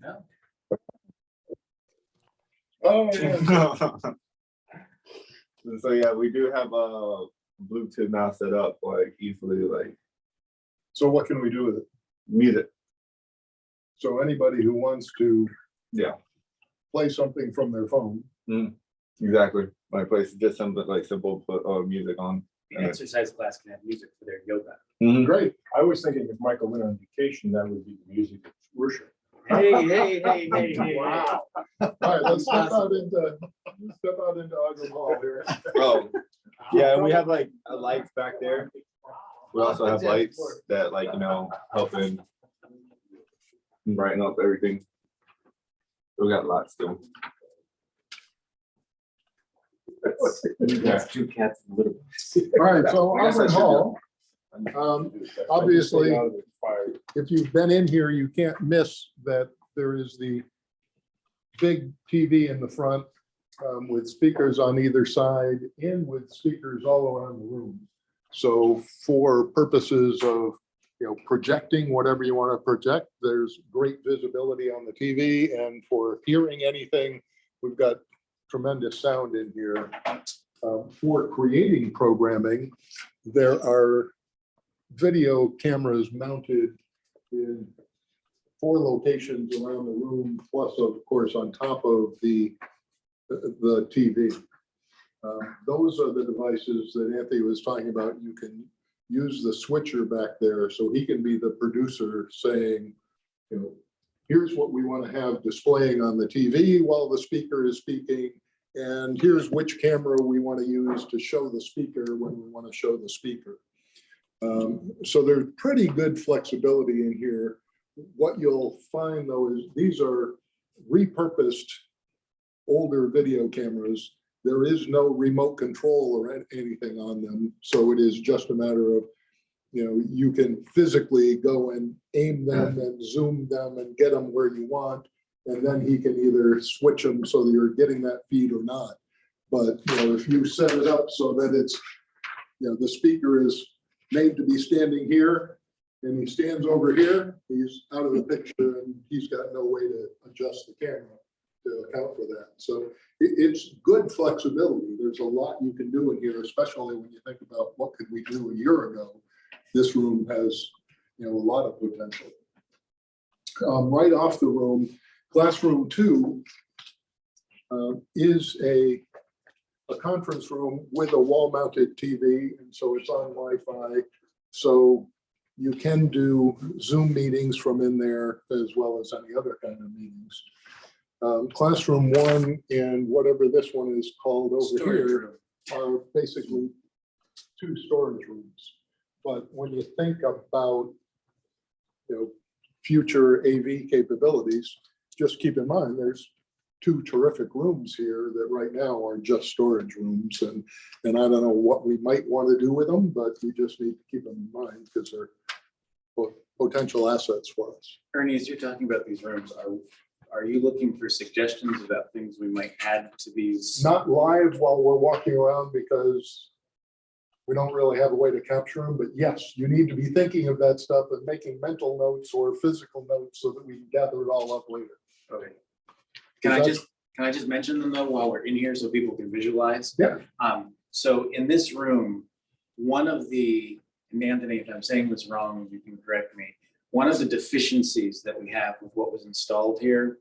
No. Oh, yeah. So yeah, we do have a Bluetooth now set up, like easily, like. So what can we do with it? Mute it. So anybody who wants to Yeah. play something from their phone. Exactly. My place is just something like simple, put music on. The exercise class can have music for their yoga. Great. I was thinking if Michael went on vacation, that would be the music of worship. Hey. Wow. All right, let's step out into Ogden Hall here. Oh, yeah, and we have like lights back there. We also have lights that, like, you know, help in brighten up everything. We got lots still. That's two cats and little. All right, so I guess I Ogden should Hall, obviously, if you've been in here, you can't miss that there is the big TV in the front with speakers on either side and with speakers all around the room. So for purposes of, you know, projecting whatever you want to project, there's great visibility on the TV, and for hearing anything, we've got tremendous sound in here. For creating programming, there are video cameras mounted in 4 locations around the room, plus of course on top of the TV. Those are the devices that Anthony was talking about. You can use the switcher back there, so he can be the producer saying, you know, here's what we want to have displaying on the TV while the speaker is speaking, and here's which camera we want to use to show the speaker when we want to show the speaker. So there's pretty good flexibility in here. What you'll find though is these are repurposed older video cameras. There is no remote control or anything on them. So it is just a matter of, you know, you can physically go and aim them and zoom them and get them where you want. And then he can either switch them so that you're getting that feed or not. But, you know, if you set it up so that it's, you know, the speaker is made to be standing here and he stands over here, he's out of the picture and he's got no way to adjust the camera to account for that. So it's good flexibility. There's a lot you can do in here, especially when you think about what could we do a year ago. This room has, you know, a lot of potential. Right off the room, classroom 2 is a conference room with a wall-mounted TV, and so it's on Wi-Fi. So you can do Zoom meetings from in there as well as any other kind of meetings. Classroom 1 and whatever this one is called over Storage here room. are basically 2 storage rooms. But when you think about, you know, future AV capabilities, just keep in mind there's 2 terrific rooms here that right now are just storage rooms, and I don't know what we might want to do with them, but we just need to keep them in mind because they're potential assets for us. Ernie, as you're talking about these rooms, are you looking for suggestions about things we might add to these? Not live while we're walking around because we don't really have a way to capture them, but yes, you need to be thinking of that stuff and making mental notes or physical notes so that we can gather it all up later. Okay. Can I just mention them though while we're in here so people can visualize? Yeah. So in this room, one of the, and Anthony, if I'm saying this wrong, you can correct me. One of the deficiencies that we have with what was installed here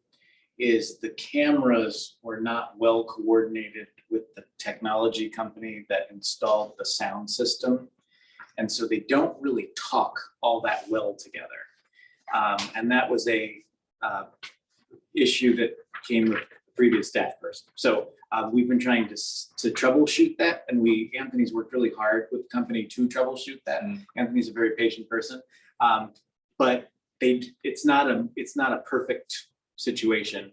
is the cameras were not well coordinated with the technology company that installed the sound system. And so they don't really talk all that well together. And that was a issue that came with the previous staff person. So we've been trying to troubleshoot that, and Anthony's worked really hard with the company to troubleshoot that. Anthony's a very patient person, but it's not a perfect situation.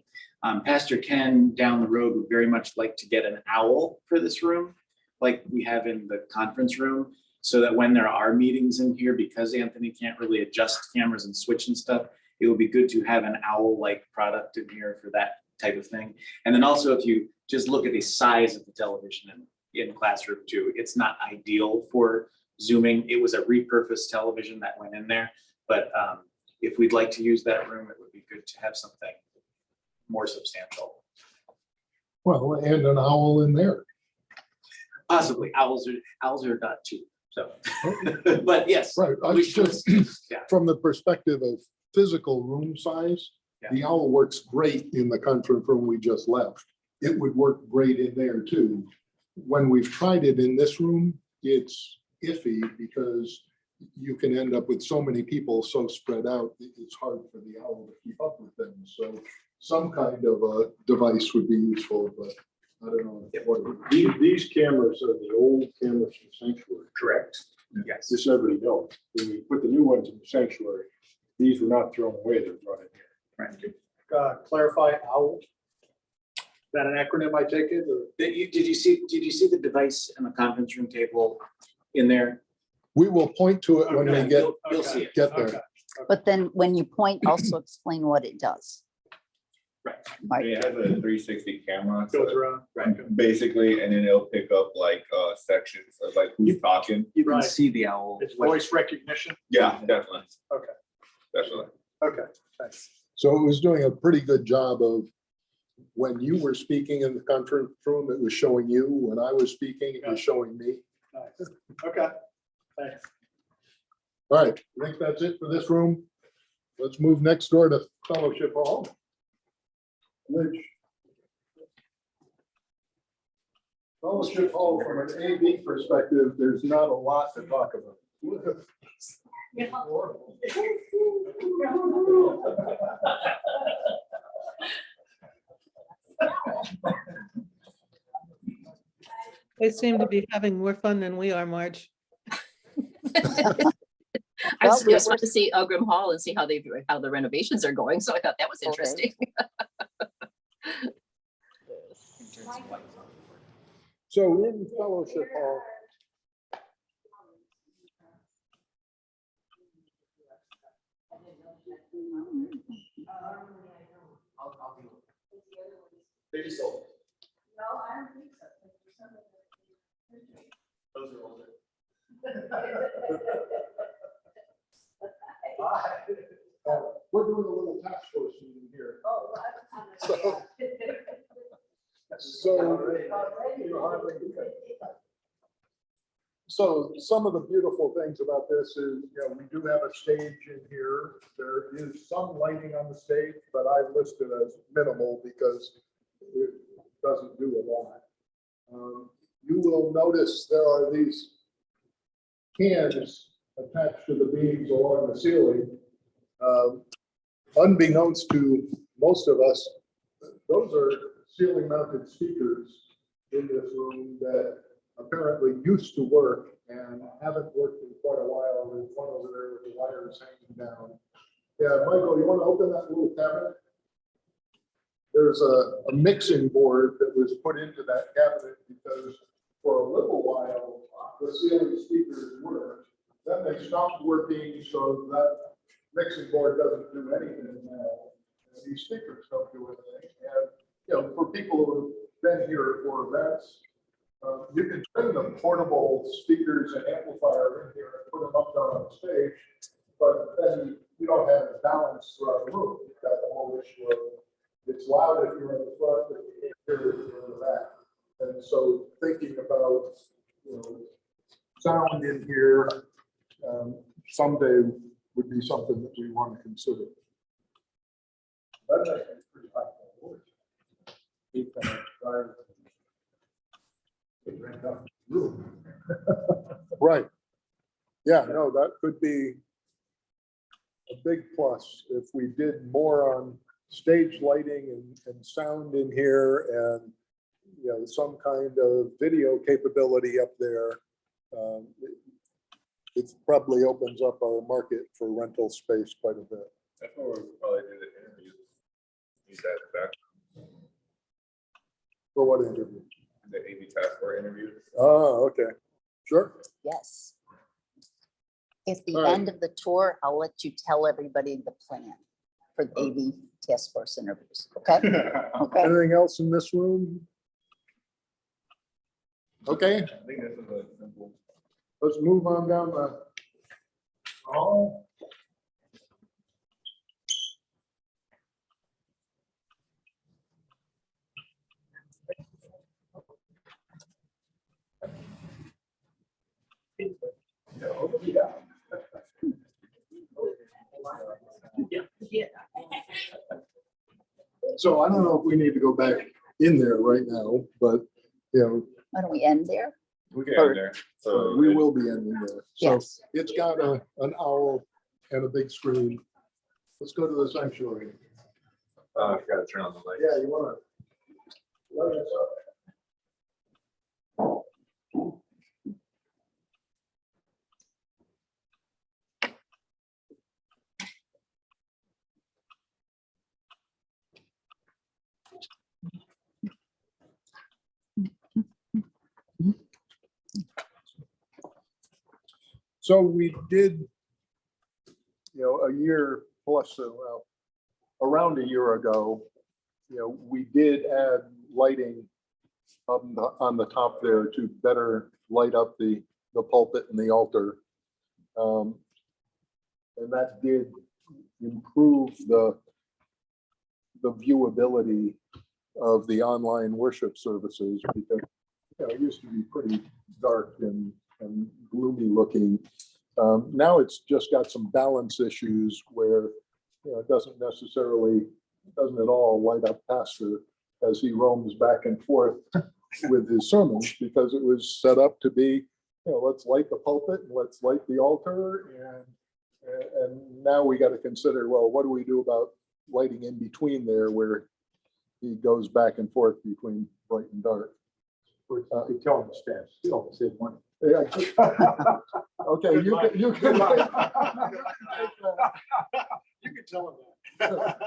Pastor Ken down the road would very much like to get an owl for this room, like we have in the conference room, so that when there are meetings in here, because Anthony can't really adjust cameras and switch and stuff, it would be good to have an owl-like product in here for that type of thing. And then also, if you just look at the size of the television in classroom 2, it's not ideal for Zooming. It was a repurposed television that went in there, but if we'd like to use that room, it would be good to have something more substantial. Well, and an owl in there. Possibly owls are not cheap, so, but yes. Right, I we was should- just, yeah. from the perspective of physical room size, the owl works great in the conference room we just left. It would work great in there too. When we've tried it in this room, it's iffy because you can end up with so many people so spread out, it's hard for the owl to keep up with them. So some kind of a device would be useful, but I don't know what. These cameras are the old cameras from Sanctuary. Correct. Yes. Just so everybody knows, when we put the new ones in the Sanctuary, these were not thrown away, they were brought in here. Right. Clarify owl. Is that an acronym I take it or? Did you see the device in the conference room table in there? We will point to it when we Okay. get, You'll see it. get there. Okay. But then when you point, also explain what it does. Right. Right. It has a 360 camera. Goes So around. basically, and then it'll pick up like sections of like who's talking. You can Right. see the owl. It's voice recognition. Yeah, definitely. Okay. Definitely. Okay, thanks. So it was doing a pretty good job of when you were speaking in the conference room, it was showing you. When I was speaking, it was showing me. Nice. Okay, thanks. All right, I think that's it for this room. Let's move next door to Fellowship Hall. Which Fellowship Hall, from an AV perspective, there's not a lot to talk about. They seem to be having more fun than we are, Marge. Well, I just went to see Ogrim Hall and see how the renovations are going, so I thought that was Okay. interesting. So in Fellowship Hall. They just sold. We're doing a little task force meeting here. So- So some of the beautiful things about this is, we do have a stage in here. There is some lighting on the stage, but I list it as minimal because it doesn't do a lot. You will notice there are these cans attached to the beams along the ceiling. Unbeknownst to most of us, those are ceiling mounted speakers in this room that apparently used to work and haven't worked in quite a while. There's one over there with the wires hanging down. Yeah, Michael, you want to open that little cabinet? There's a mixing board that was put into that cabinet because for a little while, the ceiling speakers worked. Then they stopped working, so that mixing board doesn't do anything now. And these speakers don't do anything. And, for people who have been here for events, you can bring the portable speakers and amplifier in here and put them up there on the stage, but then you don't have balance throughout the room. You've got the whole issue of it's loud if you're in the front, but you can't hear it if you're in the back. And so thinking about, sound in here someday would be something that we want to consider. That's actually pretty high quality. Keep that fire. Right. Yeah, no, that could be a big plus if we did more on stage lighting and sound in here and, some kind of video capability up there. It probably opens up our market for rental space quite a bit. That's what we'll probably do the interviews. Use that back, For what interview? the AV task force interviews. Oh, okay, sure. Yes. At the All right. end of the tour, I'll let you tell everybody the plan for the AV task force interviews. Okay? Okay. Anything else in this room? Okay, I think this is a simple. let's move on down the hall. So I don't know if we need to go back in there right now, but, you know, Why don't we end there? We can end there. So we will be ending there. So Yes. it's got an owl and a big screen. Let's go to the sanctuary. I forgot to turn on the light. Yeah, you wanna? So we did, a year plus, well, around a year ago, we did add lighting on the top there to better light up the pulpit and the altar. And that did improve the viewability of the online worship services because it used to be pretty dark and gloomy looking. Now it's just got some balance issues where it doesn't at all light up Pastor as he roams back and forth with his sermons, because it was set up to be, let's light the pulpit and let's light the altar. And now we got to consider, well, what do we do about lighting in between there where he goes back and forth between bright and dark? You tell them to stand still, save money. Yeah. Okay, you can. You can tell them that.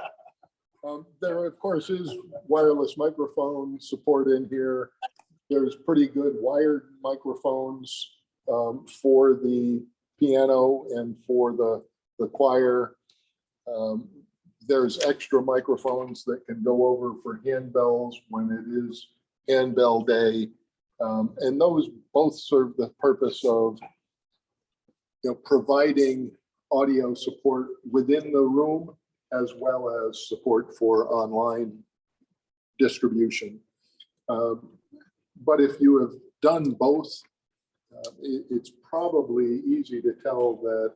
There, of course, is wireless microphone support in here. There's pretty good wired microphones for the piano and for the choir. There's extra microphones that can go over for handbells when it is handbell day. And those both serve the purpose of providing audio support within the room as well as support for online distribution. But if you have done both, it's probably easy to tell that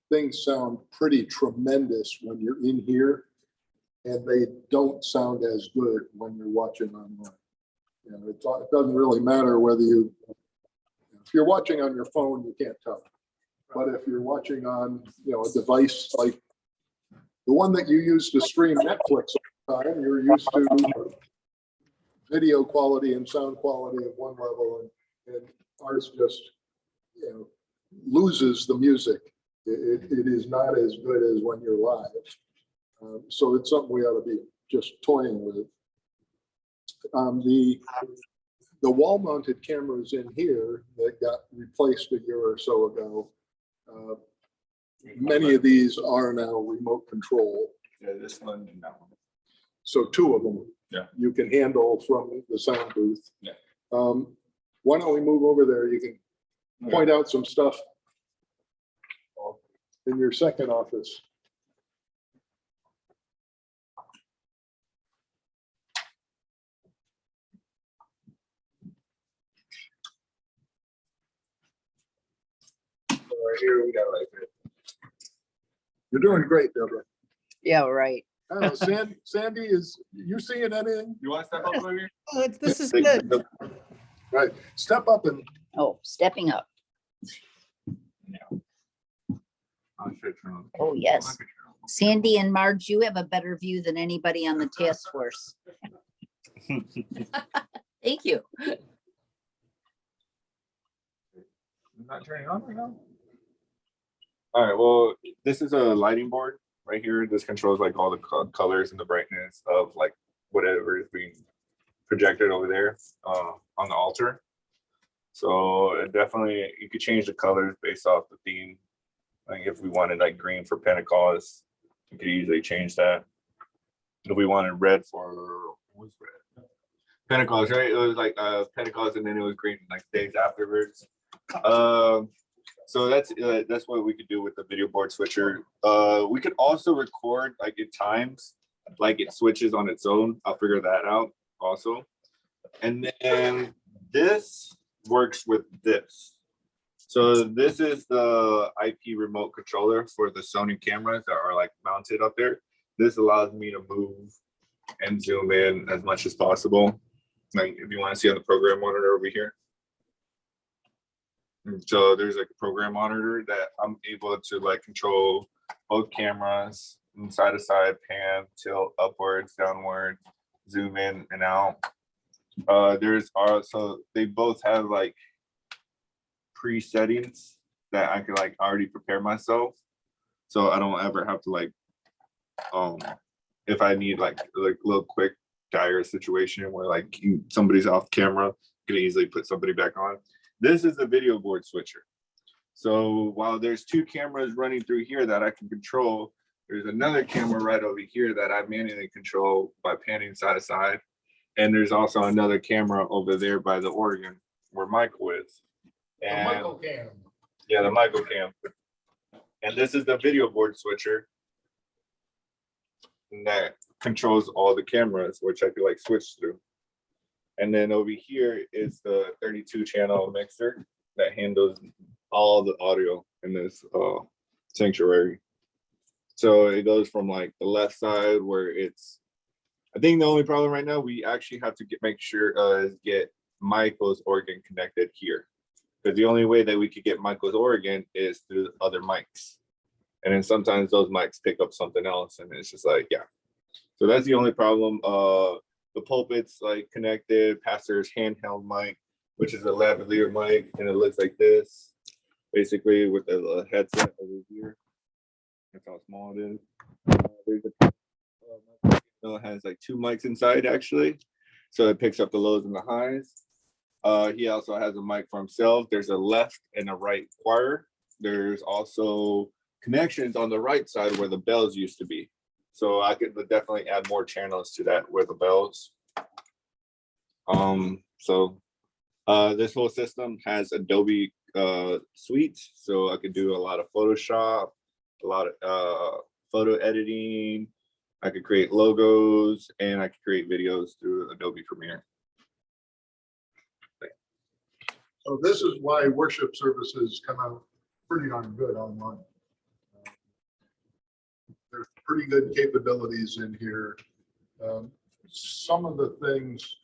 things sound pretty tremendous when you're in here, and they don't sound as good when you're watching online. It doesn't really matter whether if you're watching on your phone, you can't tell. But if you're watching on, a device like the one that you use to stream Netflix all the time, you're used to video quality and sound quality at one level, and ours just, loses the music. It is not as good as when you're live. So it's something we ought to be just toying with. The wall-mounted cameras in here that got replaced a year or so ago, many of these are now remote control. Yeah, this one and that one. So two of them, Yeah. you can handle from the sound booth. Yeah. Why don't we move over there? You can point out some stuff in your second office. Right here we got like this. You're doing great, Deborah. Yeah, right. I don't know, Sandy, you seeing anything? You want to step up over here? Oh, this is good. Right, step up and Oh, stepping up. I'll show you. Oh, yes. Sandy and Marge, you have a better view than anybody on the task force. Thank you. Not turning on right now. All right, well, this is a lighting board right here. This controls like all the colors and the brightness of like whatever is being projected over there on the altar. So it definitely, you could change the colors based off the theme. Like if we wanted like green for Pentecost, we could easily change that. If we wanted red for, what's red? Pentecost, right? It was like Pentecost and then it was green like days afterwards. So that's what we could do with the video board switcher. We could also record like at times, like it switches on its own. I'll figure that out also. And then this works with this. So this is the IP remote controller for the Sony cameras that are like mounted up there. This allows me to move and zoom in as much as possible. Like if you want to see on the program monitor over here. And so there's like a program monitor that I'm able to like control both cameras side to side, pan, tilt, upwards, downward, zoom in and out. There's also, they both have like pre-settings that I can like already prepare myself. So I don't ever have to like, if I need like a little quick dire situation where like somebody's off camera, I can easily put somebody back on. This is a video board switcher. So while there's two cameras running through here that I can control, there's another camera right over here that I manually control by panning side to side. And there's also another camera over there by the organ where Michael is. And Michael Cam. yeah, the Michael cam. And this is the video board switcher that controls all the cameras, which I could like switch through. And then over here is the 32 channel mixer that handles all the audio in this sanctuary. So it goes from like the left side where it's, I think the only problem right now, we actually have to make sure is get Michael's organ connected here. Because the only way that we could get Michael's organ is through other mics. And then sometimes those mics pick up something else and it's just like, yeah. So that's the only problem. The pulpit's like connected, pastor's handheld mic, which is a lavalier mic, and it looks like this, basically with a headset over here. That's how small it is. There's it has like two mics inside actually, so it picks up the lows and the highs. He also has a mic for himself. There's a left and a right choir. There's also connections on the right side where the bells used to be. So I could definitely add more channels to that where the bells. This whole system has Adobe Suite, so I could do a lot of Photoshop, a lot of photo editing. I could create logos and I could create videos through Adobe Premiere. So this is why worship services come out pretty darn good online. There's pretty good capabilities in here. Some of the things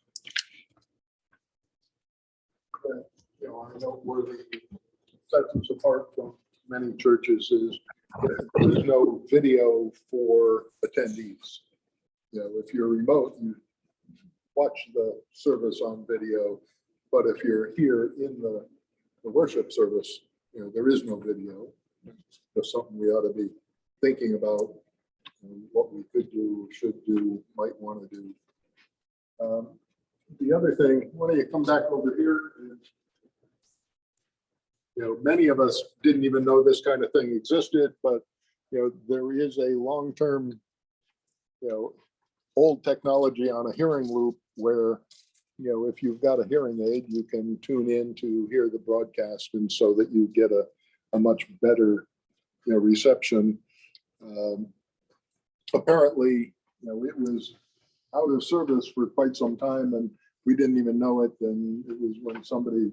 that are noteworthy, sets us apart from many churches is that there's no video for attendees. If you're remote, you watch the service on video, but if you're here in the worship service, there is no video. That's something we ought to be thinking about, what we could do, should do, might want to do. The other thing, why don't you come back over here? Many of us didn't even know this kind of thing existed, but there is a long-term, old technology on a hearing loop where, if you've got a hearing aid, you can tune in to hear the broadcast, and so that you get a much better, reception. Apparently, it was out of service for quite some time, and we didn't even know it. And it was when somebody,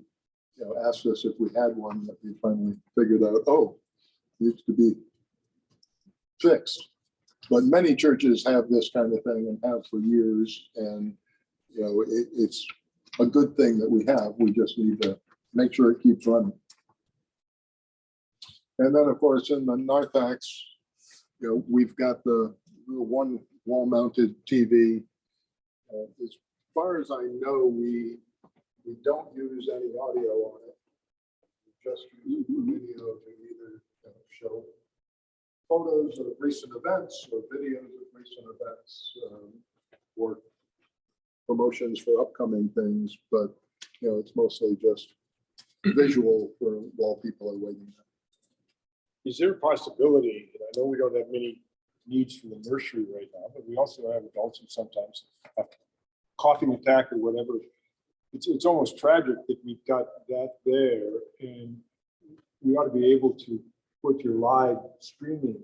asked us if we had one that we finally figured out, oh, it needs to be fixed. But many churches have this kind of thing and have for years, and it's a good thing that we have. We just need to make sure it keeps running. And then, of course, in the narthex, we've got the one wall-mounted TV. As far as I know, we don't use any audio on it. We just use video to either show photos of recent events or videos of recent events, or promotions for upcoming things. But it's mostly just visual for while people are waiting. Is there a possibility, and I know we don't have many needs for the nursery right now, but we also have adults who sometimes have coughing attack or whatever. It's almost tragic that we've got that there, and we ought to be able to put your live streaming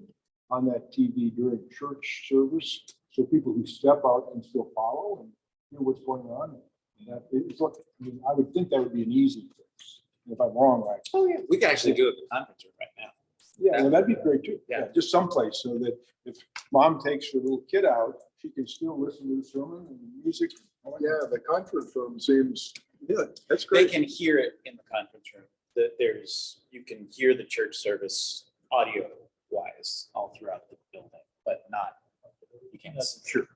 on that TV during church service, so people who step out can still follow and hear what's going on. And that, it's like, I would think that would be an easy fix. If I'm wrong, right? Oh, yeah. We could actually do it in the conference room right now. Yeah, well, that'd be great too. Yeah. Just someplace so that if mom takes her little kid out, she can still listen to the sermon and the music. Yeah, the conference room seems, yeah, that's They great. can hear it in the conference room. You can hear the church service audio wise all throughout the building, but not, you can't listen. Sure.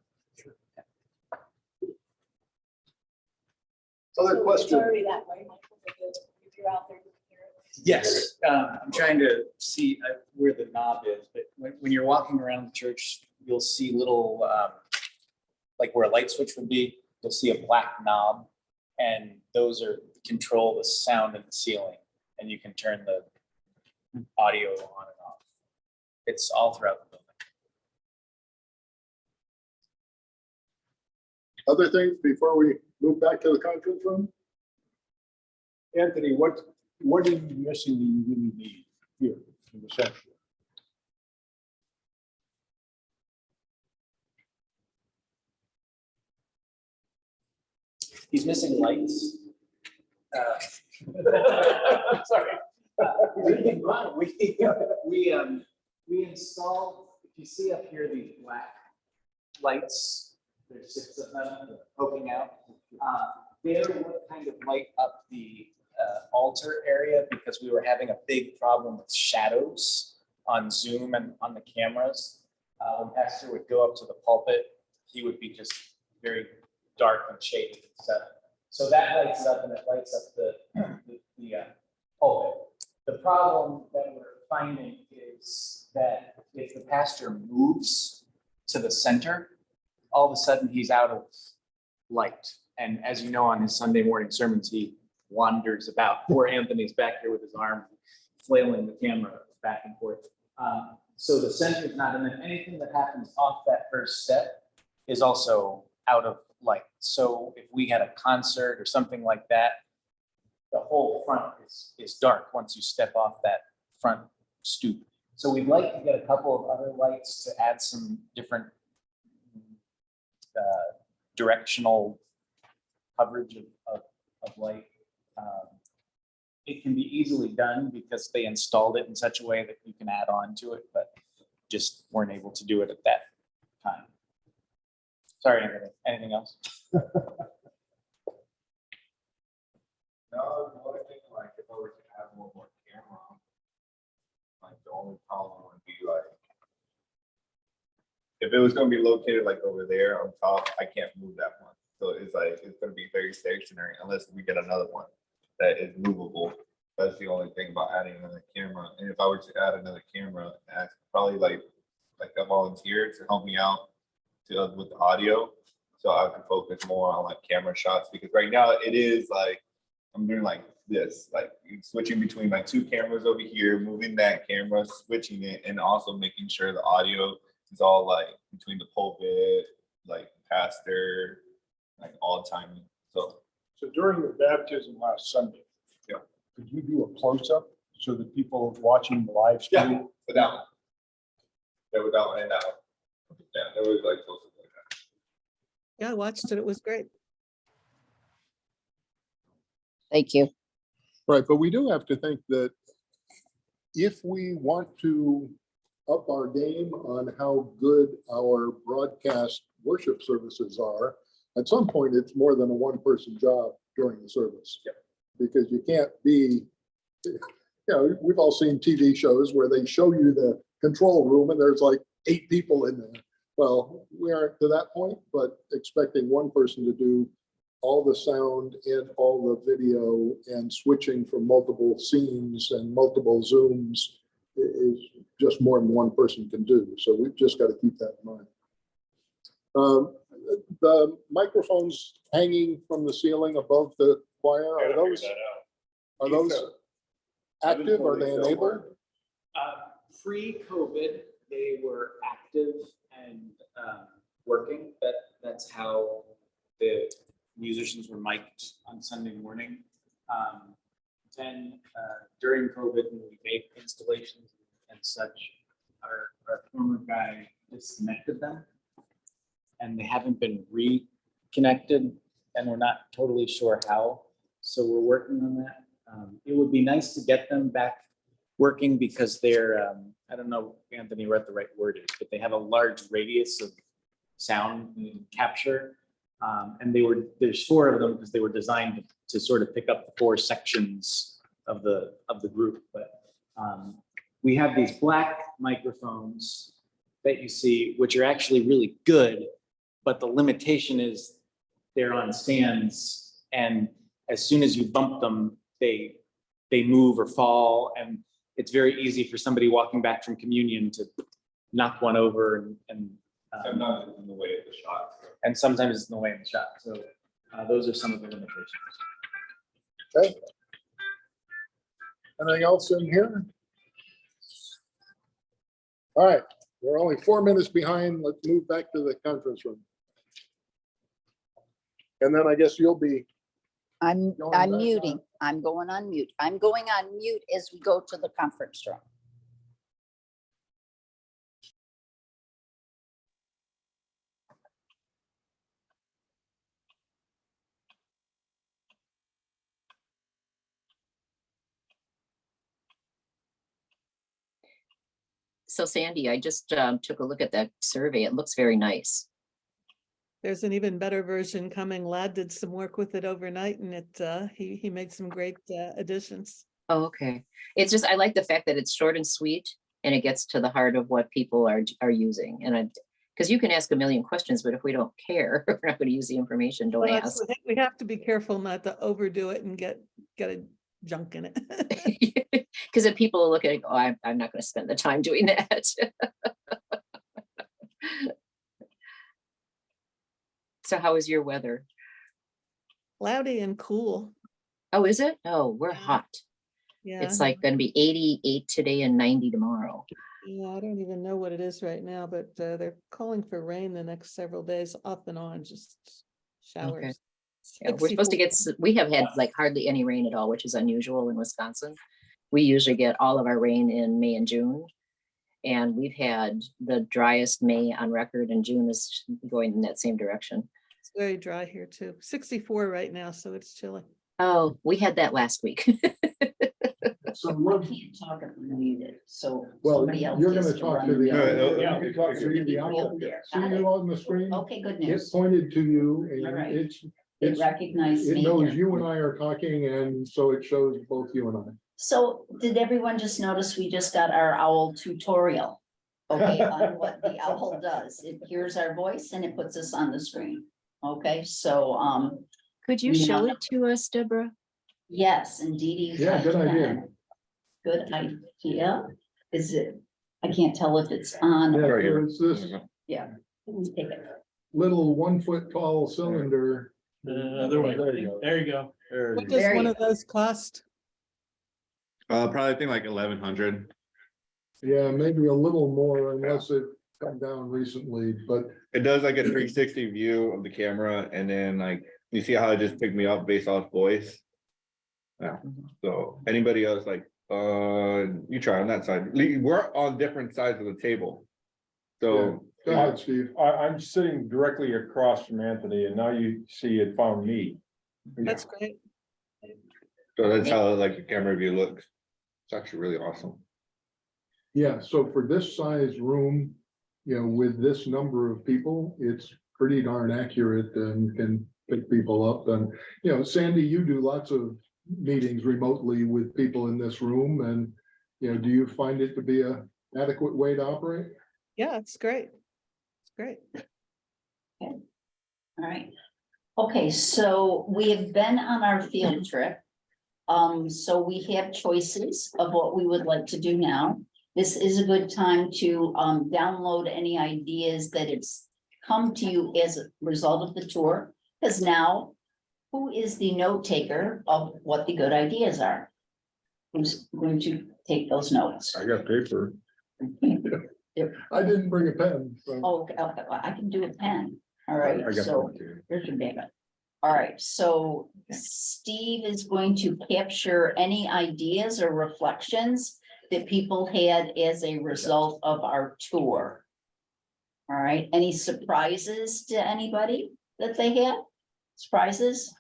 Other It's question? already that way, Michael, but if you're out there, you can hear it. Yes, I'm trying to see where the knob is, but when you're walking around the church, you'll see little, like where a light switch would be, you'll see a black knob. And those control the sound in the ceiling, and you can turn the audio on and off. It's all throughout the building. Other things before we move back to the conference room? Anthony, what are you missing that you really need here in the section? He's missing lights. Sorry. We installed, if you see up here, these black lights, there's 6 of them poking out. They're what kind of light up the altar area because we were having a big problem with shadows on Zoom and on the cameras. When Pastor would go up to the pulpit, he would be just very dark and shaded and stuff. So that lights up and it lights up the pulpit. The problem that we're finding is that if the pastor moves to the center, all of a sudden he's out of light. And as you know, on his Sunday morning sermons, he wanders about. Poor Anthony's back here with his arm flailing the camera back and forth. So the center is not, and then anything that happens off that first step is also out of light. So if we had a concert or something like that, the whole front is dark once you step off that front stoop. So we'd like to get a couple of other lights to add some different directional coverage of light. It can be easily done because they installed it in such a way that you can add on to it, but just weren't able to do it at that time. Sorry, Anthony. Anything else? No, the only thing, like, if I were to add one more camera, like, the only problem would be like, if it was gonna be located like over there on top, I can't move that one. So it's like, it's gonna be very stationary unless we get another one that is movable. That's the only thing about adding another camera. And if I were to add another camera, that's probably like a volunteer to help me out with the audio. So I can focus more on like camera shots, because right now it is like, I'm doing like this, like switching between like 2 cameras over here, moving that camera, switching it, and also making sure the audio is all like between the pulpit, like pastor, like all timing. So during the baptism last Sunday. Yeah. Could you do a close-up so that people watching the live stream? with that one. Yeah, with that one and that one. Yeah, there was like close like that. Yeah, I watched it. It was great. Thank you. Right, but we do have to think that if we want to up our game on how good our broadcast worship services are, at some point, it's more than a one-person job during the service. Yep. Because you can't be, we've all seen TV shows where they show you the control room and there's like 8 people in there. Well, we aren't to that point, but expecting one person to do all the sound and all the video and switching from multiple scenes and multiple Zooms is just more than one person can do. So we've just got to keep that in mind. The microphones hanging from the ceiling above the choir, are those active? Are they enabled? Pre-COVID, they were active and working. That's how the musicians were mic'd on Sunday morning. Then during COVID, when we made installations and such, our former guy disconnected them, and they haven't been reconnected, and we're not totally sure how. So we're working on that. It would be nice to get them back working because they're, I don't know, Anthony, what the right word is, but they have a large radius of sound capture. And there's 4 of them because they were designed to sort of pick up the 4 sections of the group. But we have these black microphones that you see, which are actually really good, but the limitation is they're on stands, and as soon as you bump them, they move or fall, and it's very easy for somebody walking back from communion to knock one over and Sometimes it's in the way of the shot. and sometimes it's in the way of the shot. So those are some of the limitations. Okay. Anything else in here? All right, we're only 4 minutes behind. Let's move back to the conference room. And then I guess you'll be, I'm Going back on. muting. I'm going on mute. I'm going on mute as we go to the conference room. So Sandy, I just took a look at that survey. It looks very nice. There's an even better version coming. Lad did some work with it overnight and he made some great additions. Oh, okay. It's just, I like the fact that it's short and sweet and it gets to the heart of what people are using. And because you can ask a million questions, but if we don't care, we're not going to use the information, don't Well, that's ask. the thing. We have to be careful not to overdo it and get a junk in it. Because then people look at it, oh, I'm not going to spend the time doing that. So how is your weather? Cloudy and cool. Oh, is it? Oh, we're Yeah. hot. Yeah. It's like going to be 88 today and 90 tomorrow. Yeah, I don't even know what it is right now, but they're calling for rain the next several days off and on, just showers. Yeah, we're supposed to 64. get, we have had like hardly any rain at all, which is unusual in Wisconsin. We usually get all of our rain in May and June. And we've had the driest May on record, and June is going in that same direction. It's very dry here too. 64 right now, so it's chilly. Oh, we had that last week. so I we're, can't talk if we're muted, so well, somebody else you're has gonna to talk run to the. the- Yeah, we can talk to See the Be owl? up there. See Got you it. on the screen? Okay, good It news. pointed to you All and right. it's, It recognized it me. knows here. you and I are talking, and so it shows both you and I. So did everyone just notice we just got our owl tutorial? Okay, on what the owl does. It hears our voice and it puts us on the screen. Okay, so, Could you Yeah. show it to us, Deborah? yes, indeed. Yeah, good idea. Good idea. Is it, I can't tell if it's on. Yeah, Right so here. it's this Yeah. Let me take it. little 1 foot tall cylinder. Other way. There you go. There you go. What does Very one good. of those cost? Probably think like 1,100. Yeah, maybe a little more unless it come down recently, but It does like a 360 view of the camera, and then like you see how it just picked me up based off voice. Yeah. So anybody else like you try on that side. We're on different sides of the table. So go ahead, Steve. I'm sitting directly across from Anthony and now you see it found me. That's great. that's how like the camera view looks. It's actually really awesome. Yeah, so for this size room, you know, with this number of people, it's pretty darn accurate and can pick people up. And, you know, Sandy, you do lots of meetings remotely with people in this room. And, you know, do you find it to be a adequate way to operate? Yeah, it's great. It's great. All right. Okay, so we have been on our field trip. So we have choices of what we would like to do now. This is a good time to download any ideas that have come to you as a result of the tour. Because now, who is the note taker of what the good ideas are? Who's going to take those notes? I got paper. I didn't bring a pen. So. Oh, okay, well, I can do a pen. All right, I got so one too. here's your data. All right, so Steve is going to capture any ideas or reflections that people had as a result of our tour. All right, any surprises to anybody that they had? Surprises?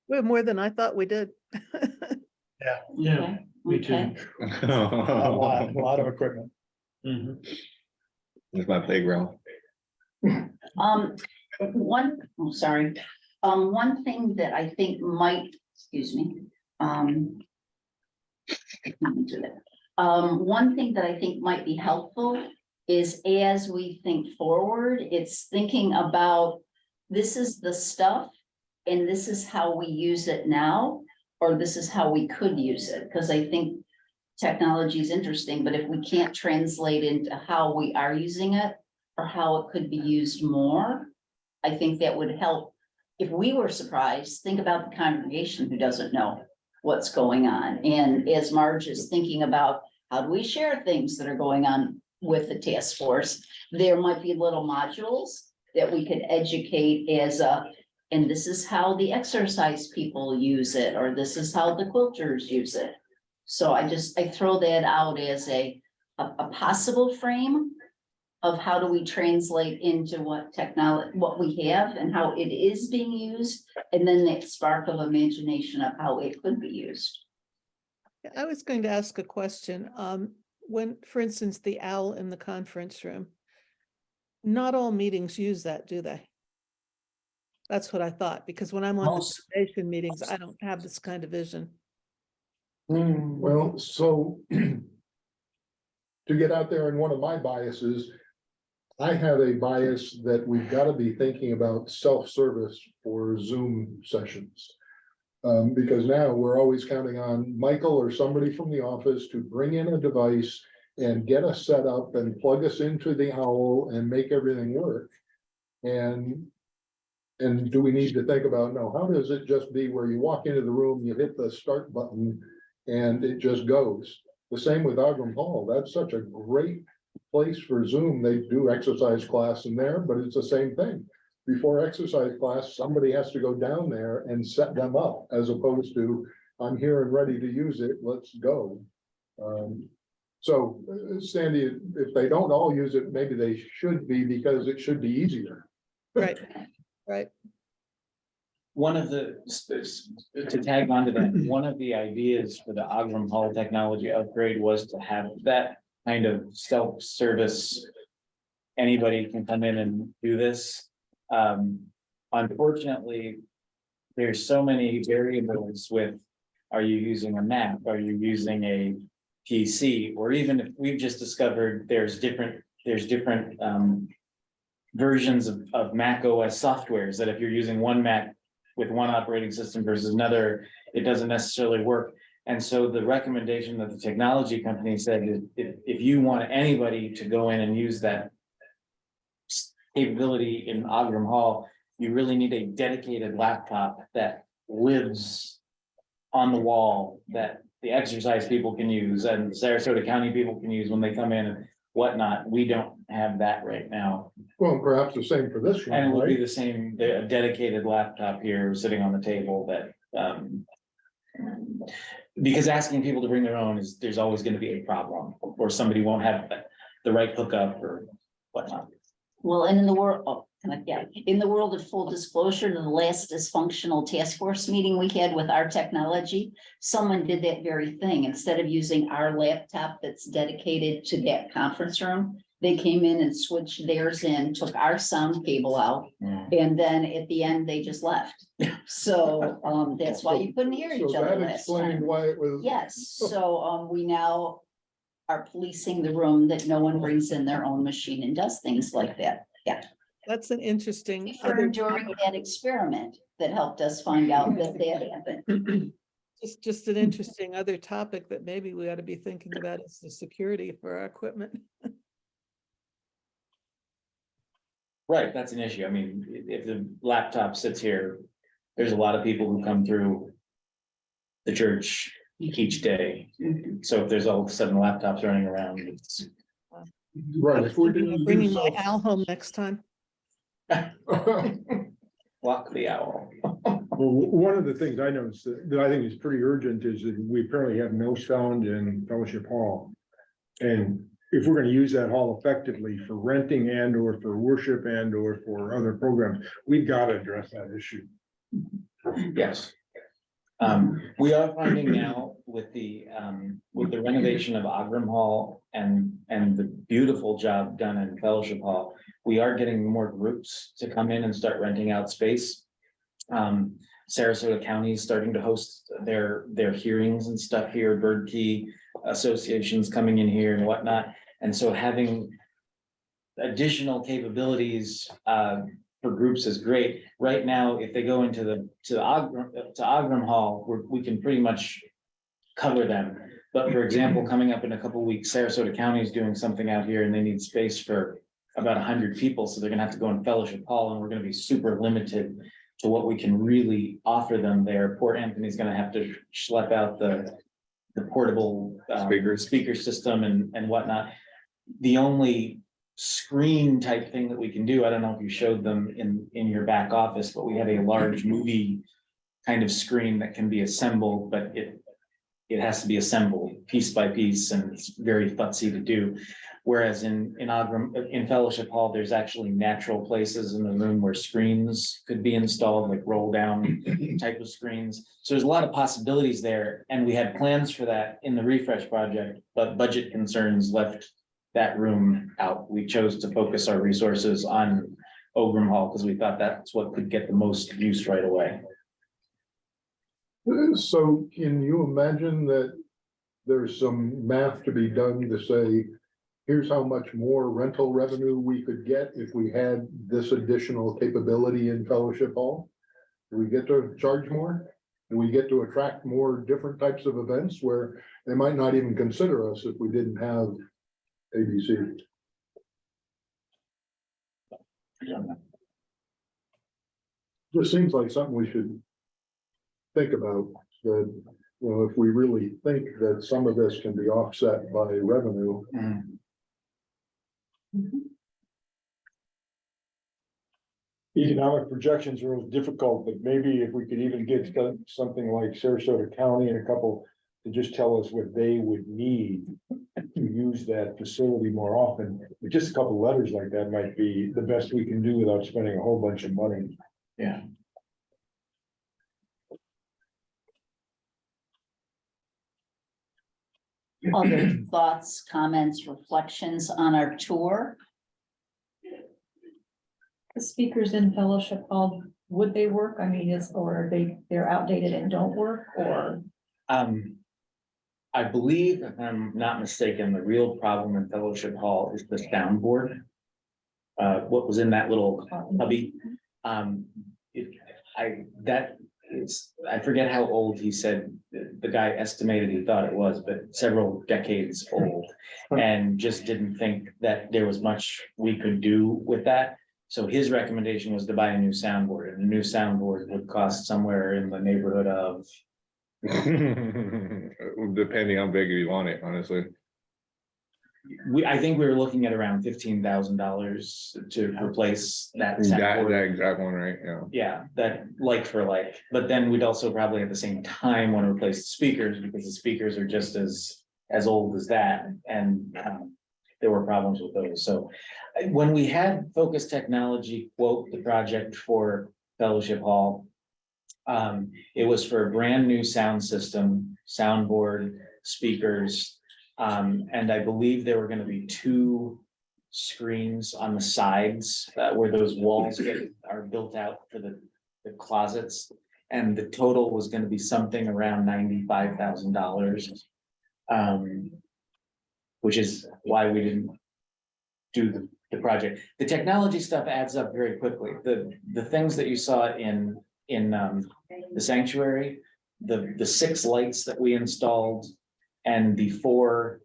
We have more than I thought we did. Yeah, Okay, me too. okay. A lot of equipment. It's my playground. One thing that I think might, excuse me, let me do that. One thing that I think might be helpful is as we think forward, it's thinking about, this is the stuff and this is how we use it now, or this is how we could use it, because I think technology is interesting, but if we can't translate into how we are using it or how it could be used more, I think that would help. If we were surprised, think about the congregation who doesn't know what's going on. And as Marge is thinking about how do we share things that are going on with the task force, there might be little modules that we could educate as a, and this is how the exercise people use it, or this is how the quilters use it. So I throw that out as a possible frame of how do we translate into what technology, what we have and how it is being used, and then that spark of imagination of how it could be used. I was going to ask a question. When, for instance, the owl in the conference room, not all meetings use that, do they? That's what I thought, because when I'm on Most- the foundation meetings, I don't have this kind of vision. Well, so to get out there, and one of my biases, I have a bias that we've got to be thinking about self-service for Zoom sessions. Because now we're always counting on Michael or somebody from the office to bring in a device and get us set up and plug us into the owl and make everything work. And do we need to think about, no, how does it just be where you walk into the room, you hit the start button and it just goes? The same with Ogrum Hall. That's such a great place for Zoom. They do exercise class in there, but it's the same thing. Before exercise class, somebody has to go down there and set them up, as opposed to, I'm here and ready to use it, let's go. So Sandy, if they don't all use it, maybe they should be, because it should be easier. Right, right. One of the, to tag on to that, one of the ideas for the Ogrum Hall technology upgrade was to have that kind of self-service. Anybody can come in and do this. Unfortunately, there's so many variables with, are you using a Mac? Are you using a PC? Or even if we've just discovered there's different versions of Mac OS softwares, that if you're using one Mac with one operating system versus another, it doesn't necessarily work. And so the recommendation that the technology company said is, if you want anybody to go in and use that capability in Ogrum Hall, you really need a dedicated laptop that lives on the wall, that the exercise people can use and Sarasota County people can use when they come in and whatnot. We don't have that right now. Well, perhaps the same for this And it one, will be right? the same, a dedicated laptop here sitting on the table that, because asking people to bring their own is, there's always going to be a problem, or somebody won't have the right hookup or whatnot. Well, and in the world, in the world of full disclosure, the last dysfunctional task force meeting we had with our technology, someone did that very thing. Instead of using our laptop that's dedicated to that conference room, they came in and switched theirs in, took our sound cable out, and then at the end, they just left. So that's why you couldn't hear each So other that last explained time. why it was. Yes, so we now are policing the room that no one brings in their own machine and does things like that. Yeah. That's an interesting We other learned during that experiment that helped us find out that that happened. just an interesting other topic that maybe we ought to be thinking about is the security for our equipment. Right, that's an issue. I mean, if the laptop sits here, there's a lot of people who come through the church each day. So if there's all of a sudden laptops running around, it's. Right, if we're Thinking of doing bringing my owl home next time. Lock the owl. Well, one of the things I noticed that I think is pretty urgent is that we apparently have no sound in Fellowship Hall. And if we're gonna use that hall effectively for renting and or for worship and or for other programs, we've got to address that issue. Yes. We are finding now with the renovation of Ogram Hall and the beautiful job done in Fellowship Hall, we are getting more groups to come in and start renting out space. Sarasota County is starting to host their hearings and stuff here, Bird Key associations coming in here and whatnot. And so having additional capabilities for groups is great. Right now, if they go into Ogram Hall, we can pretty much cover them. But for example, coming up in a couple of weeks, Sarasota County is doing something out here and they need space for about 100 people. So they're gonna have to go in Fellowship Hall and we're gonna be super limited to what we can really offer them there. Poor Anthony's gonna have to schlep out the portable speaker system and whatnot. The only screen type thing that we can do, I don't know if you showed them in your back office, but we have a large movie kind of screen that can be assembled, but it has to be assembled piece by piece and it's very futzy to do. Whereas in Fellowship Hall, there's actually natural places in the room where screens could be installed, like roll down type of screens. So there's a lot of possibilities there. And we had plans for that in the refresh project, but budget concerns left that room out. We chose to focus our resources on Ogram Hall because we thought that's what could get the most use right away. So can you imagine that there's some math to be done to say, here's how much more rental revenue we could get if we had this additional capability in Fellowship Hall? Do we get to charge more? Do we get to attract more different types of events where they might not even consider us if we didn't have ABC? This seems like something we should think about, that, you know, if we really think that some of this can be offset by revenue. Economic projections are always difficult, but maybe if we could even get something like Sarasota County and a couple to just tell us what they would need to use that facility more often. Just a couple letters like that might be the best we can do without spending a whole bunch of money. Yeah. Other thoughts, comments, reflections on our tour? The speakers in Fellowship Hall, would they work? I mean, or they're outdated and don't work, or? I believe, if I'm not mistaken, the real problem in Fellowship Hall is the soundboard. What was in that little cubby? I forget how old he said, the guy estimated he thought it was, but several decades old. And just didn't think that there was much we could do with that. So his recommendation was to buy a new soundboard, and a new soundboard would cost somewhere in the neighborhood of. Depending how big you want it, honestly. I think we were looking at around $15,000 to replace that. That exact one, right? Yeah. Yeah, that like for like, but then we'd also probably at the same time want to replace the speakers because the speakers are just as old as that, and there were problems with those. So when we had Focus Technology quote the project for Fellowship Hall, it was for a brand new sound system, soundboard, speakers. And I believe there were going to be 2 screens on the sides where those walls are built out for the closets. And the total was going to be something around $95,000, which is why we didn't do the project. The technology stuff adds up very quickly. The things that you saw in the sanctuary, the 6 lights that we installed, and the 4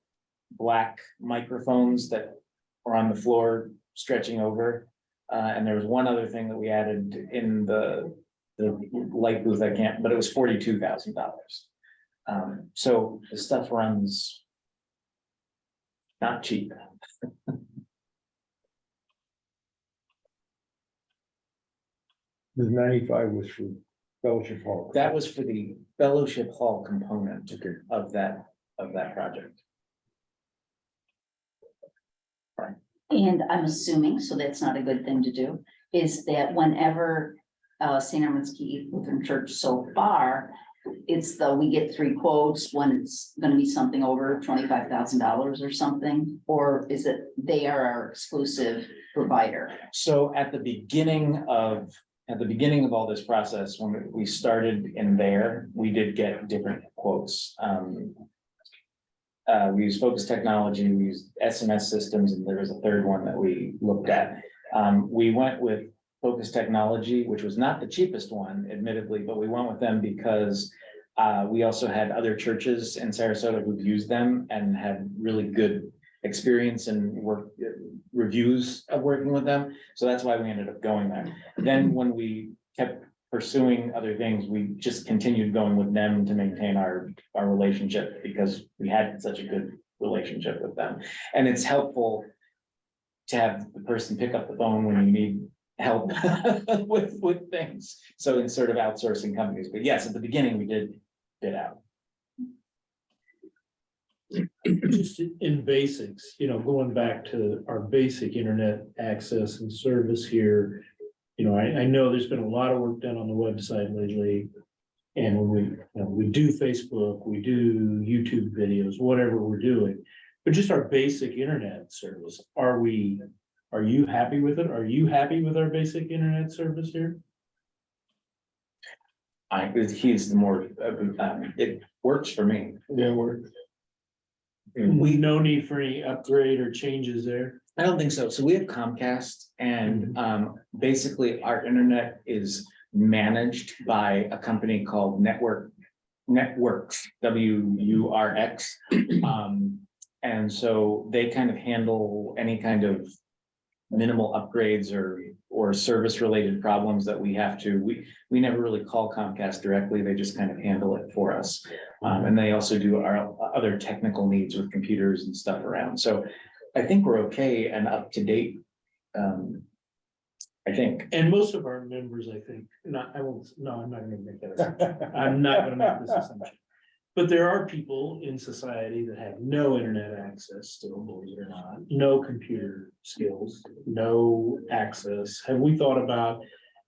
black microphones that were on the floor stretching over. And there was one other thing that we added in the light booth, but it was $42,000. So the stuff runs not cheap. The 95 was for Fellowship Hall. That was for the Fellowship Hall component of that project. And I'm assuming, so that's not a good thing to do, is that whenever St. Armand's Key Lutheran Church so far it's we get 3 quotes when it's gonna be something over $25,000 or something? Or is it they are our exclusive provider? So at the beginning of all this process, when we started in there, we did get different quotes. We used Focus Technology, we used SMS systems, and there was a third one that we looked at. We went with Focus Technology, which was not the cheapest one, admittedly, but we went with them because we also had other churches in Sarasota who've used them and had really good experience and reviews of working with them. So that's why we ended up going there. Then when we kept pursuing other things, we just continued going with them to maintain our relationship because we had such a good relationship with them. And it's helpful to have the person pick up the phone when you need help with things. So in sort of outsourcing companies, but yes, at the beginning we did bid out. Just in basics, going back to our basic internet access and service here. I know there's been a lot of work done on the website lately. And when we do Facebook, we do YouTube videos, whatever we're doing, but just our basic internet service, are you happy with it? Are you happy with our basic internet service here? He's the more, it works for me. Yeah, we're, We no need for any upgrade or changes there. I don't think so. So we have Comcast and basically our internet is managed by a company called Networks, WURX. And so they kind of handle any kind of minimal upgrades or service related problems that we have to, we never really call Comcast directly. They just kind of handle it for us. And they also do our other technical needs with computers and stuff around. So I think we're okay and up to date. I think. And most of our members, I think, I'm not gonna make that assumption. I'm not gonna make this assumption. But there are people in society that have no internet access still, believe it or not, no computer skills, no access. Have we thought about,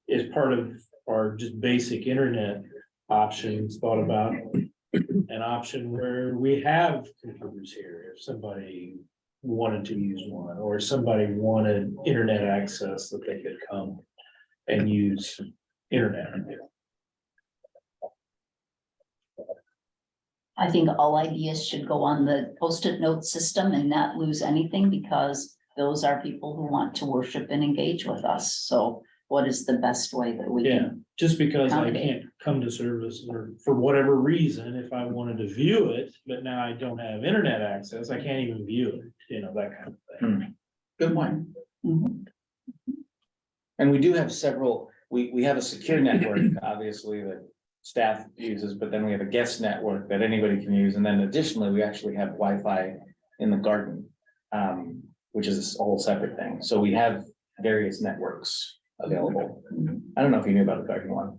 as part of our just basic internet options, thought about an option where we have computers here, if somebody wanted to use one, or somebody wanted internet access that they could come and use internet. I think all ideas should go on the post-it note system and not lose anything because those are people who want to worship and engage with us. So what is the best way that we can? Just because I accommodate? can't come to service or for whatever reason, if I wanted to view it, but now I don't have internet access, I can't even view it, that kind of thing. Good point. Mhm. And we do have several, we have a secure network, obviously, that staff uses, but then we have a guest network that anybody can use. And then additionally, we actually have Wi-Fi in the garden, which is a whole separate thing. So we have various networks available. I don't know if you knew about the garden one.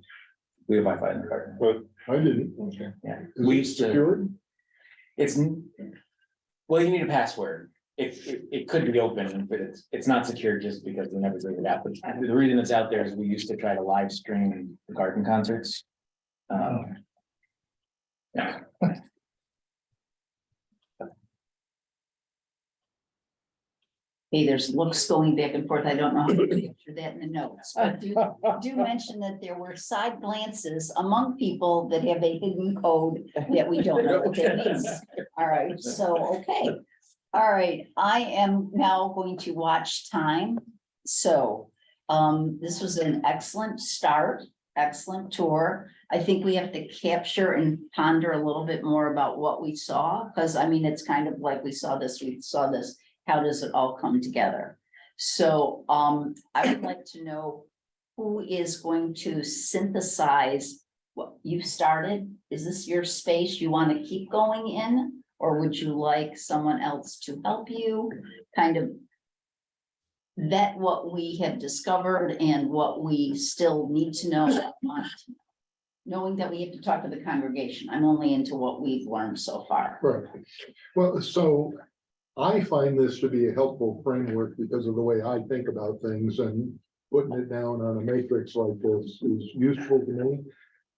We have Wi-Fi in the garden. but I didn't. Okay. Yeah. Is We it used to, secured? it's, well, you need a password. It could be open, but it's not secure just because we never figured it out. But the reason it's out there is we used to try to live stream the garden concerts. Yeah. Hey, there's looks going back and forth. I don't know how to picture that in the notes, but do mention that there were side glances among people that have a hidden code that we don't know what that is. All right, so, okay. All right, I am now going to watch time. So, this was an excellent start, excellent tour. I think we have to capture and ponder a little bit more about what we saw, because I mean, it's kind of like we saw this. How does it all come together? So I would like to know who is going to synthesize what you've started. Is this your space you want to keep going in? Or would you like someone else to help you kind of vet what we have discovered and what we still need to know? Knowing that we have to talk to the congregation. I'm only into what we've learned so far. Right. Well, so I find this to be a helpful framework because of the way I think about things, and putting it down on a matrix like this is useful to me.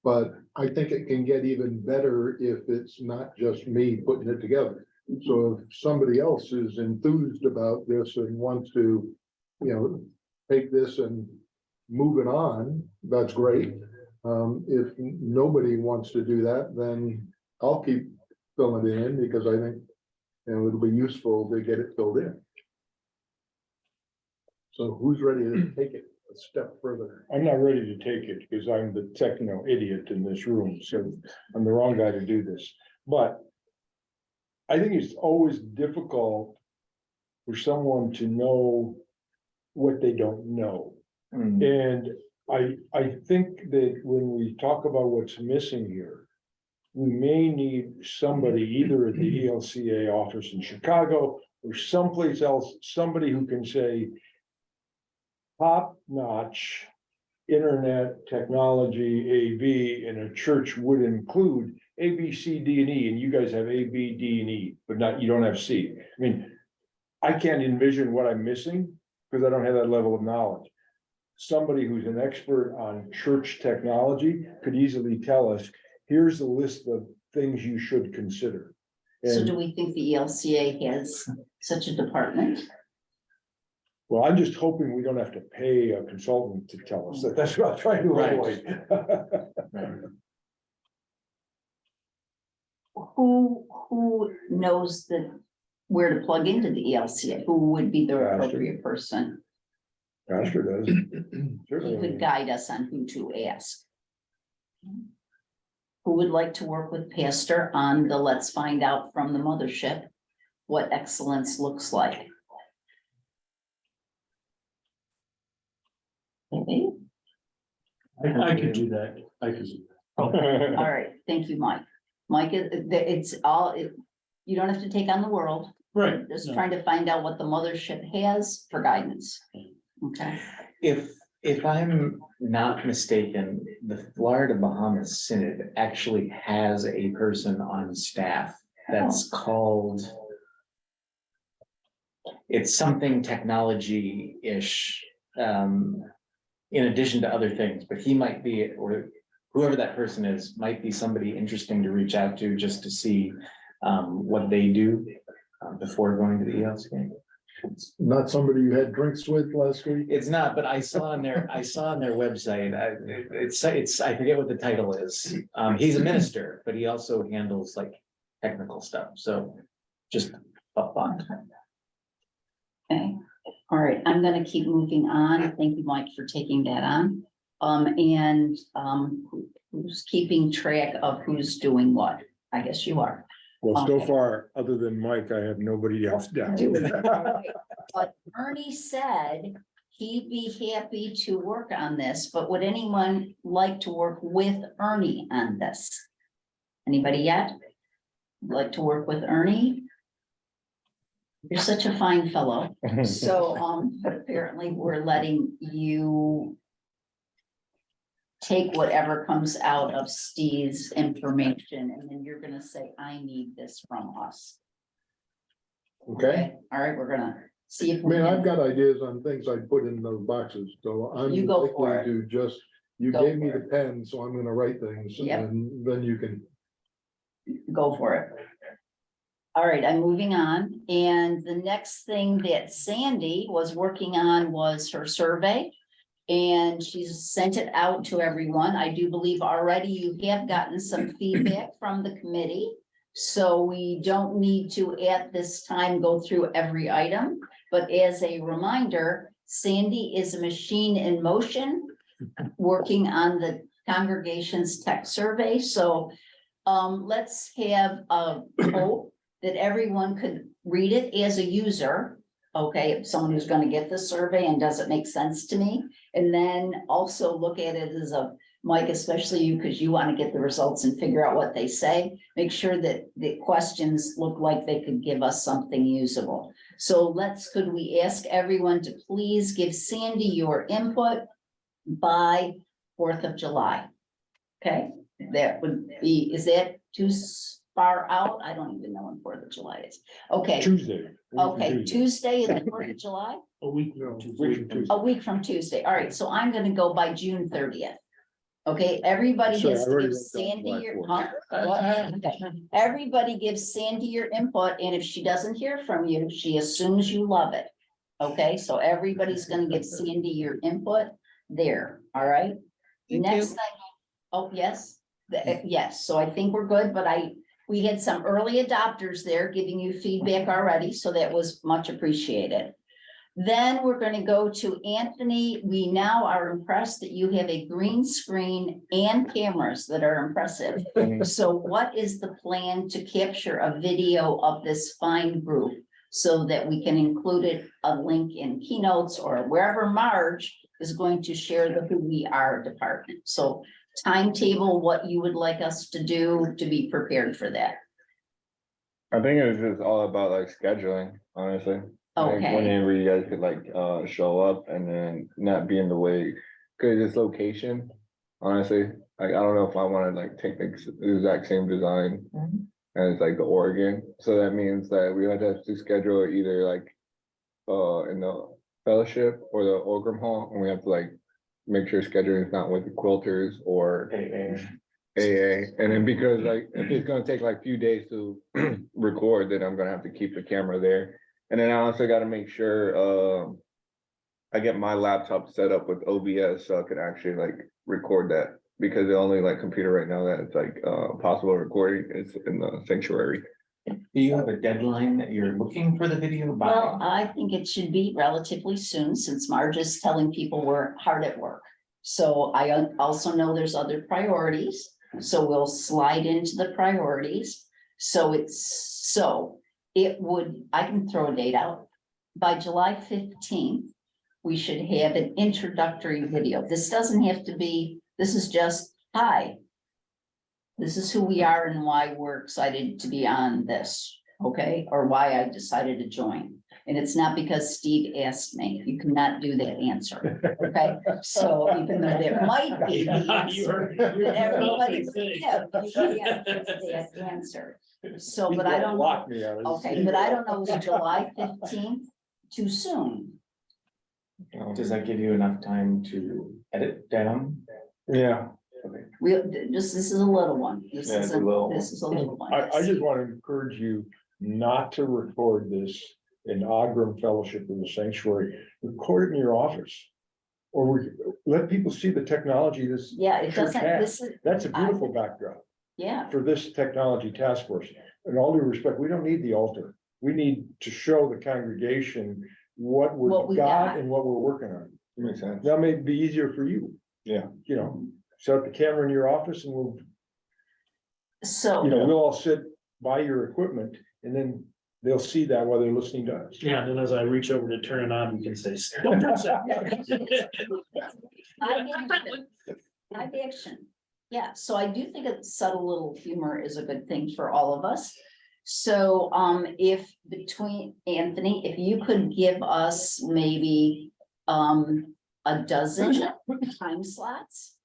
But I think it can get even better if it's not just me putting it together. So if somebody else is enthused about this and wants to, take this and move it on, that's great. If nobody wants to do that, then I'll keep filling it in because I think, it'll be useful to get it filled in. So who's ready to take it a step further? I'm not ready to take it because I'm the techno idiot in this room, so I'm the wrong guy to do this. But I think it's always difficult for someone to know what they don't know. And I think that when we talk about what's missing here, we may need somebody either at the ELCA office in Chicago or someplace else, somebody who can say top-notch internet technology AV in a church would include A, B, C, D, and E, and you guys have A, B, D, and E, but you don't have C. I mean, I can't envision what I'm missing because I don't have that level of knowledge. Somebody who's an expert on church technology could easily tell us, here's a list of things you should consider. So And, do we think the ELCA has such a department? well, I'm just hoping we don't have to pay a consultant to tell us that. That's what I'm trying to Right. avoid. Who knows where to plug into the ELCA? Who would be the Pastor. appropriate person? Pastor does. Who Certainly. could guide us on who to ask? Who would like to work with Pastor on the let's find out from the mothership what excellence looks like? Okay, I could do that. I could. all right, thank you, Mike. Mike, you don't have to take on the world, Right. just no. trying to find out what the mothership has for guidance. Okay, If I'm not mistaken, the Florida Bahamas Synod actually has a person on staff that's called. It's something technology-ish, in addition to other things, but he might be, or whoever that person is, might be somebody interesting to reach out to just to see what they do before going to the ELCA. Not somebody you had drinks with last week? It's not, but I saw on their website, I forget what the title is. He's a minister, but he also handles like technical stuff, so just up on. okay, all right, I'm gonna keep moving on. Thank you, Mike, for taking that on. Who's keeping track of who's doing what? I guess you are. Well, so Okay. far, other than Mike, I have nobody else down. But Ernie said he'd be happy to work on this, but would anyone like to work with Ernie on this? Anybody yet? Like to work with Ernie? You're such a fine fellow. So, but apparently we're letting you take whatever comes out of Steve's information, and then you're gonna say, I need this from us. Okay. All right, we're gonna see if I we mean, I've can, got ideas on things I put in those boxes, so I'm You go for likely to just, you Go gave me for the pen, so I'm gonna write things, Yep. and then you can. go for it. All right, I'm moving on, and the next thing that Sandy was working on was her survey. And she's sent it out to everyone. I do believe already you have gotten some feedback from the committee. So we don't need to at this time go through every item, but as a reminder, Sandy is a machine in motion, working on the congregation's tech survey. So let's have a hope that everyone could read it as a user. Okay, if someone who's gonna get the survey and does it make sense to me? And then also look at it as a, Mike, especially you, because you want to get the results and figure out what they say. Make sure that the questions look like they could give us something usable. So could we ask everyone to please give Sandy your input by 4th of July? Okay, that would be, is that too far out? I don't even know when 4th of July is. Okay, Tuesday. okay, Tuesday is the 4th of July? A week. No, or two. Week from Tuesday. A week from Tuesday. All right, so I'm gonna go by June 30th. Okay, everybody Sorry, has I to already give wrote down Sandy your, Blackboard. huh? Okay. Everybody gives Sandy your input, and if she doesn't hear from you, she assumes you love it. Okay, so everybody's gonna give Sandy your input there, all right? Thank Next you. thing, oh, yes, yes, so I think we're good, but we had some early adopters there giving you feedback already, so that was much appreciated. Then we're gonna go to Anthony. We now are impressed that you have a green screen and cameras that are impressive. So what is the plan to capture a video of this fine group so that we can include it, a link in keynotes or wherever Marge is going to share the Who We Are department? So timetable, what you would like us to do to be prepared for that. I think it's just all about like scheduling, honestly. Like, Okay. whenever you guys could like show up and then not be in the way, cause it's location, honestly, like I don't know if I wanna like take the exact same design as like the Oregon, so that means that we would have to schedule it either like in the fellowship or the Ogram Hall, and we have to like make sure scheduling is not with the quilters or AA, and then because like if it's gonna take like few days to record, then I'm gonna have to keep the camera there. And then I also gotta make sure I get my laptop set up with OBS so I could actually like record that, because the only like computer right now that it's like possible recording is in the sanctuary. Do you have a deadline that you're looking for the video Well, by? I think it should be relatively soon, since Marge is telling people we're hard at work. So I also know there's other priorities, so we'll slide into the priorities. So it would, I can throw a date out. By July 15th, we should have an introductory video. This doesn't have to be, this is just, hi. This is who we are and why we're excited to be on this, okay? Or why I decided to join. And it's not because Steve asked me. You cannot do that answer, okay? So even though there might be the answer, that everybody could give, you can't give that answer. So, but I don't know. Okay, but I don't know, is July 15th too soon? Does that give you enough time to edit down? Yeah. This is a little one. This Yeah, is it's a little this is a little one. I just want to encourage you not to record this in Ogram Fellowship in the Sanctuary. Record it in your office. Or let people see the technology this. Yeah, it church doesn't, has. this is, That's a beautiful backdrop yeah, for this technology task force. In all due respect, we don't need the altar. We need to show the congregation what What we we've got got. and what we're working on. Makes sense. That may be easier for you. Yeah. You know, set up the camera in your office and we'll, so. we'll all sit by your equipment and then they'll see that while they're listening to us. Yeah, and then as I reach over to turn it on, you can say. "Don't touch that." Live action. Yeah, so I do think a subtle little humor is a good thing for all of us. So if between Anthony, if you could give us maybe a dozen time slots.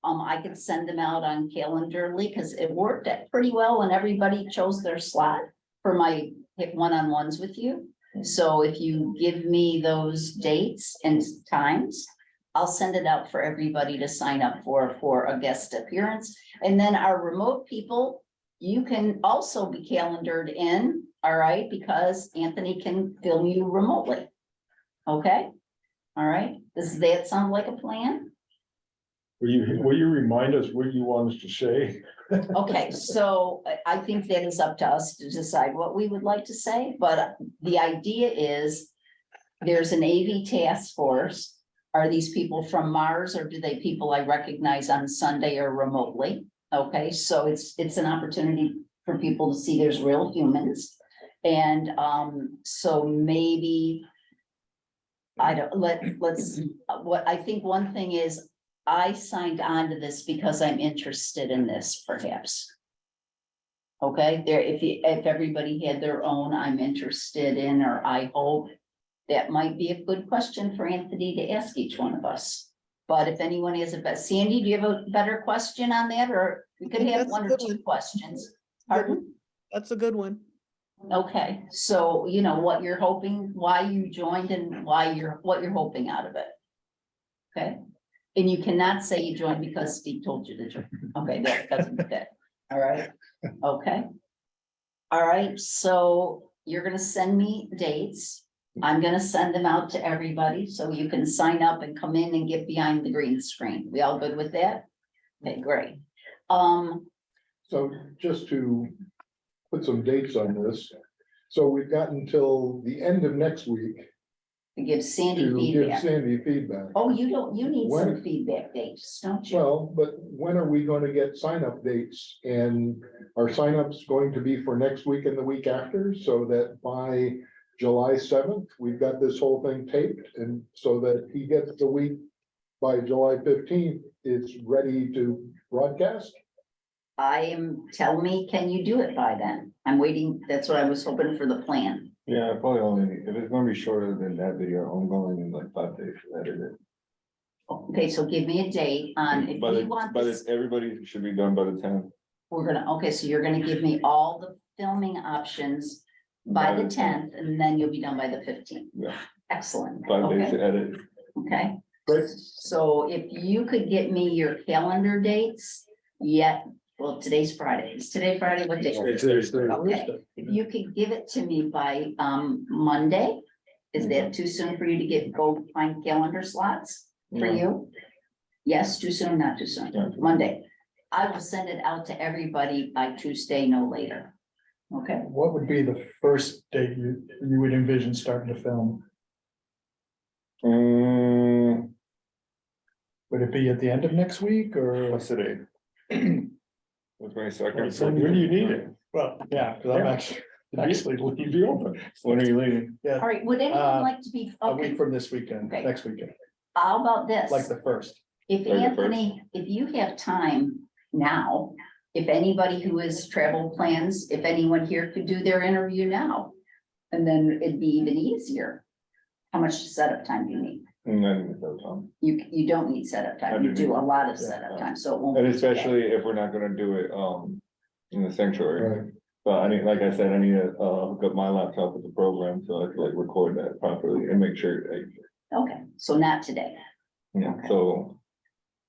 I could send them out on Calendarly because it worked out pretty well when everybody chose their slot for my one-on-ones with you. So if you give me those dates and times, I'll send it out for everybody to sign up for a guest appearance. And then our remote people, you can also be calendared in, all right, because Anthony can film you remotely. Okay, all right, does that sound like a plan? Will you remind us what you want us to say? Okay, so I think that is up to us to decide what we would like to say, but the idea is there's an AV task force. Are these people from Mars or do they people I recognize on Sunday or remotely? Okay, so it's an opportunity for people to see there's real humans. And so maybe let's what I think one thing is I signed on to this because I'm interested in this, perhaps. Okay, there, if everybody had their own, I'm interested in, or I hope, that might be a good question for Anthony to ask each one of us. But if anyone has a best, Sandy, do you have a better question on that, or we could have That's a one or good two one. questions? Pardon? That's a good one. Okay, so you know what you're hoping, why you joined and what you're hoping out of it. Okay, And you cannot say you joined because Steve told you to join. Okay, that doesn't fit. All right, okay. All right, so you're gonna send me dates. I'm gonna send them out to everybody, so you can sign up and come in and get behind the green screen. We all good with that? Okay, great. So just to put some dates on this. So we've got until the end of next week To give Sandy to give feedback. Sandy feedback. Oh, you need some When- feedback dates, don't you? Well, but when are we going to get sign up dates? And are sign ups going to be for next week and the week after? So that by July 7th, we've got this whole thing taped, and so that he gets the week by July 15th, it's ready to broadcast? Tell me, can you do it by then? I'm waiting, that's what I was hoping for the plan. Yeah, probably only, if it's gonna be shorter than that video, I'm going in like 5 days to edit it. Okay, so give me a date on, if But we it, want but this, it's, everybody should be done by the 10th. we're gonna, okay, so you're gonna give me all the filming options by the 10th, and then you'll be done by the 15th. Yeah. Excellent, 5 days okay, to edit. okay. Great. So if you could get me your calendar dates, yet, well, today's Friday, is today Friday, what day? Okay, if you could give it to me by Monday, is that too soon for you to go find calendar slots for Yeah. you? Yes, too soon, not too soon, Yeah. Monday. I will send it out to everybody by Tuesday, no later. Okay, What would be the first date you would envision starting to film? Would it be at the end of next week or? What's today? What's my second? When do you need it? Well, yeah, because I'm actually leaving be open. When are you leaving? all Yeah, right, would anyone like to be, a week okay, from this weekend, Okay. next weekend, how about this? like the first. If Or the first. Anthony, if you have time now, if anybody who has travel plans, if anyone here could do their interview now, and then it'd be even easier. How much setup time do you need? And then it's no time. You don't need setup I time. You do do need- a lot of yeah, setup yeah. time, so it won't. And be too bad. especially if we're not gonna do it, in the sanctuary. Right. But I need, like I said, I need to, hook up my laptop with the program so I can like record that properly and make sure, like, Okay, so not today. yeah, Okay. so.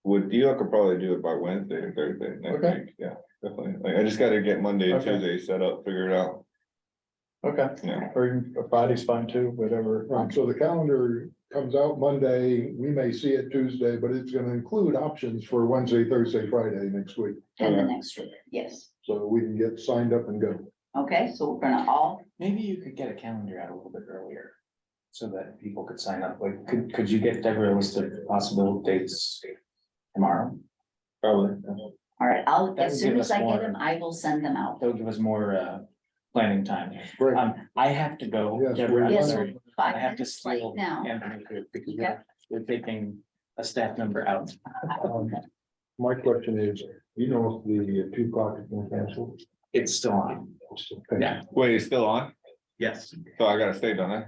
With you, I could probably do it by Wednesday or Thursday next Okay. week, yeah, definitely, like, I just gotta get Monday and Okay. Tuesday set up, figure it out, Okay, yeah. or even Friday's fine too, whatever. Right, so the calendar comes out Monday, we may see it Tuesday, but it's gonna include options for Wednesday, Thursday, Friday next week. And the Okay. next week, yes. So we can get signed up and go. Okay, so we're gonna all, Maybe you could get a calendar out a little bit earlier. So that people could sign up, like, could you get Deborah a list of possible dates tomorrow? Probably. all right, That as would soon give as us I get more- them, I will send them out. That'll give us more planning time. Great. I have to go, Yes, Deborah, I'm we're- Yes, sorry. we're I 5 have to minutes late steal now. Anthony here because Yeah. we're taking a staff member out. My question is, you know, if the 2 o'clock is going to cancel? It's still on. Yeah. Wait, it's still on? Yes. So I gotta stay, don't I?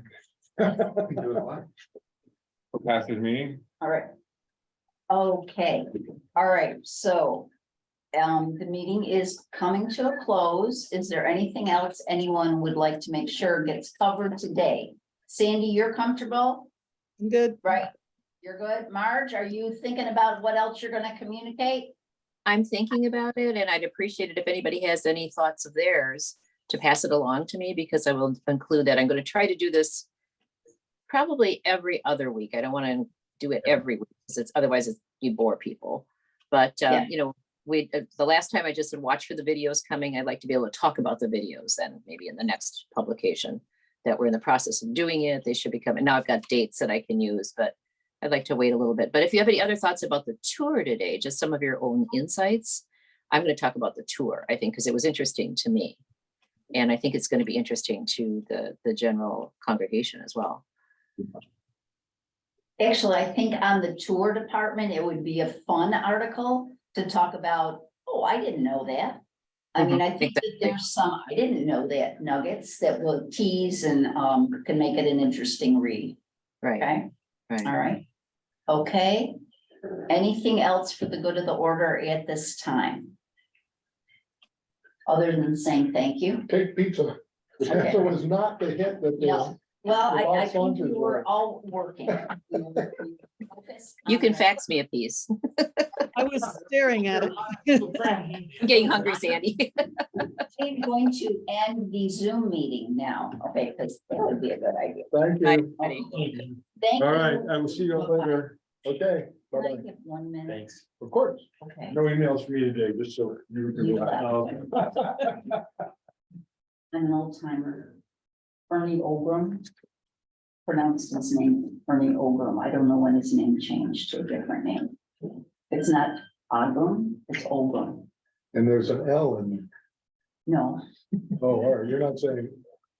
For past this meeting? All right. Okay, all right, so. The meeting is coming to a close. Is there anything else anyone would like to make sure gets covered today? Sandy, you're comfortable, Good. right? You're good. Marge, are you thinking about what else you're gonna communicate? I'm thinking about it and I'd appreciate it if anybody has any thoughts of theirs to pass it along to me because I will include that. I'm going to try to do this probably every other week. I don't want to do it every week because otherwise you bore people. But, Yeah. you know, the last time I just said watch for the videos coming. I'd like to be able to talk about the videos then maybe in the next publication that we're in the process of doing it. They should be coming. Now I've got dates that I can use, but I'd like to wait a little bit. But if you have any other thoughts about the tour today, just some of your own insights, I'm going to talk about the tour, I think, because it was interesting to me. And I think it's going to be interesting to the general congregation as well. Actually, I think on the tour department, it would be a fun article to talk about, oh, I didn't know that. I mean, I think that there's some, I didn't know that nuggets that will tease and can make it an interesting read, Right, okay? right. All right. Okay. Anything else for the good of the order at this time? Other than saying thank you? Take pizza. The Okay. pizza was not the hit that No. Well, With all I think songs you as were well. all working. You can fax me a piece. I was staring at it. I'm getting hungry, Sandy. I'm going to end the Zoom meeting now, okay, because that would be a good idea. Thank Bye, you. everybody. Thank you. All right, I will see you all later. Okay, Can I bye-bye. get 1 minute? Thanks. Of course. Okay. No emails for me today, just so you can You relax. left. I'm an old timer. Ernie Ogram. Pronounced his name Ernie Ogram. I don't know when his name changed to a different name. It's not Ogram, it's Ogram. And there's an L in, No, oh, all right, you're not saying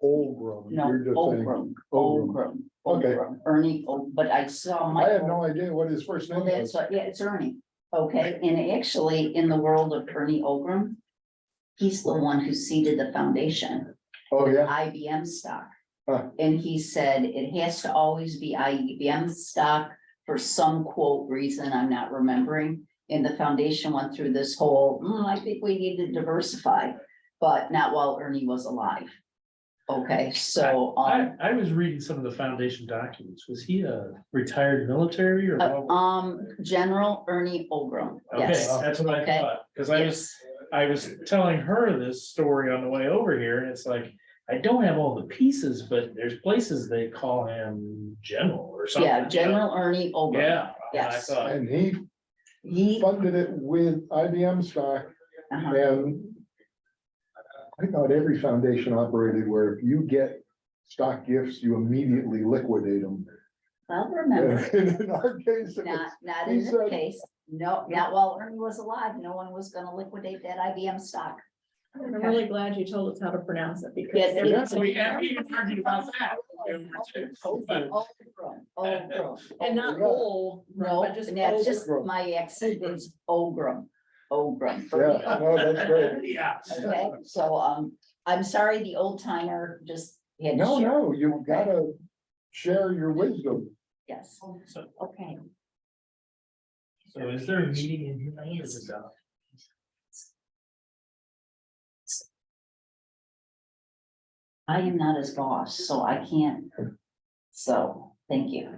Ogram, no, you're just saying. Ogram, Ogram. Ogram. Okay. Ogram. Ernie, but I saw I had Michael. no idea what his first name Well, that's was. what, yeah, it's Ernie. Okay, and actually, in the world of Ernie Ogram, he's the one who seeded the foundation. Oh, yeah, IBM stock. Huh. And he said it has to always be IBM stock for some quote reason I'm not remembering. And the foundation went through this whole, I think we need to diversify, but not while Ernie was alive. Okay, so, I was reading some of the foundation documents. Was he a retired military or? what? General Ernie Ogram, Okay, yes. that's what I Okay. thought, because I was telling her this story on the way over here, and it's like, I don't have all the pieces, but there's places they call him general or something. Yeah, you know? General Ernie Ogram. Yeah. and I Yes. thought, and he He, funded it with IBM stock, uh-huh. and I thought every foundation operated where if you get stock gifts, you immediately liquidate them. I'll remember. And in our case, it was- Not he in this said- case. No, not while Ernie was alive. No one was gonna liquidate that IBM stock. I'm really glad you told us how to pronounce it because. Yes, Yeah. so we even argued about that. Ogram. And not old. No, but just and that's old. just my accent is Ogram. Ogram. Yeah, no, that's great. Yeah. Okay, so, I'm sorry, the old timer just. had to No, share. no, you've Okay. gotta share your wisdom. Yes, So, okay. so is there a meeting in here? Or is it out? I am not his boss, so I can't. So, thank you.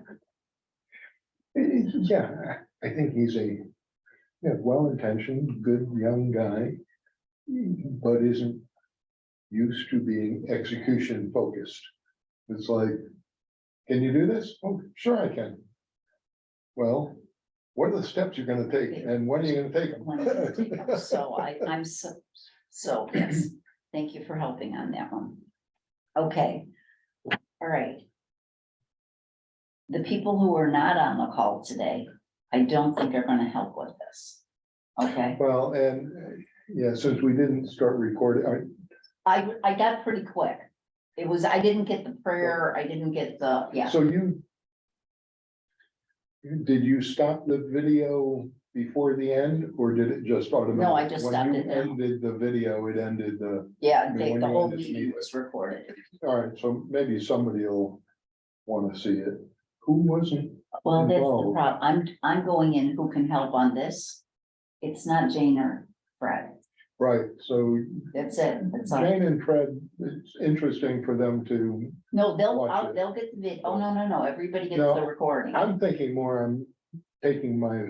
Yeah, I think he's a, well-intentioned, good young guy, but isn't used to being execution focused. It's like, can you do this? Oh, sure I can. Well, what are the steps you're gonna take and when are you gonna take When I take them? them. So I'm so, yes, thank you for helping on that one. Okay, all right. The people who are not on the call today, I don't think are gonna help with this. Okay, Well, and, yeah, since we didn't start recording, I got pretty quick. It was, I didn't get the prayer, I didn't get the, yeah. so did you stop the video before the end, or did it just automatically? No, I just stopped it now. When you ended the video, it ended the, Yeah, mean, the when the you whole end this meeting meeting. was recorded. all right, so maybe somebody will wanna see it. Who wasn't? Well, that's the involved? problem. I'm going in who can help on this. It's not Jane or Fred. Right, so That's it. That's all. Jane and Fred, it's interesting for them to, No, Watch it. they'll get the vid. Oh, no. Everybody gets No, the recording. I'm thinking more, I'm taking my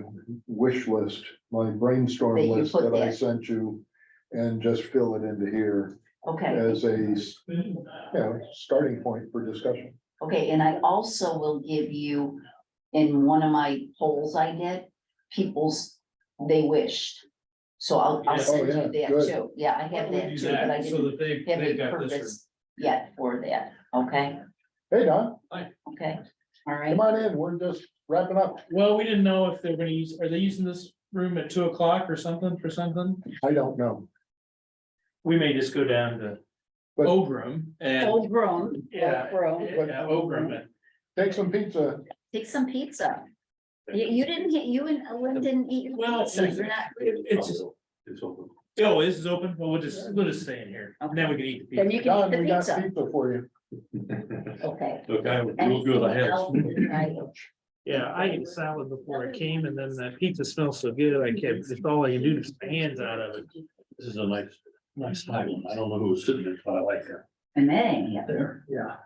wish list, my brainstorm That you list put that I there. sent you. And just fill it into here Okay, as a, starting point for discussion. okay. And I also will give you, in one of my polls I did, they wished. So I'll Yeah. send Oh, yeah, you that good. too. Yeah, I have Why don't we that do too, but I that so didn't that they, have they've a got this. purpose yet for that. Okay, Hey, Don, okay. All right. come on in, we're just wrapping up. Well, we didn't know if they're gonna use, are they using this room at 2 o'clock or something for something? I don't know. We may just go down to But- Ogram and. Full grown. Yeah. Full grown. Yeah, Ogram and. Take some pizza. Take some pizza. You didn't, you and Lynn didn't eat. your Well, pizza. You're not. It's. Oh, this is open, well, we'll just stay in here, and then we can eat the Then pizza. you can Don, eat we the got pizza. pizza for you. Okay. Okay, Right. Yeah, I ate salad before I came, and then that pizza smells so good, I can't, it's all I can do to get my hands out of it. This is a nice title. I don't know who was sitting there, but I like that. And that ain't happening. There, yeah.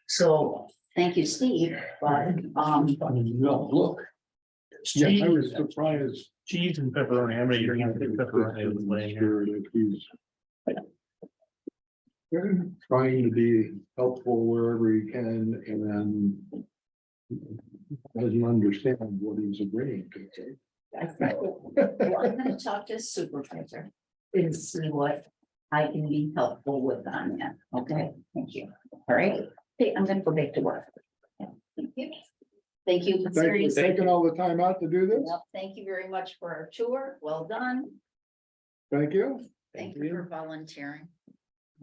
So, thank you, Steve, but, Look. Yeah, I was surprised. Cheese and pepperoni, how many you're gonna think pepperoni was laying here? Sure that he's trying to be helpful wherever he can and doesn't understand what he's agreeing to. I think, well, I'm gonna talk to supervisor and see what I can be helpful with on that, okay? Thank you. All right, okay, I'm gonna go back to work. Yeah, thank you. Thank you. Thank you for seriously. taking all the time out to do this. Well, thank you very much for our tour. Well done. Thank you. Thank you for volunteering.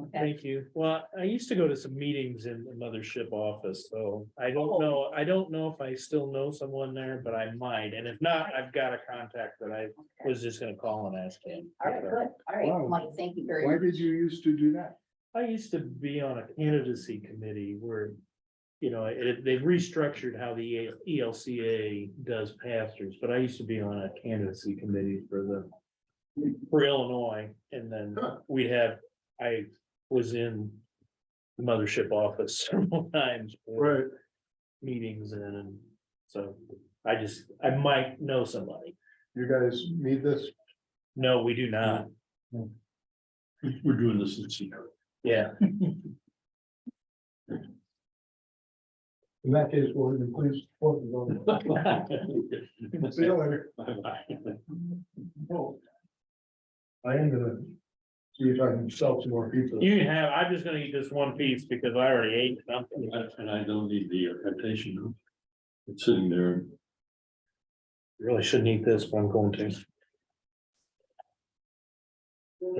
Okay, Thank you. Well, I used to go to some meetings in the mothership office, so I don't know if I still know someone there, but I might. And if not, I've got a contact that I was just gonna call and ask him. all right, good. All right, Wow. Mike, thank you very Why much. did you used to do that? I used to be on a candidacy committee where, you know, they've restructured how the ELCA does pastors, but I used to be on a candidacy committee for Illinois, and then I was in the mothership office several times for meetings and so I might know somebody. You guys need this? No, we do not. We're doing this in secret. Yeah. In that case, we'll please. See you later. Oh. I am gonna see if I can sell some more pizza. I'm just gonna eat this one piece because I already ate something. And I don't need the temptation. It's sitting there. Really shouldn't eat this, but I'm going to.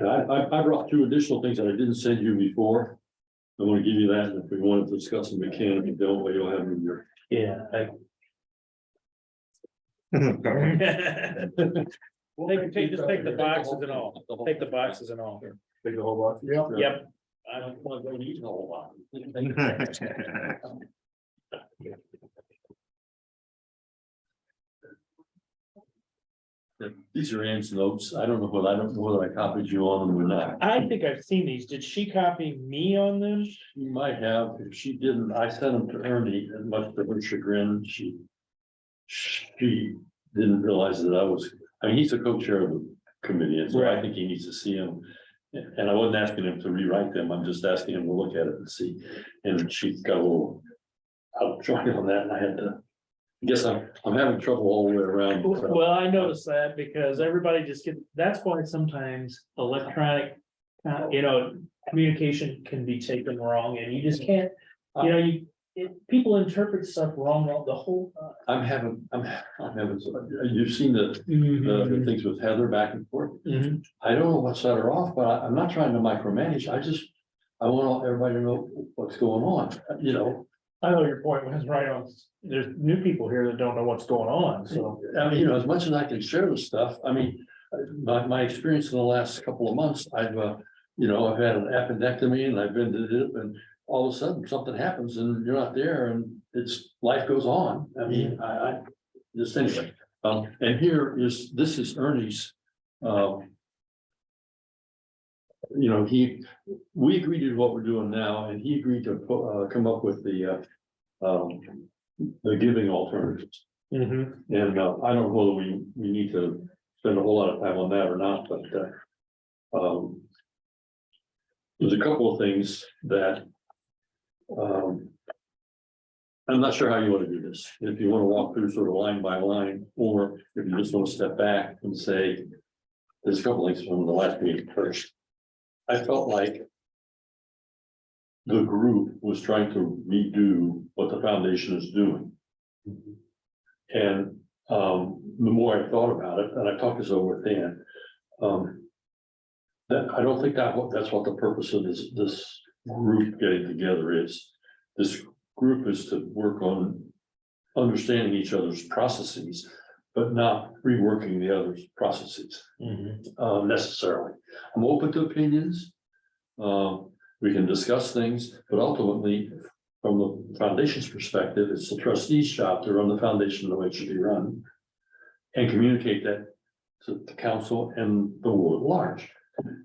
I brought 2 additional things that I didn't send you before. I want to give you that, and if we want to discuss them, we can. If you don't, well, you'll have them in your. Yeah. Just take the boxes and all. Take the boxes and all. Take the whole box? Yeah. Yep. I don't want to eat the whole box. These are Ann's notes. I don't know whether I copied you on them or not. I think I've seen these. Did she copy me on them? She might have. If she didn't, I sent them to Ernie, and much to her chagrin, she didn't realize that I mean, he's the co-chair of the committee, and so I think he needs to see them. And I wasn't asking him to rewrite them. I'm just asking him to look at it and see. And she got a little out of joint on that, and I had to. I guess I'm having trouble all the way around. Well, I noticed that because everybody that's why sometimes electronic, communication can be taken wrong and you just can't, people interpret stuff wrong the whole time. You've seen the things with Heather back and forth. Mhm. I don't know what set her off, but I'm not trying to micromanage. I want everybody to know what's going on, I know your point was right on. There's new people here that don't know what's going on, so. I mean, as much as I can share the stuff, I mean, my experience in the last couple of months, I've had an appendectomy and I've been to it, and all of a sudden something happens and you're not there and life goes on. I mean, I just anyway, and this is Ernie's, we agreed to what we're doing now, and he agreed to come up with the giving alternatives. Mhm. And I don't know whether we need to spend a whole lot of time on that or not, but there's a couple of things that I'm not sure how you want to do this. If you want to walk through sort of line by line, or if you just want to step back and say, there's a couple of things from the last meeting first. I felt like the group was trying to redo what the foundation is doing. And the more I thought about it, and I talked this over with Dan, that I don't think that's what the purpose of this group getting together is. This group is to work on understanding each other's processes, but not reworking the other's processes necessarily. I'm open to opinions. We can discuss things, but ultimately, from the foundation's perspective, it's the trustee's job to run the foundation the way it should be run and communicate that to the council and the world at large.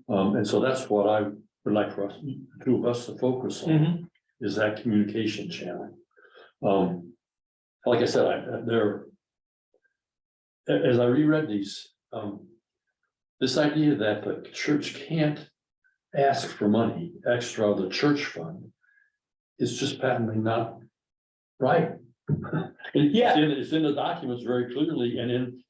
And so that's what I would like for us, two of us to focus on. is that communication channel. Like I said, as I reread these, this idea that the church can't ask for money extra of the church fund is just patently not right. Yeah. It's in the documents very clearly, and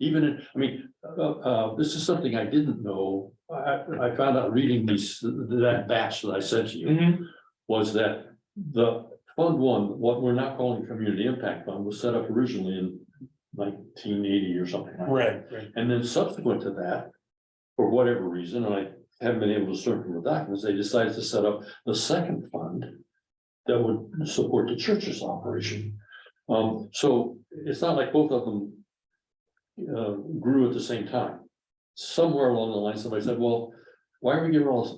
this is something I didn't know. I found out reading that batch that I sent you, Mhm. was that the Fund One, what we're now calling Community Impact Fund, was set up originally in 1980 or something like that. Right. And then subsequent to that, for whatever reason, and I haven't been able to discern from the documents, they decided to set up the second fund that would support the church's operation. So it's not like both of them grew at the same time. Somewhere along the line, somebody said, well, why are we giving all this?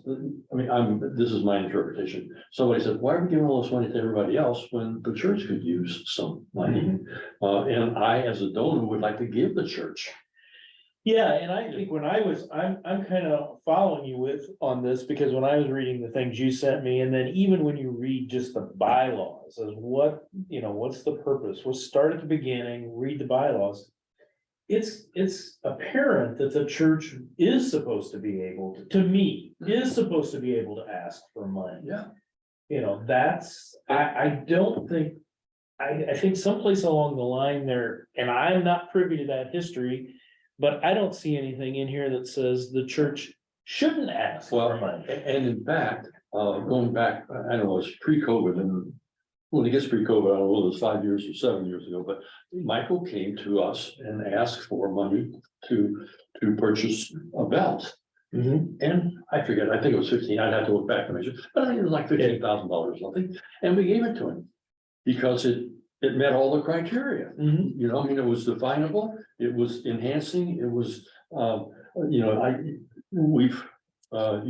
I mean, this is my interpretation. Somebody said, why are we giving all this money to everybody else when the church could use some money? And I, as a donor, would like to give the church. Yeah, and I think I'm kind of following you on this, because when I was reading the things you sent me, and then even when you read just the bylaws, as what's the purpose? We'll start at the beginning, read the bylaws. It's apparent that the church is supposed to be able is supposed to be able to ask for money. Yeah. I don't think, I think someplace along the line there, and I'm not privy to that history, but I don't see anything in here that says the church shouldn't ask for money. And in fact, going back, I don't know, it's pre-COVID, and when it gets pre-COVID, I don't know whether it was 5 years or 7 years ago, but Michael came to us and asked for money to purchase a belt. And I forget, I think it was 15, I'd have to look back and measure, but I think it was like $15,000 or something, and we gave it to him because it met all the criteria. You know, I mean, it was definable, it was enhancing, it was, you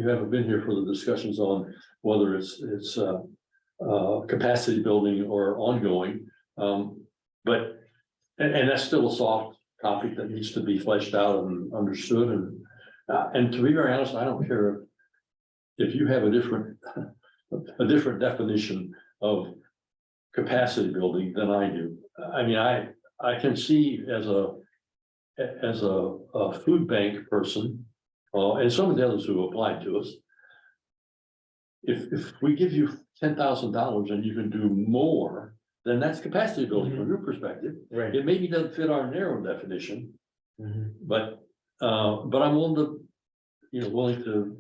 haven't been here for the discussions on whether it's capacity building or ongoing. But that's still a soft topic that needs to be fleshed out and understood. And to be very honest, I don't care if you have a different definition of capacity building than I do. I mean, I can see as a food bank person, and some of the others who applied to us, if we give you $10,000 and you can do more, then that's capacity building from your perspective. Right. It maybe doesn't fit our narrow definition, but I'm willing to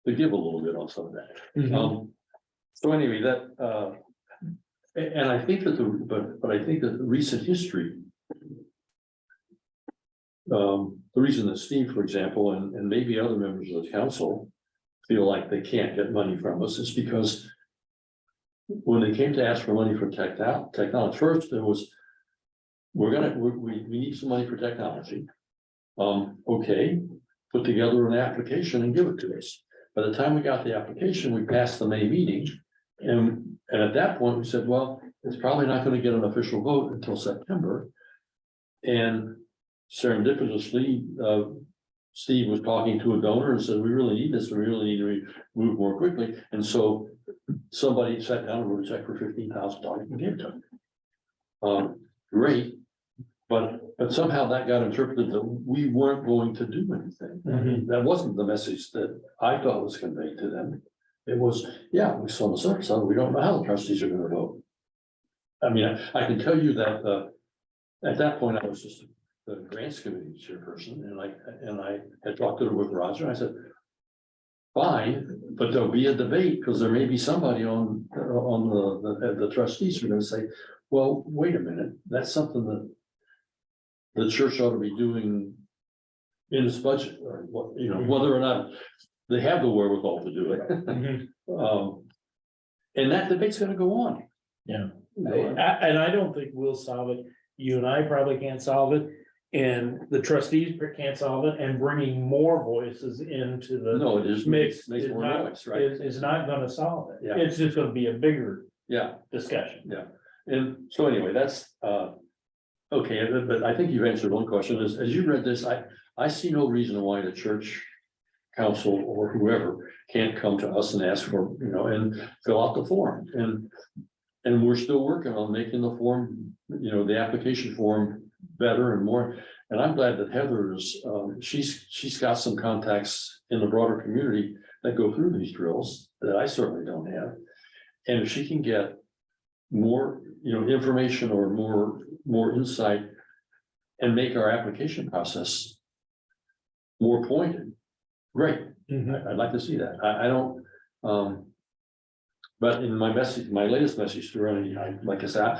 give a little bit on some of that. So anyway, that and I think that but I think that the recent history, the reason that Steve, for example, and maybe other members of the council feel like they can't get money from us is because when they came to ask for money for technology, first there was, we need some money for technology. Okay, put together an application and give it to us. By the time we got the application, we passed the May meeting. And at that point, we said, well, it's probably not going to get an official vote until September. And serendipitously, Steve was talking to a donor and said, we really need this, we really need to move more quickly. And so somebody sat down and wrote a check for $15,000 and gave it to him. Great, but somehow that got interpreted that we weren't going to do anything. That wasn't the message that I thought was conveyed to them. It was, yeah, we saw the surface of it, we don't know how the trustees are going to vote. I mean, I can tell you that at that point, I was just the grants committee chairperson, and I had talked to with Roger. I said, fine, but there'll be a debate because there may be somebody on the trustees who are going to say, well, wait a minute, that's something that the church ought to be doing in its budget, or what, whether or not they have the wherewithal to do it. And that debate's going to go on. Yeah. And I don't think we'll solve it. You and I probably can't solve it. And the trustees can't solve it, and bringing more voices into the No, it is mix makes is more not, noise, right? is not gonna solve it. Yeah. It's just gonna be a bigger Yeah, discussion. yeah. And so anyway, that's okay, but I think you've answered one question. As you read this, I see no reason why the church council or whoever can't come to us and ask for, and fill out the form. And we're still working on making the form, the application form better and more. And I'm glad that Heather is, she's got some contacts in the broader community that go through these drills that I certainly don't have. And if she can get more, information or more insight and make our application process more pointed, great. I'd like to see that. I don't, but in my latest message to Ronnie, like I said,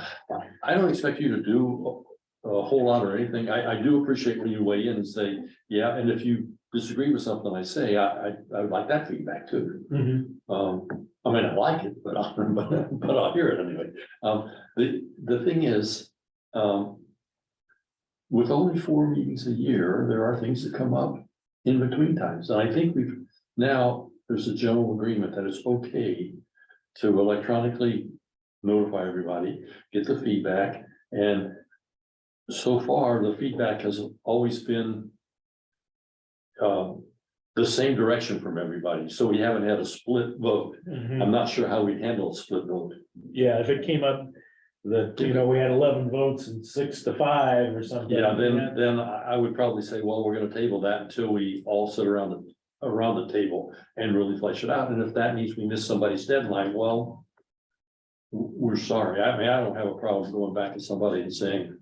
I don't expect you to do a whole lot or anything. I do appreciate when you weigh in and say, yeah, and if you disagree with something I say, I would like that feedback too. I may not like it, but I'll hear it anyway. The thing is, with only 4 meetings a year, there are things that come up in between times. And I think there's a general agreement that it's okay to electronically notify everybody, get the feedback. And so far, the feedback has always been the same direction from everybody. So we haven't had a split vote. I'm not sure how we handle a split vote. Yeah, if it came up that, we had 11 votes and 6-5 or something. Yeah, then I would probably say, well, we're gonna table that until we all sit around the table and really flesh it out. And if that means we miss somebody's deadline, well, we're sorry. I mean, I don't have a problem going back to somebody and saying,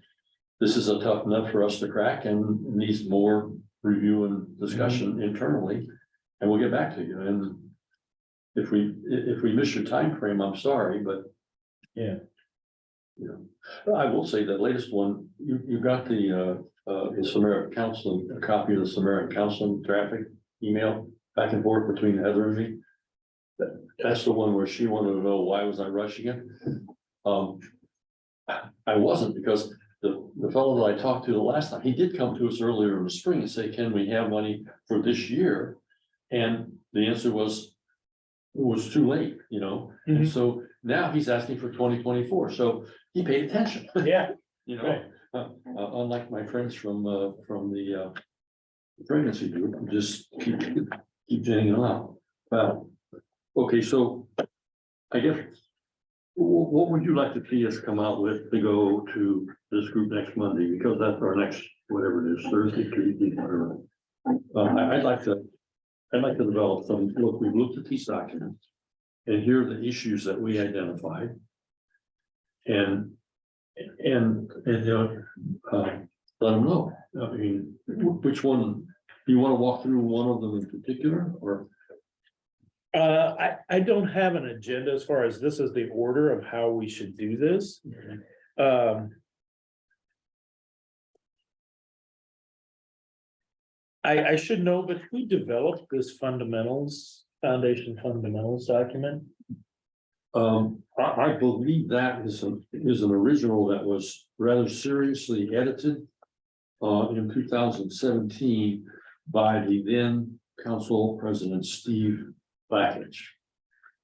this is a tough nut for us to crack and needs more review and discussion internally, and we'll get back to you. And if we miss your time frame, I'm sorry, but Yeah. I will say that latest one, you got the Samaritan Counseling, a copy of the Samaritan Counseling traffic email back and forth between Heather and me. That's the one where she wanted to know why was I rushing it. I wasn't, because the fellow that I talked to the last time, he did come to us earlier in the spring and say, can we have money for this year? And the answer was, it was too late, And so now he's asking for 2024. So he paid attention. Yeah. Unlike my friends from the pregnancy group, just keep hanging on. Okay, so I guess, what would you like to see us come out with to go to this group next Monday? Because that's our next, whatever it is, Thursday, Tuesday, whatever. I'd like to develop some, look, we've looked at these documents. And here are the issues that we identified. And let them know. I mean, which one, do you want to walk through one of them in particular, or? I don't have an agenda as far as this is the order of how we should do this. I should know, but who developed this foundation fundamentals document? I believe that is an original that was rather seriously edited in 2017 by the then council president, Steve Blackledge.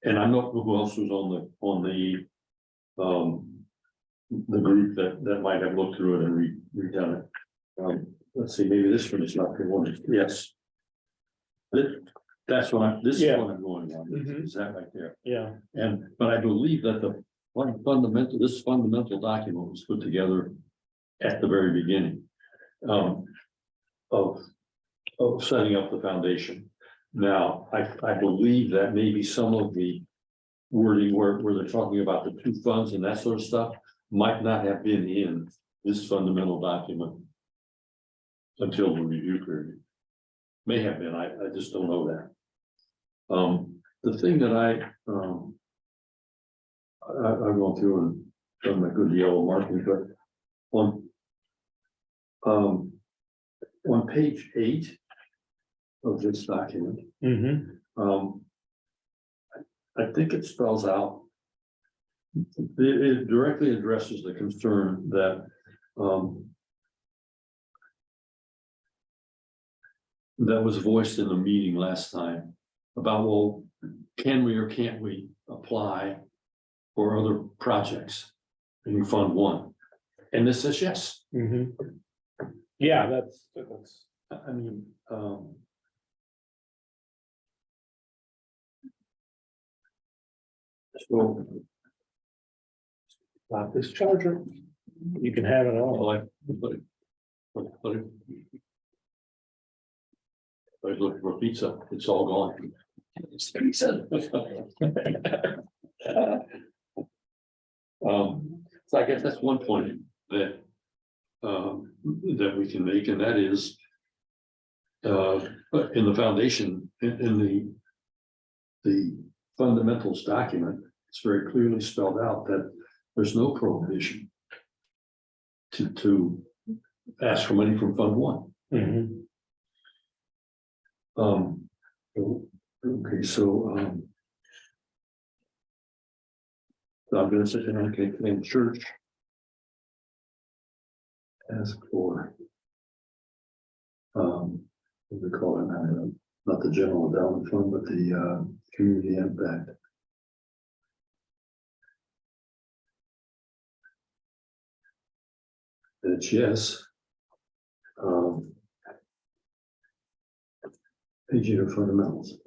And I don't know who else was on the group that might have looked through it and redone it. Let's see, maybe this one is not the one. Yes. That's what this is what I'm going on. Is that right there? Yeah. But I believe that this fundamental document was put together at the very beginning of setting up the foundation. Now, I believe that maybe some of the wording where they're talking about the 2 funds and that sort of stuff might not have been in this fundamental document until the review period. May have been, I just don't know that. The thing that I've gone through and done my good yellow marking, but on page 8 of this document, I think it spells out, it directly addresses the concern that that was voiced in the meeting last time about, well, can we or can't we apply for other projects in Fund 1? And this says yes. Yeah, that's. I mean, So, This charger, you can have it all. like, I was looking for pizza, it's all gone. It's pizza. So I guess that's one point that, that we can make, and that is, in the foundation, in the fundamentals document, it's very clearly spelled out that there's no prohibition to ask for money from Fund One. Mhm. Okay, so, I'm gonna say, okay, claim church. Ask for. What do we call it now? Not the general endowment fund, but the, community impact. And it's yes. Page 8 of fundamentals.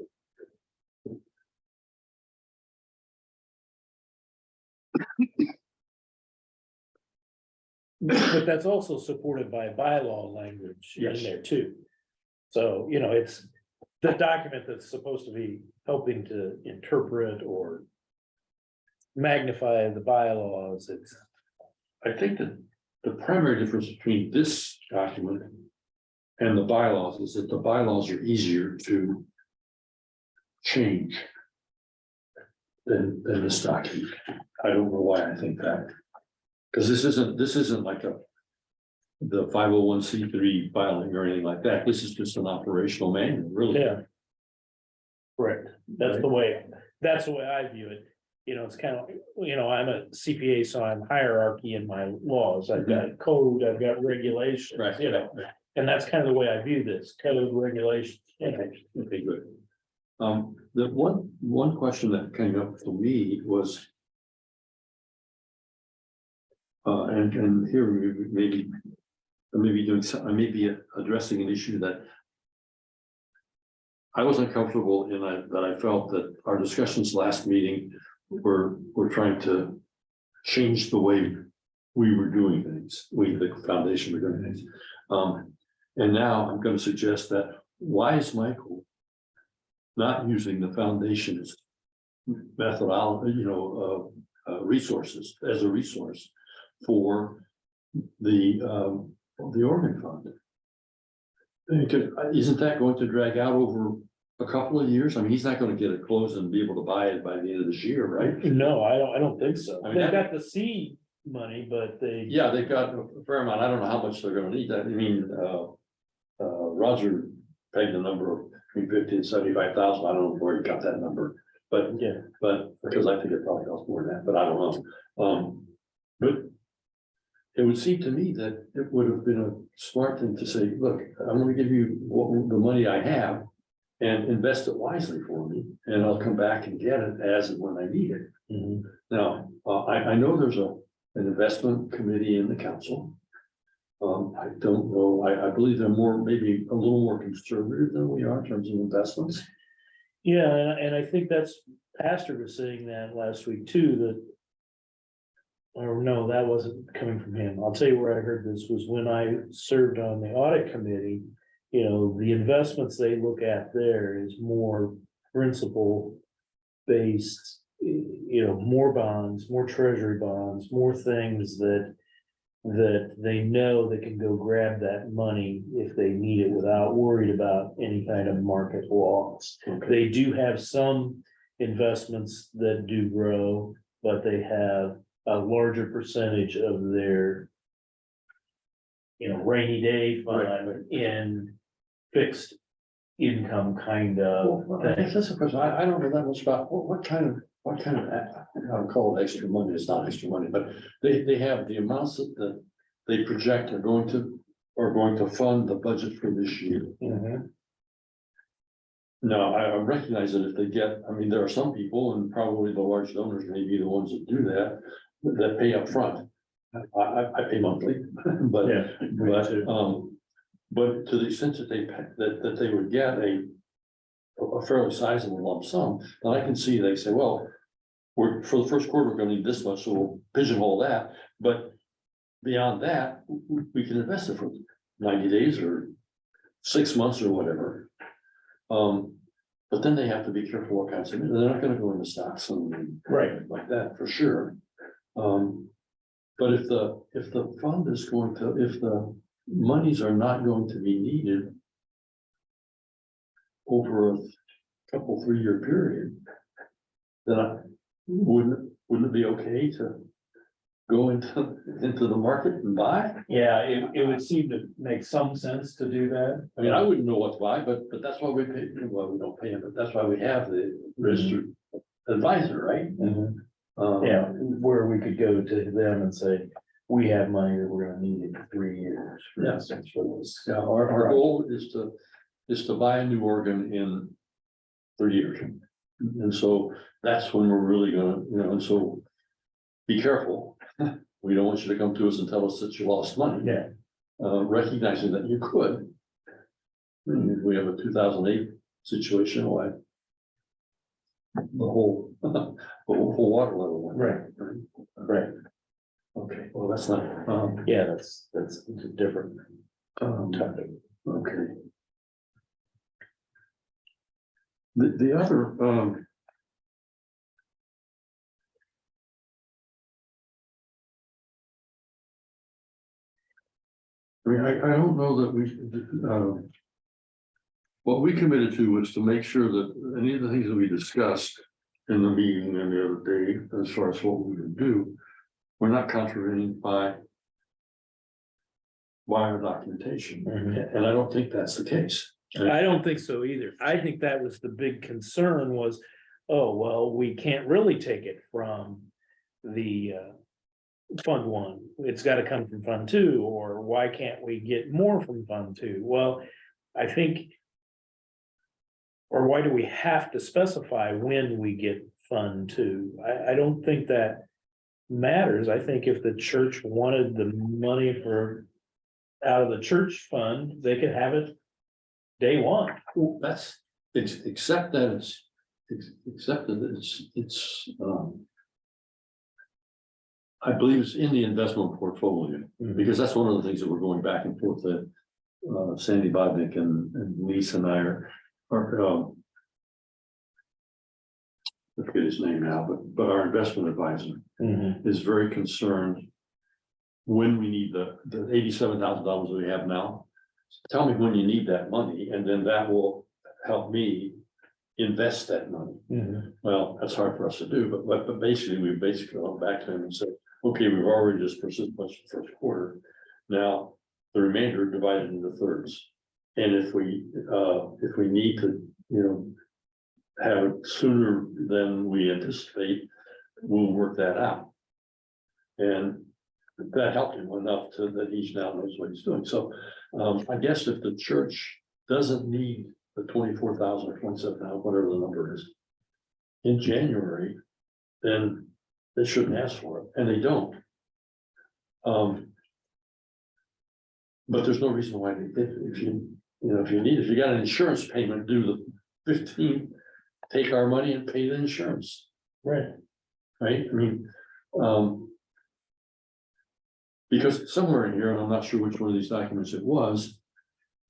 But that's also supported by bylaw language in Yes. there too. So, you know, it's the document that's supposed to be helping to interpret or magnify the bylaws. It's, I think that the primary difference between this document and the bylaws is that the bylaws are easier to change than this document. I don't know why I think that. Because this isn't like the 501c3 filing or anything like that. This is just an operational manual, really. yeah. Correct. That's the way I view it. You know, it's kind of, you know, I'm a CPA, so I'm hierarchy in my laws. I've got code, I've got regulations, Right. you know, and that's kind of the way I view this, code regulations. Okay, good. The one question that came up for me was, and here we maybe doing some, I may be addressing an issue that I was uncomfortable in, that I felt that our discussions last meeting were trying to change the way we were doing things, the foundation were doing things. And now I'm going to suggest that, why is Michael not using the foundation's methodology, resources as a resource for the organ fund? Isn't that going to drag out over a couple of years? I mean, he's not going to get it closed and be able to buy it by the end of this year, right? No, I don't think so. I mean, They've got the seed money, but they. Yeah, they've got a fair amount. I don't know how much they're going to need. That, I mean, Roger pegged the number of between 50 and 75,000. I don't know where he got that number, but Yeah. but because I think it probably costs more than that, but I don't know. But it would seem to me that it would have been a smart thing to say, look, I'm going to give you the money I have and invest it wisely for me, and I'll come back and get it as and when I need it. Mhm. Now, I know there's an investment committee in the council. I don't know, I believe they're maybe a little more conservative than we are in terms of investments. Yeah, and I think that's, Pastor was saying that last week too, that. Or no, that wasn't coming from him. I'll tell you where I heard this was when I served on the audit committee. You know, the investments they look at there is more principal based, you know, more bonds, more treasury bonds, more things that they know they can go grab that money if they need it without worried about any kind of market loss. Okay. They do have some investments that do grow, but they have a larger percentage of their, you know, rainy day fund in fixed income kind of Well, I thing. guess that's a question. I don't know that much about what kind of, I'll call it extra money. It's not extra money, but they have the amounts that they project are going to fund the budget for this year. Mhm. Now, I recognize that if they get, I mean, there are some people, and probably the large donors may be the ones that do that pay up front. I pay monthly, but, Yeah, me too. but to the extent that that they would get a fairly sizable lump sum, then I can see they say, well, for the first quarter, we're gonna need this much, so we'll pigeonhole that, but beyond that, we can invest it for 90 days or 6 months or whatever. But then they have to be careful what kinds of, they're not gonna go into stocks and Right. like that for sure. But if the fund is going to, if the monies are not going to be needed over a couple, 3-year period, then wouldn't it be okay to go into the market and buy? Yeah, it would seem to make some sense to do that. I mean, I wouldn't know what to buy, but that's why we pay, well, we don't pay him, but that's why we have the registered advisor, right? Yeah, where we could go to them and say, we have money that we're gonna need in 3 years. For Yeah. instance, for this. Yeah, our goal is to buy a new organ in 3 years. And so that's when we're really gonna, and so be careful. We don't want you to come to us and tell us that you lost money. Yeah. Recognizing that you could. And if we have a 2008 situation, why the whole water level went. Right. Right. Okay, well, that's not, Yeah, that's a different topic. okay. The other, I mean, I don't know that we, what we committed to was to make sure that any of the things that we discussed in the meeting and the other day, as far as what we would do, we're not contravening by our documentation. Mhm. And I don't think that's the case. I don't think so either. I think that was the big concern was, oh, well, we can't really take it from the Fund 1. It's gotta come from Fund 2, or why can't we get more from Fund 2? Well, I think. Or why do we have to specify when we get Fund 2? I don't think that matters. I think if the church wanted the money out of the church fund, they could have it day one. Well, that's, except that it's, I believe it's in the investment portfolio, because that's one of the things that we're going back and forth that Sandy Bodnick and Lisa and I are, I forget his name now, but our investment advisor is very concerned when we need the $87,000 that we have now. Tell me when you need that money, and then that will help me invest that money. Well, that's hard for us to do, but basically, we went back to him and said, okay, we've already dispersed this much the first quarter. Now, the remainder divided into thirds. And if we need to, have it sooner than we anticipate, we'll work that out. And that helped him enough that he now knows what he's doing. So I guess if the church doesn't need the 24,000 or 27,000, whatever the number is, in January, then they shouldn't ask for it, and they don't. But there's no reason why if you got an insurance payment due the 15th, take our money and pay the insurance. Right. Right? I mean, because somewhere in here, and I'm not sure which one of these documents it was,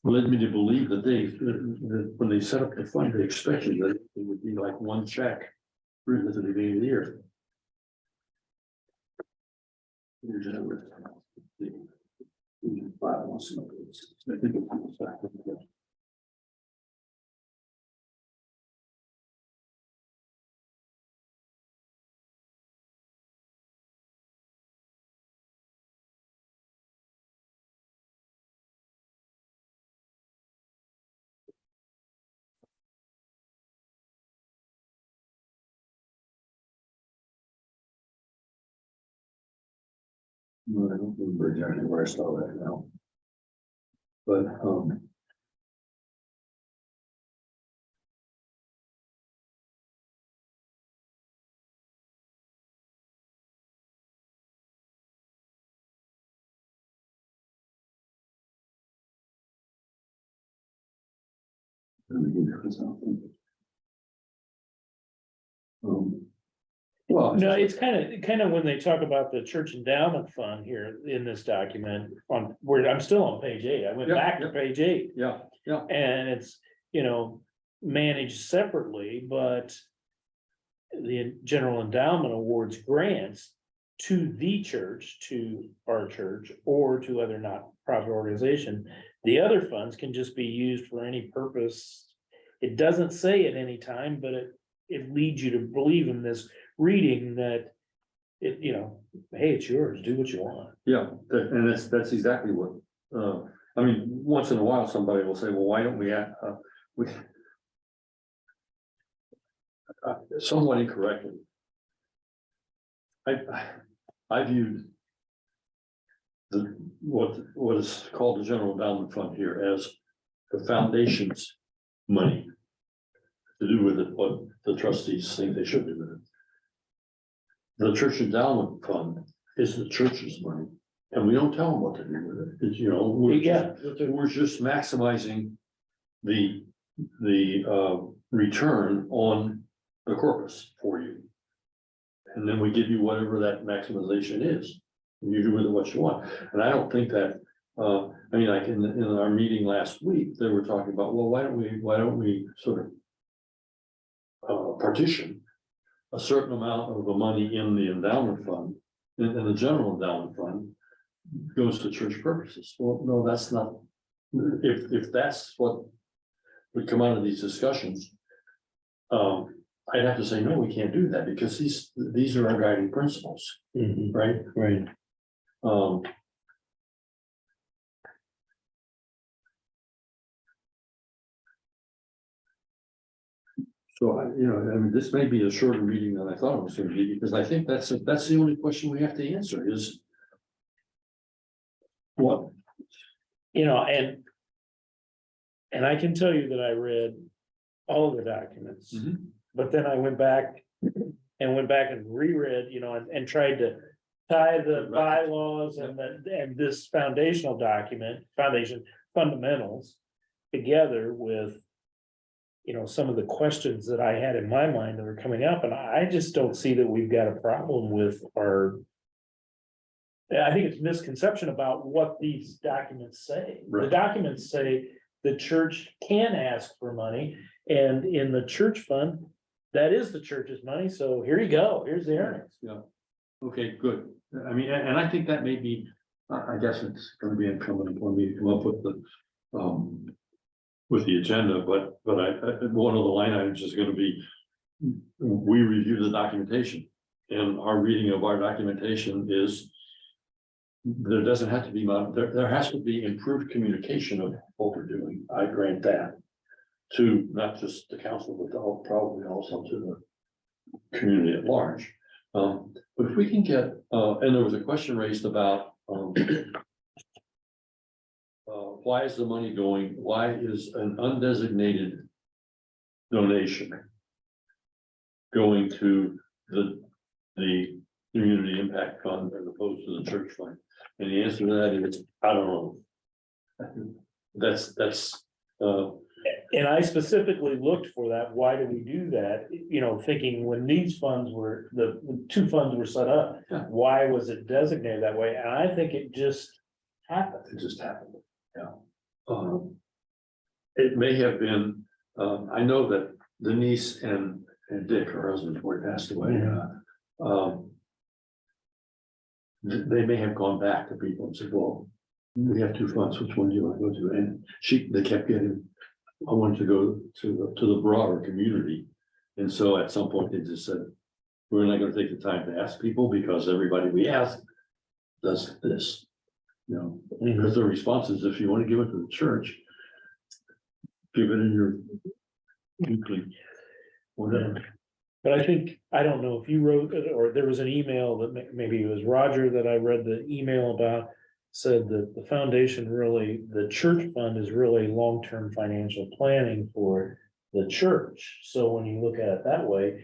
led me to believe that that when they set up the fund, they expected that it would be like one check written at the beginning of the year. No, I don't remember exactly where I saw that now. But, let me give you something. Well, No, it's kind of when they talk about the church endowment fund here in this document on where I'm still on page 8. I went Yeah, back to yeah. page 8 yeah, and it's, managed separately, but the general endowment awards grants to the church, to our church, or to other not-profit organization. The other funds can just be used for any purpose. It doesn't say at any time, but it leads you to believe in this reading that it, hey, it's yours, do what you want. yeah, and that's exactly what, I mean, once in a while, somebody will say, well, why don't we somewhat incorrectly. I viewed what is called the general endowment fund here as the foundation's money to do with it, what the trustees think they should do with it. The church endowment fund is the church's money, and we don't tell them what to do with it. It's, we're just maximizing the return on the corpus for you. And then we give you whatever that maximization is, and you do with it what you want. And I don't think that, I mean, like in our meeting last week, they were talking about, well, why don't we sort of partition a certain amount of the money in the endowment fund, in the general endowment fund, goes to church purposes. Well, no, that's not, if that's what would come out of these discussions, I'd have to say, no, we can't do that, because these are our guiding principles, right? Right. So I mean, this may be a shorter meeting than I thought it was going to be, because I think that's the only question we have to answer is what? And I can tell you that I read all of the documents, but then I went back and reread, and tried to tie the bylaws and this foundational document, foundation fundamentals together with, some of the questions that I had in my mind that were coming up, and I just don't see that we've got a problem with I think it's misconception about what these documents say. The Right. documents say the church can ask for money, and in the church fund, that is the church's money, so here you go, here's the earnings. Yeah. Okay, good. I mean, and I think that may be, I guess it's going to be incumbent upon me to come up with the agenda, but one of the line items is going to be, we review the documentation, and our reading of our documentation is there doesn't have to be, there has to be improved communication of what we're doing. I grant that to not just the council, but probably also to the community at large. But if we can get, and there was a question raised about why is the money going? Why is an undesignated donation going to the community impact fund as opposed to the church fund? And the answer to that is, I don't know. That's And I specifically looked for that, why do we do that, thinking when these funds were, the two funds were set up, Yeah. why was it designated that way? And I think it just happened. It just happened, yeah. It may have been, I know that Denise and Dick, her husband, before he passed away, they may have gone back to people and said, well, we have two funds, which one do you want to go to? And they kept getting, I wanted to go to the broader community. And so at some point they just said, we're not going to take the time to ask people, because everybody we ask does this. Because the response is, if you want to give it to the church, give it in your weekly, whatever. But I don't know if you wrote it, or there was an email that maybe it was Roger that I read the email about, said that the foundation the church fund is really long-term financial planning for the church. So when you look at it that way,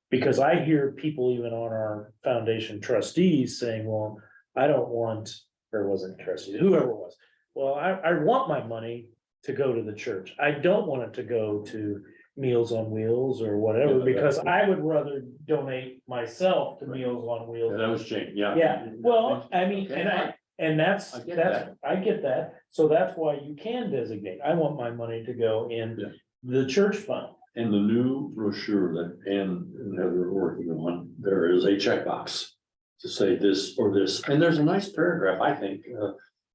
because I hear people even on our foundation trustees saying, well, I don't want, or wasn't trustees, whoever it was. Well, I want my money to go to the church. I don't want it to go to Meals on Wheels or whatever, Yeah, because that's- I would rather donate myself to Meals on Yeah, Wheels. that was Jane, yeah. Yeah, well, I mean, Okay, and that's, I get I get that, so that's why you can designate, I want my money to go in Yeah. the church fund. And the new brochure that Ann and Heather are working on, there is a checkbox to say this or this, and there's a nice paragraph, I think,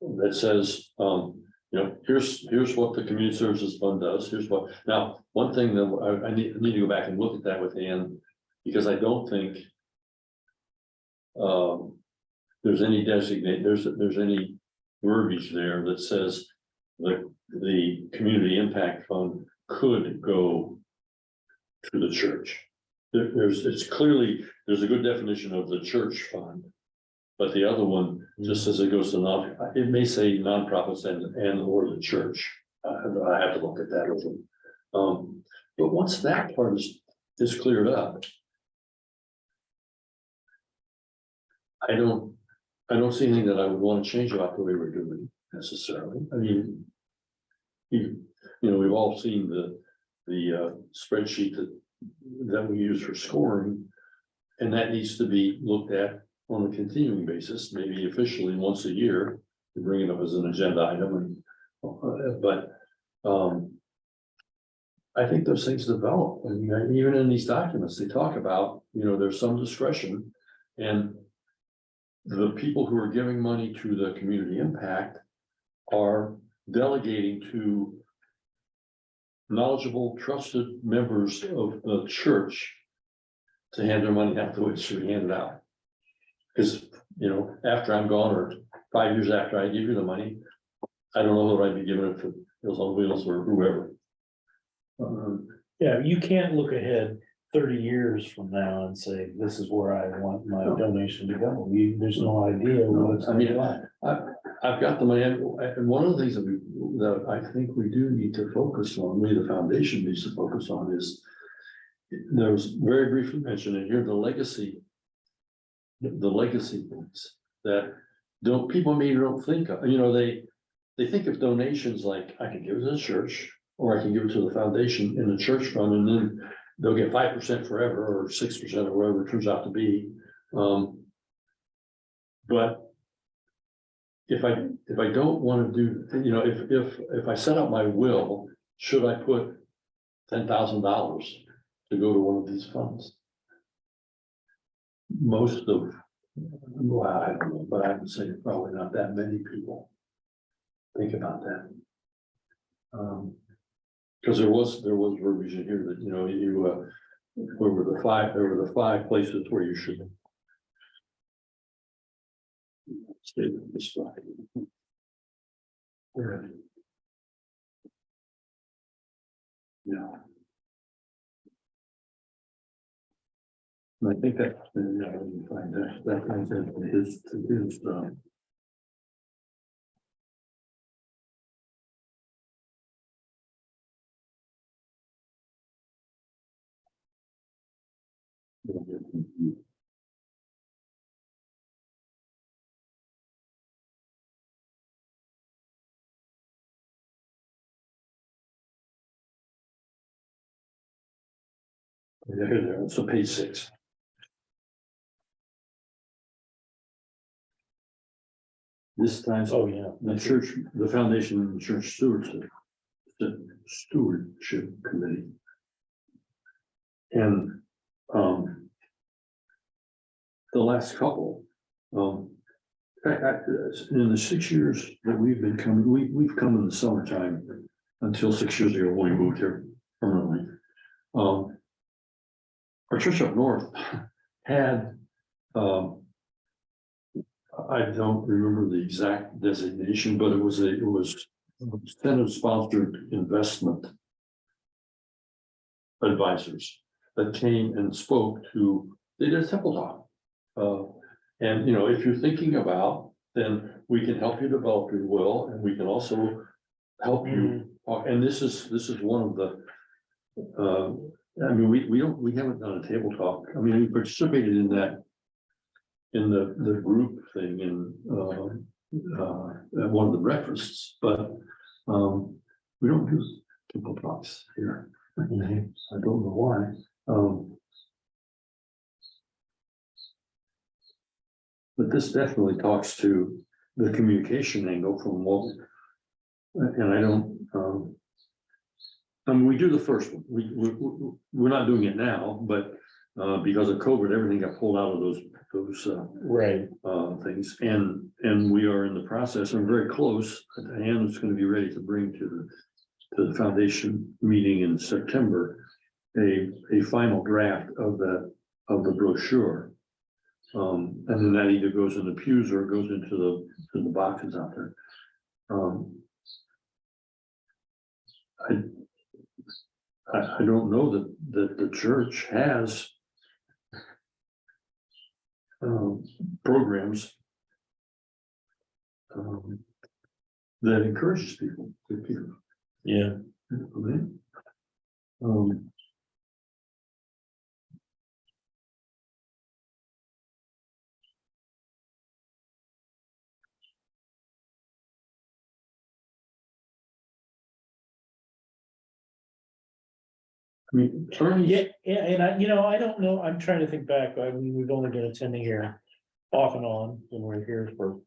that says, you know, here's what the community services fund does, here's what, now, one thing that I need to go back and look at that with Ann, because I don't think there's any there's any verbiage there that says the community impact fund could go to the church. It's clearly, there's a good definition of the church fund. But the other one just says it goes to it may say nonprofits and or the church. I have to look at that with them. But once that part is cleared up. I don't see anything that I would want to change about the way we're doing necessarily. I mean, you know, we've all seen the spreadsheet that we use for scoring, and that needs to be looked at on a continuing basis, maybe officially once a year, to bring it up as an agenda item. But I think those things develop. I mean, even in these documents, they talk about, you know, there's some discretion, and the people who are giving money to the community impact are delegating to knowledgeable, trusted members of the church to hand their money out the way it should be handed out. Because, you know, after I'm gone, or 5 years after I give you the money, I don't know whether I'd be giving it to Meals on Wheels or whoever. Yeah, you can't look ahead 30 years from now and say, this is where I want my donation to go. There's no idea what it's. I mean, I've got the money, and one of the things that I think we do need to focus on, the foundation needs to focus on is, there was very briefly mentioned in here, the legacy things that people maybe don't think of, you know, they think of donations like, I can give it to the church, or I can give it to the foundation in the church fund, and then they'll get 5% forever, or 6%, or whatever it turns out to be. But if I don't want to do, you know, if I set up my will, should I put $10,000 to go to one of these funds? Most of, well, I don't know, but I would say probably not that many people think about that. Because there was verbiage in here that, you know, there were the five places where you should stay this way. Where? Yeah. And I think that, you find that comes into his, there, so page 6. This time, Oh, yeah. the church, the foundation and the church stewardship committee. And the last couple, in the 6 years that we've been coming, we've come in the summertime until 6 years ago when we moved here permanently. Our church up north had, I don't remember the exact designation, but it was Senate sponsored investment advisors that came and spoke to, they did a temple talk. And, you know, if you're thinking about, then we can help you develop your will, and we can also help you. And this is one of the, I mean, we haven't done a table talk. I mean, we participated in that, in the group thing in at one of the breakfasts, but we don't do table talks here. I don't know why. But this definitely talks to the communication angle from what, and I don't, I mean, we do the first one. We're not doing it now, but because of COVID, everything got pulled out of those Right. things. And we are in the process, and very close. Diane is going to be ready to bring to the foundation meeting in September, a final draft of the brochure. And then that either goes in the pews or it goes into the boxes out there. I don't know that the church has programs that encourages people. Yeah. I mean, Ernie, Yeah, and I don't know, I'm trying to think back, I mean, we've only been attending here off and on, and we're here for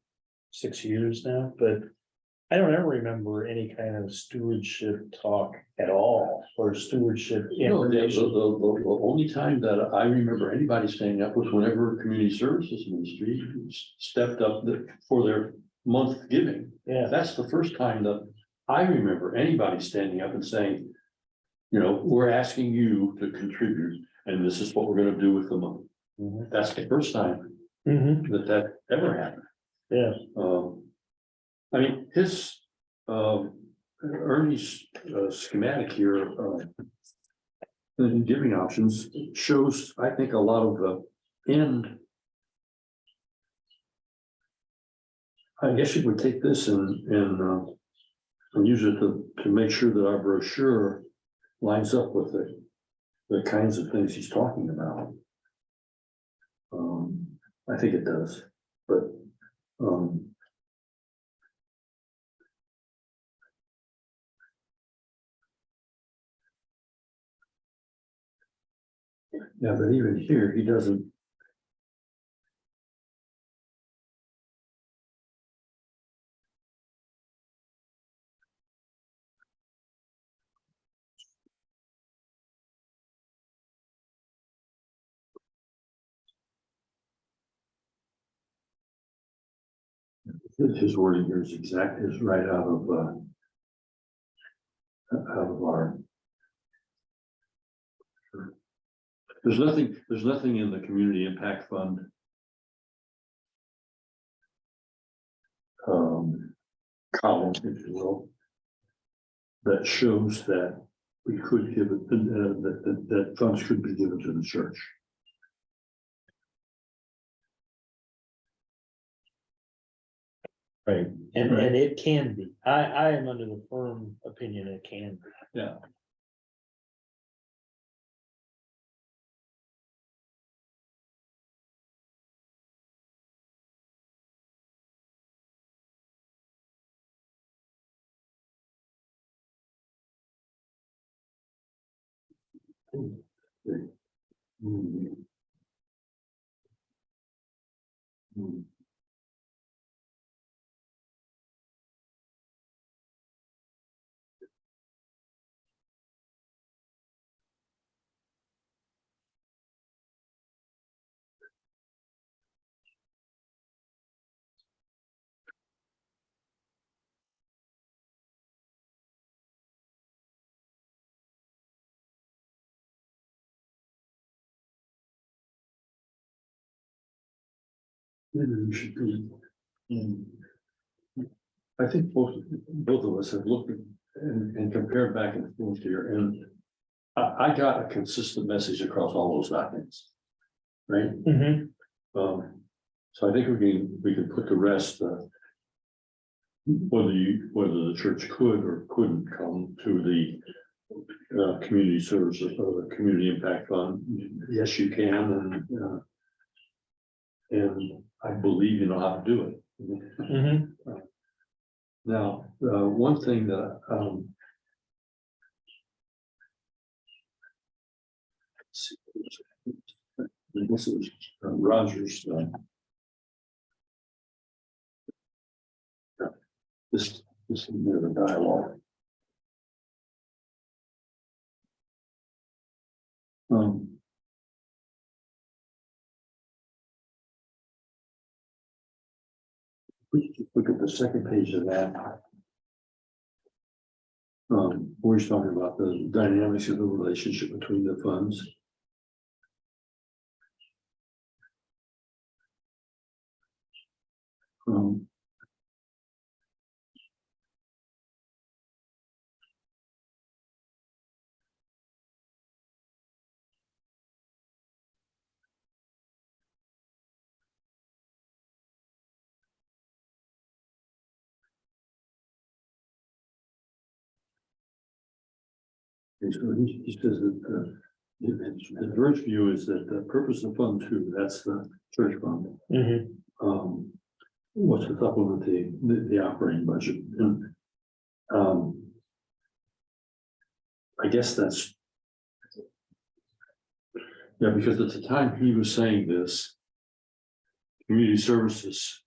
6 years now, but I don't ever remember any kind of stewardship talk at all, or stewardship no, the information. only time that I remember anybody standing up was whenever community services ministry stepped up for their month giving. Yeah, That's the first time that I remember anybody standing up and saying, we're asking you to contribute, and this is what we're gonna do with the money. Mhm. That's the first time Mhm. that ever happened. Yeah, I mean, his, Ernie's schematic here, in giving options shows, I think, a lot of the end. I guess you would take this and use it to make sure that our brochure lines up with the kinds of things he's talking about. I think it does, but yeah, but even here, he doesn't. His wording here is right out of our. There's nothing in the community impact fund. Column, if you will, that shows that we could give it, that funds could be given to the church. right, and it can be, I am under the firm opinion it can be. Yeah. Maybe we should be. I think both of us have looked and compared back and forth here, and I got a consistent message across all those documents. Right? Mhm. So I think we can put the rest, whether the church could or couldn't come to the community services or the community impact fund. Yes, you can, and I believe you know how to do it. Mhm. Now, one thing that see. This is Roger's. This is the dialogue. We just look at the second page of that. Where he's talking about the dynamics of the relationship between the funds. And so he says that the church view is that the purpose of Fund 2, that's the church fund, was to supplement the operating budget. And I guess that's, yeah, because at the time he was saying this, community services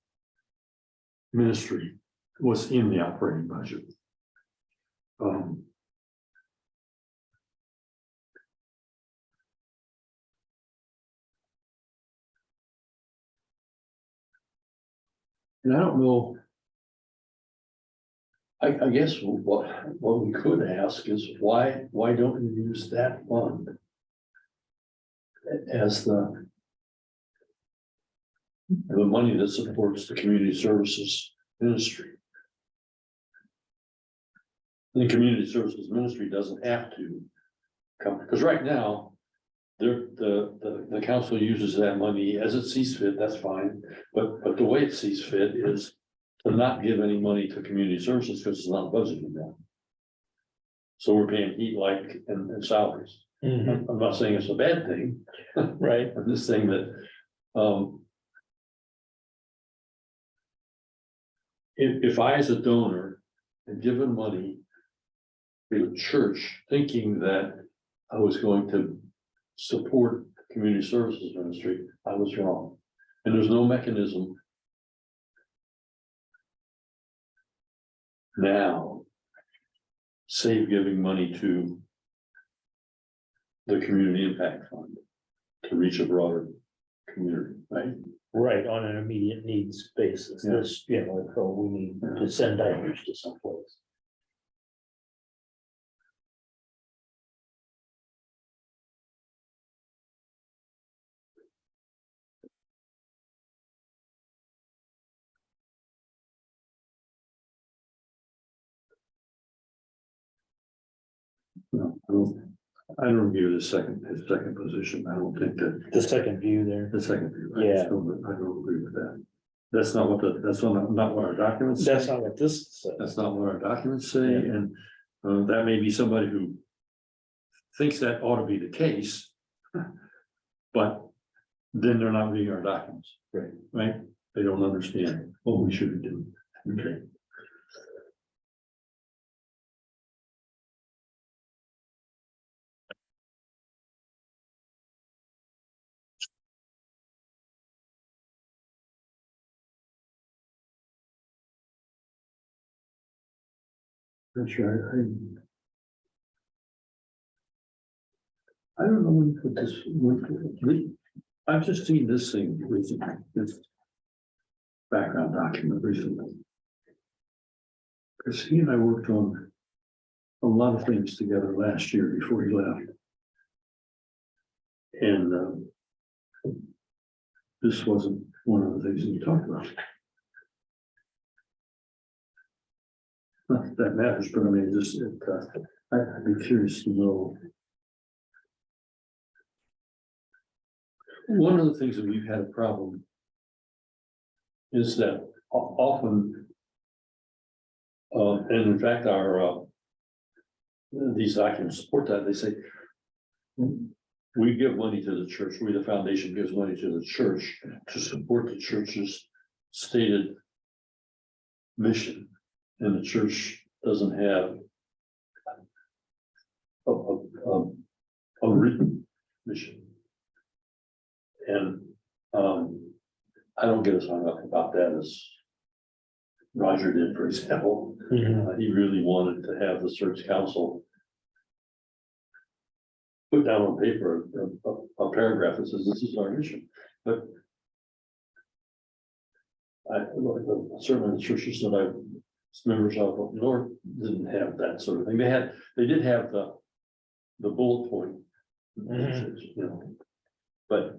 ministry was in the operating budget. And I don't know. I guess what we could ask is why don't we use that fund as the money that supports the community services ministry? The community services ministry doesn't have to come, because right now the council uses that money as it sees fit. That's fine, but the way it sees fit is to not give any money to community services because it's not budgeted now. So we're paying heat, light, and salaries. I'm not saying it's a bad thing, Right. I'm just saying that if I, as a donor, had given money to a church thinking that I was going to support the community services ministry, I was wrong. And there's no mechanism now, save giving money to the community impact fund to reach a broader community, right? Right, on an immediate needs basis, Yeah. this, you know, so we need to send diapers to someplace. No, I don't view his second position. I don't think that The second view there. the second view. Yeah. I don't agree with that. That's not what that's not what our documents say. That's not what this says. That's not what our documents say, Yeah. and that may be somebody who thinks that ought to be the case. But then they're not reading our documents. Right. Right? They don't understand what we should be doing. Okay. That's right. I don't know when you put this. I've just seen this thing recently, this background document recently. Because he and I worked on a lot of things together last year before he left. And this wasn't one of the things that we talked about. Not that that matters, but I mean, I'd be curious to know. One of the things that we've had a problem is that often, and in fact, our these documents support that. They say we give money to the church. We, the foundation, gives money to the church to support the church's stated mission, and the church doesn't have a written mission. And I don't get as hung up about that as Roger did, for example. He really wanted to have the search council put down on paper a paragraph that says this is our mission, but certainly the churches that I members of up north didn't have that sort of thing. They did have the bullet point, you know, but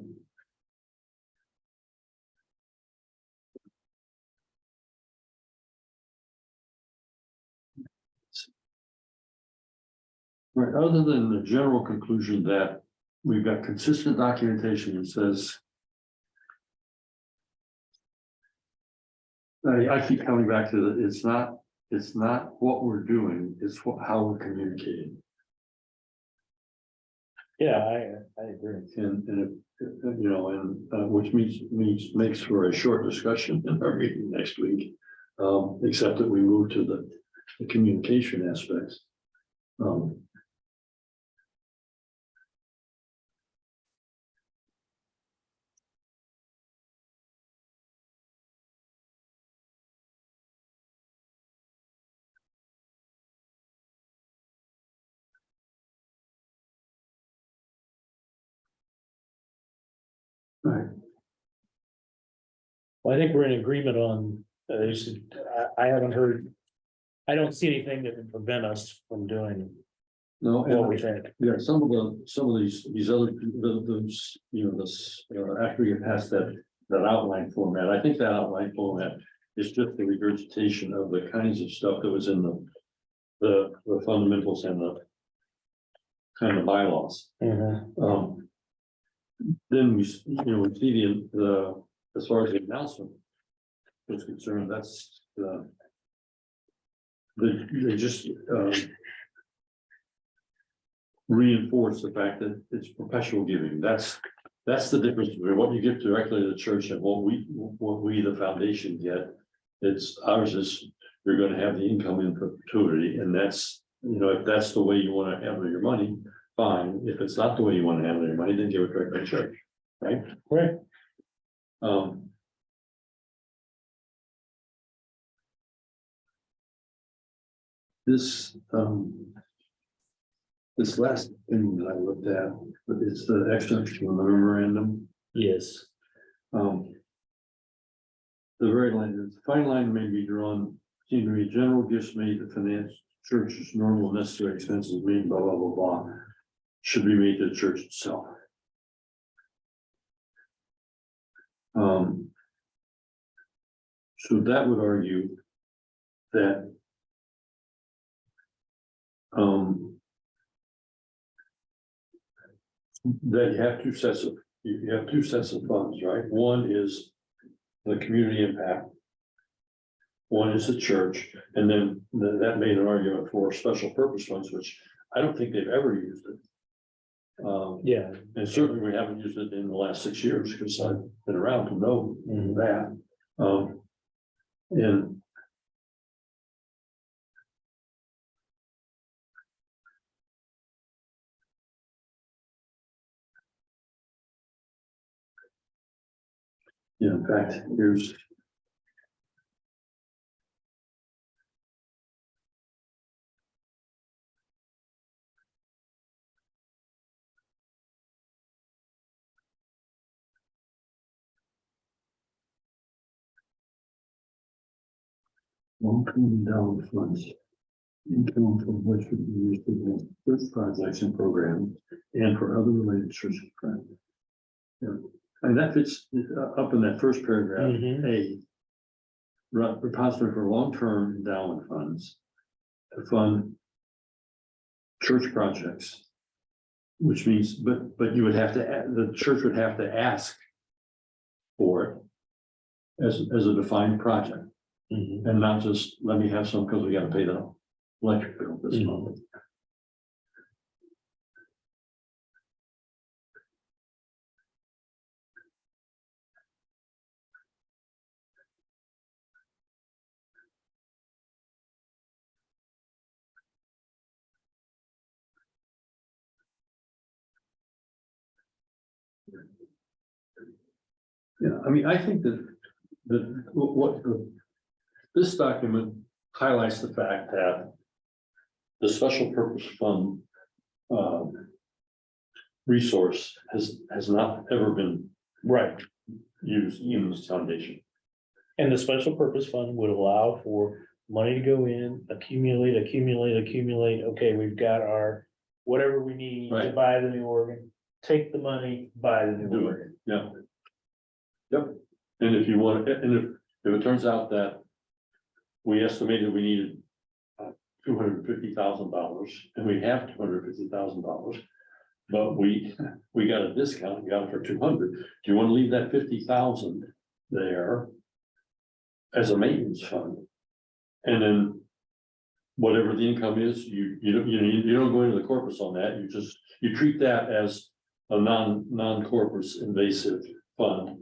right, other than the general conclusion that we've got consistent documentation that says, I keep coming back to that. It's not what we're doing, it's how we're communicating. Yeah, I agree. And you know, and which makes for a short discussion in our meeting next week. Except that we move to the communication aspects. Right. Well, I think we're in agreement on, I haven't heard, I don't see anything that would prevent us from doing No, what we and think. yeah, some of these other, those, you know, this, after you get past that outline format, I think that outline format is just the regurgitation of the kinds of stuff that was in the fundamentals and the kind of bylaws. Then we see the as far as the announcement is concerned, that's they just reinforce the fact that it's perpetual giving. That's the difference between what you give directly to the church and what we the foundation get. It's ours is you're going to have the income in perpetuity, and that's, you know, if that's the way you want to handle your money, fine. If it's not the way you want to handle your money, then give it directly to church, right? Right. This last thing that I looked at, but it's the extract from the memorandum. Yes. The very line, the fine line may be drawn, seem to be general gifts made to finance church's normal necessary expenses made, blah, blah, blah, blah, should be made to the church itself. So that would argue that that you have two sets of funds, right? One is the community impact. One is the church, and then that made an argument for special purpose funds, which I don't think they've ever used it. Yeah. And certainly we haven't used it in the last 6 years because I've been around to know that. And yeah, in fact, here's long-term endowment funds. Income from which would be used for the church projects and programs and for other related church projects. Yeah, and that fits up in that first paragraph, A. Repository for long-term endowment funds to fund church projects. Which means, but you would have to, the church would have to ask for it as a defined project. And not just let me have some because we got to pay the electric bill this month. Yeah, I mean, I think that this document highlights the fact that the special purpose fund resource has not ever been Right. used in this foundation. And the special purpose fund would allow for money to go in, accumulate. Okay, we've got our, whatever we need to Right. buy the new organ, take the money, buy the new Do it. organ. Yeah. Yep, and if you want, and if it turns out that we estimated we needed $250,000, and we have $250,000, but we got a discount, and got it for 200, do you want to leave that 50,000 there as a maintenance fund? And then whatever the income is, you don't go into the corpus on that, you treat that as a non-corpus invasive fund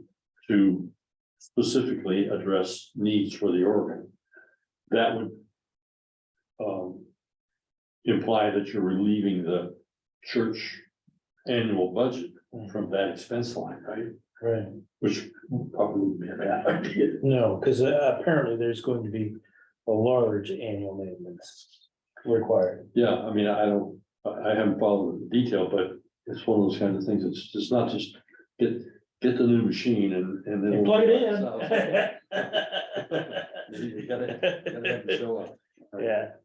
to specifically address needs for the organ. That would imply that you're relieving the church annual budget from that expense line, right? Right. Which probably wouldn't be a bad idea. No, because apparently there's going to be a large annual maintenance required. Yeah, I mean, I haven't followed the detail, but it's one of those kinds of things. It's not just get the new machine and then. And plug it in. You gotta have it show up. Yeah.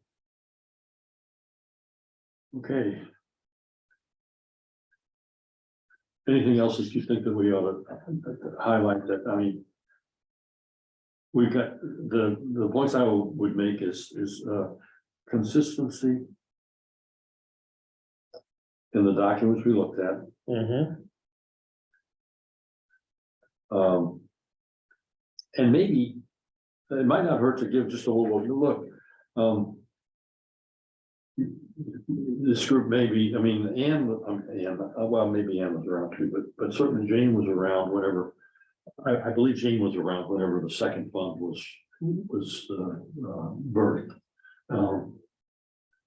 Okay. Anything else that you think that we ought to highlight that, I mean. We've got, the points I would make is consistency. In the documents we looked at. Mm-hmm. And maybe it might not hurt to give just a little look. This group maybe, I mean, well, maybe Ann was around too, but certainly Jane was around whenever. I believe Jane was around whenever the second fund was birthed.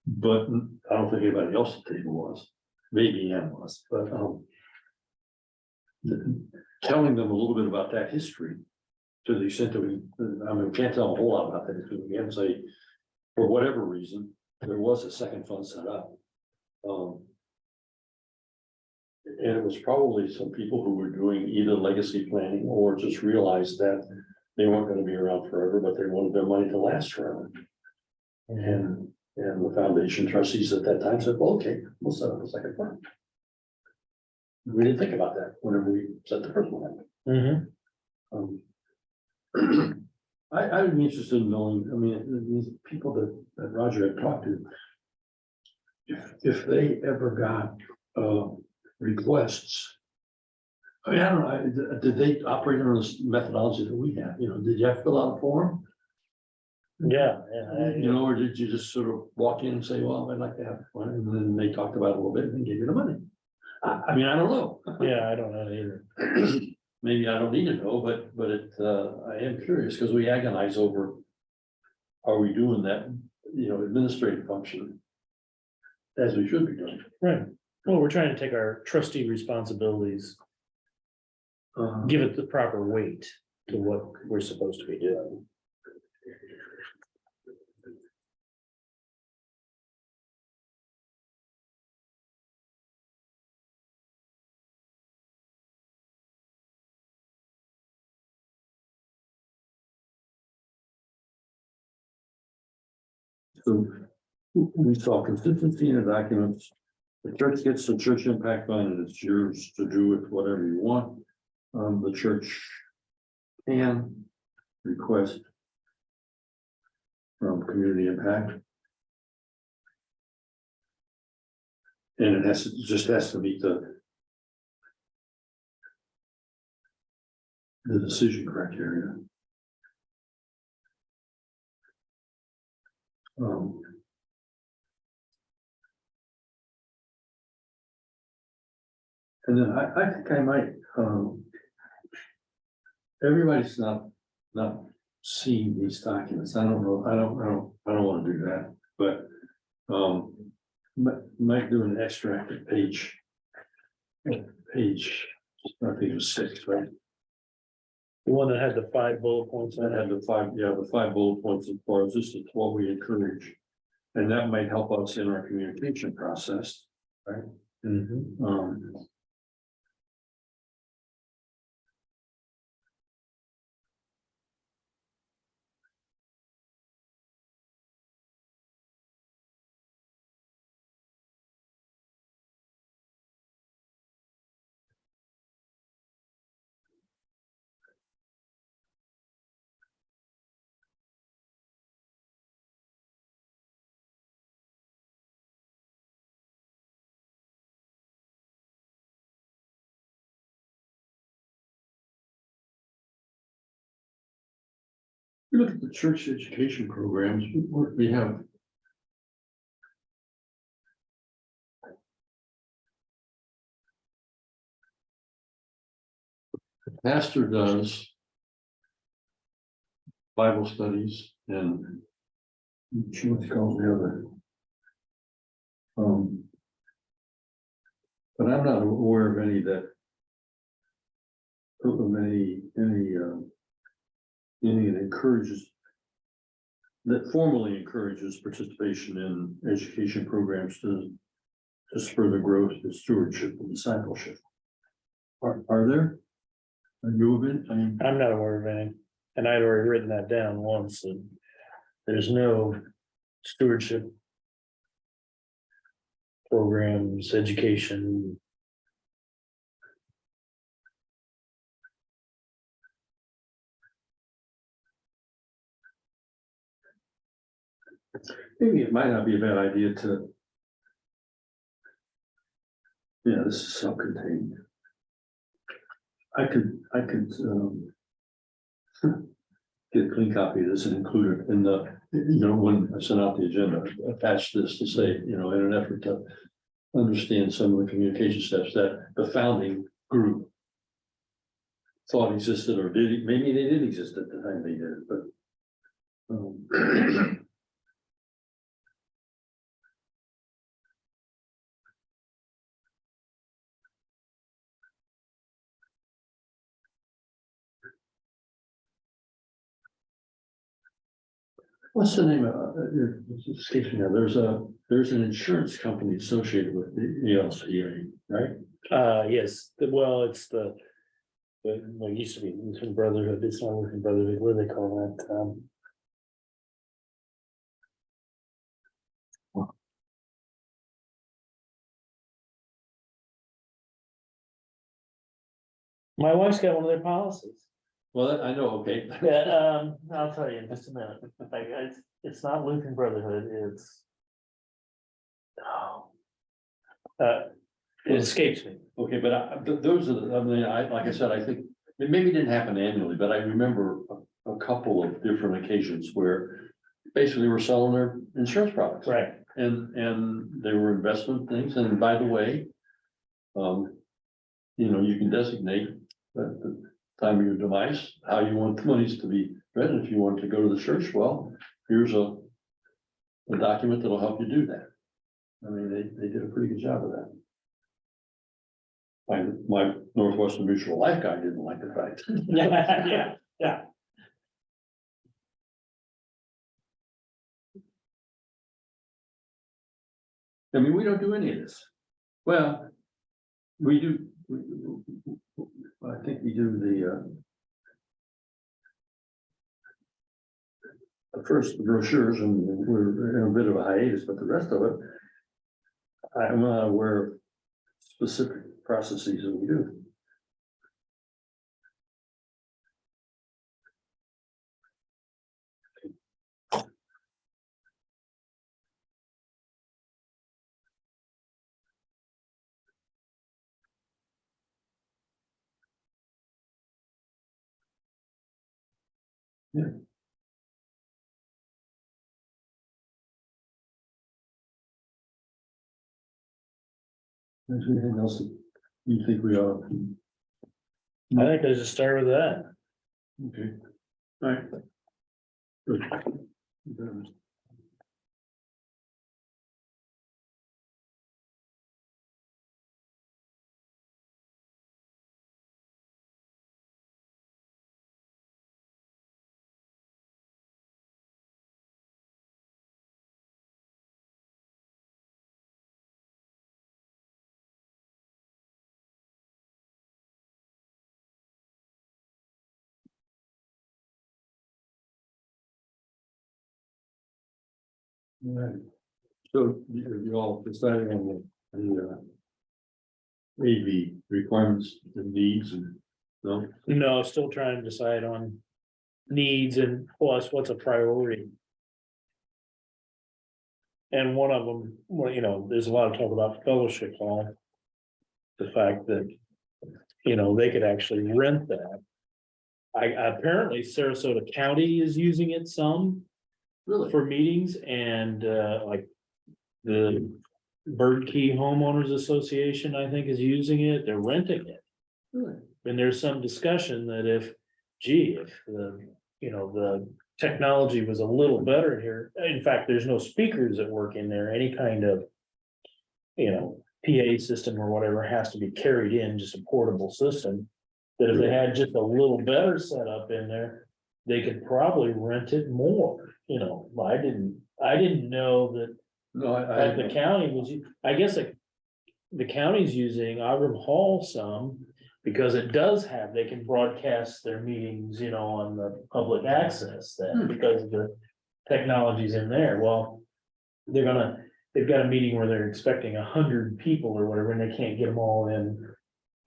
But I don't think anybody else at the table was. Maybe Ann was, but telling them a little bit about that history to the extent that we can't tell them a whole lot about that history. We can say, for whatever reason, there was a second fund set up. And it was probably some people who were doing either legacy planning or just realized that they weren't going to be around forever, but they wanted their money to last forever. And the foundation trustees at that time said, well, okay, we'll set up a second fund. We didn't think about that whenever we set the first one up. Mm-hmm. I would be interested in knowing, I mean, these people that Roger had talked to, if they ever got requests. I mean, I don't know, did they operate under this methodology that we have? You know, did you have to fill out a form? Yeah. You know, or did you just sort of walk in and say, well, I'd like to have one, and then they talked about it a little bit and then gave you the money? I mean, I don't know. Yeah, I don't know either. Maybe I don't need to know, but I am curious because we agonize over, are we doing that, you know, administrative function as we should be doing? Right. Well, we're trying to take our trustee responsibilities, give it the proper weight to what we're supposed to be doing. So we saw consistency in the documents. The church gets the church impact fund and it's yours to do with whatever you want. The church can request from community impact. And it just has to meet the decision criteria. And then I think I might, everybody's not seeing these documents. I don't know, I don't want to do that, but might do an extract at page I think it was 6, right? The one that had the 5 bullet points on That it. had the 5 bullet points as far as this is what we encourage. And that might help us in our communication process, right? Um, We look at the church education programs, we have. The pastor does Bible studies and what you call the other. But I'm not aware of any that. Of any that encourages. That formally encourages participation in education programs to spur the growth of stewardship and discipleship. Are there? Are you of it? I mean, I'm not aware of any, and I'd already written that down once, and there's no stewardship programs, education. maybe it might not be a bad idea to. Yeah, this is self-contained. I could get a clean copy of this and include it in the, when I send out the agenda, attach this to say, in an effort to understand some of the communication steps that the founding group thought existed, or maybe they did exist at the time they did it, but what's the name of it? Escapes me now. There's an insurance company associated with the ELCA, right? Yes, well, it's the what used to be Lutheran Brotherhood, it's not Lutheran Brotherhood, what do they call that? My wife's got one of their policies. Well, I know, okay. Yeah, I'll tell you in just a minute. Like, it's not Lutheran Brotherhood, it's. Oh. It escapes me. Okay, but those are like I said, I think it maybe didn't happen annually, but I remember a couple of different occasions where basically we're selling their insurance products. Right. And they were investment things. And by the way, you can designate at the time of your demise, how you want the monies to be read. If you want to go to the church, well, here's a document that'll help you do that. I mean, they did a pretty good job of that. My Northwestern Mutual Life guy didn't like the fact. Yeah. I mean, we don't do any of this. Well, we do. I think we do the first brochures, and we're in a bit of a hiatus, but the rest of it, I'm not aware of specific processes that we do. Yeah. Is there anything else that you think we ought? I think I just start with that. Okay. All right. Good. Right. So you all decided on the AV requirements and needs and, no? No, still trying to decide on needs and plus what's a priority. And one of them, well, you know, there's a lot of talk about fellowship hall. The fact that, you know, they could actually rent that. Apparently Sarasota County is using it some Really? for meetings and like the Bird Key Homeowners Association, I think, is using it. They're renting it. Really? And there's some discussion that if the, you know, the technology was a little better here, in fact, there's no speakers that work in there, any kind of, you know, PA system or whatever has to be carried in, just a portable system. That if they had just a little better setup in there, they could probably rent it more, you know, I didn't know that. No, Like the county was, I guess like the county's using Auburn Hall some, because it does have, they can broadcast their meetings, you know, on the public access then, because the technology's in there. Well, they've got a meeting where they're expecting 100 people or whatever, and they can't get them all in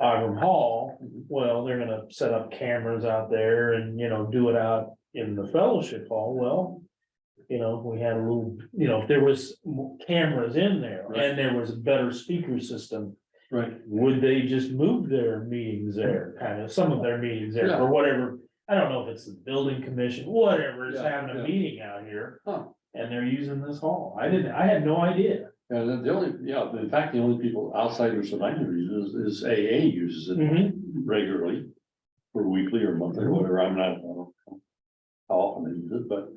Auburn Hall. Well, they're gonna set up cameras out there and, you know, do it out in the fellowship hall. Well, you know, we had a little, you know, if there was cameras in there and there was a better speaker system, right. would they just move their meetings there, kind of, some of their meetings there, Yeah. or whatever? I don't know if it's the building commission, whatever, is Yeah, having a yeah. meeting out here. Huh. And they're using this hall. I had no idea. Yeah, the only, yeah, in fact, the only people outsiders that I know use is AA uses it Mhm. regularly. Or weekly or monthly or whatever, I don't know how often they use it, but,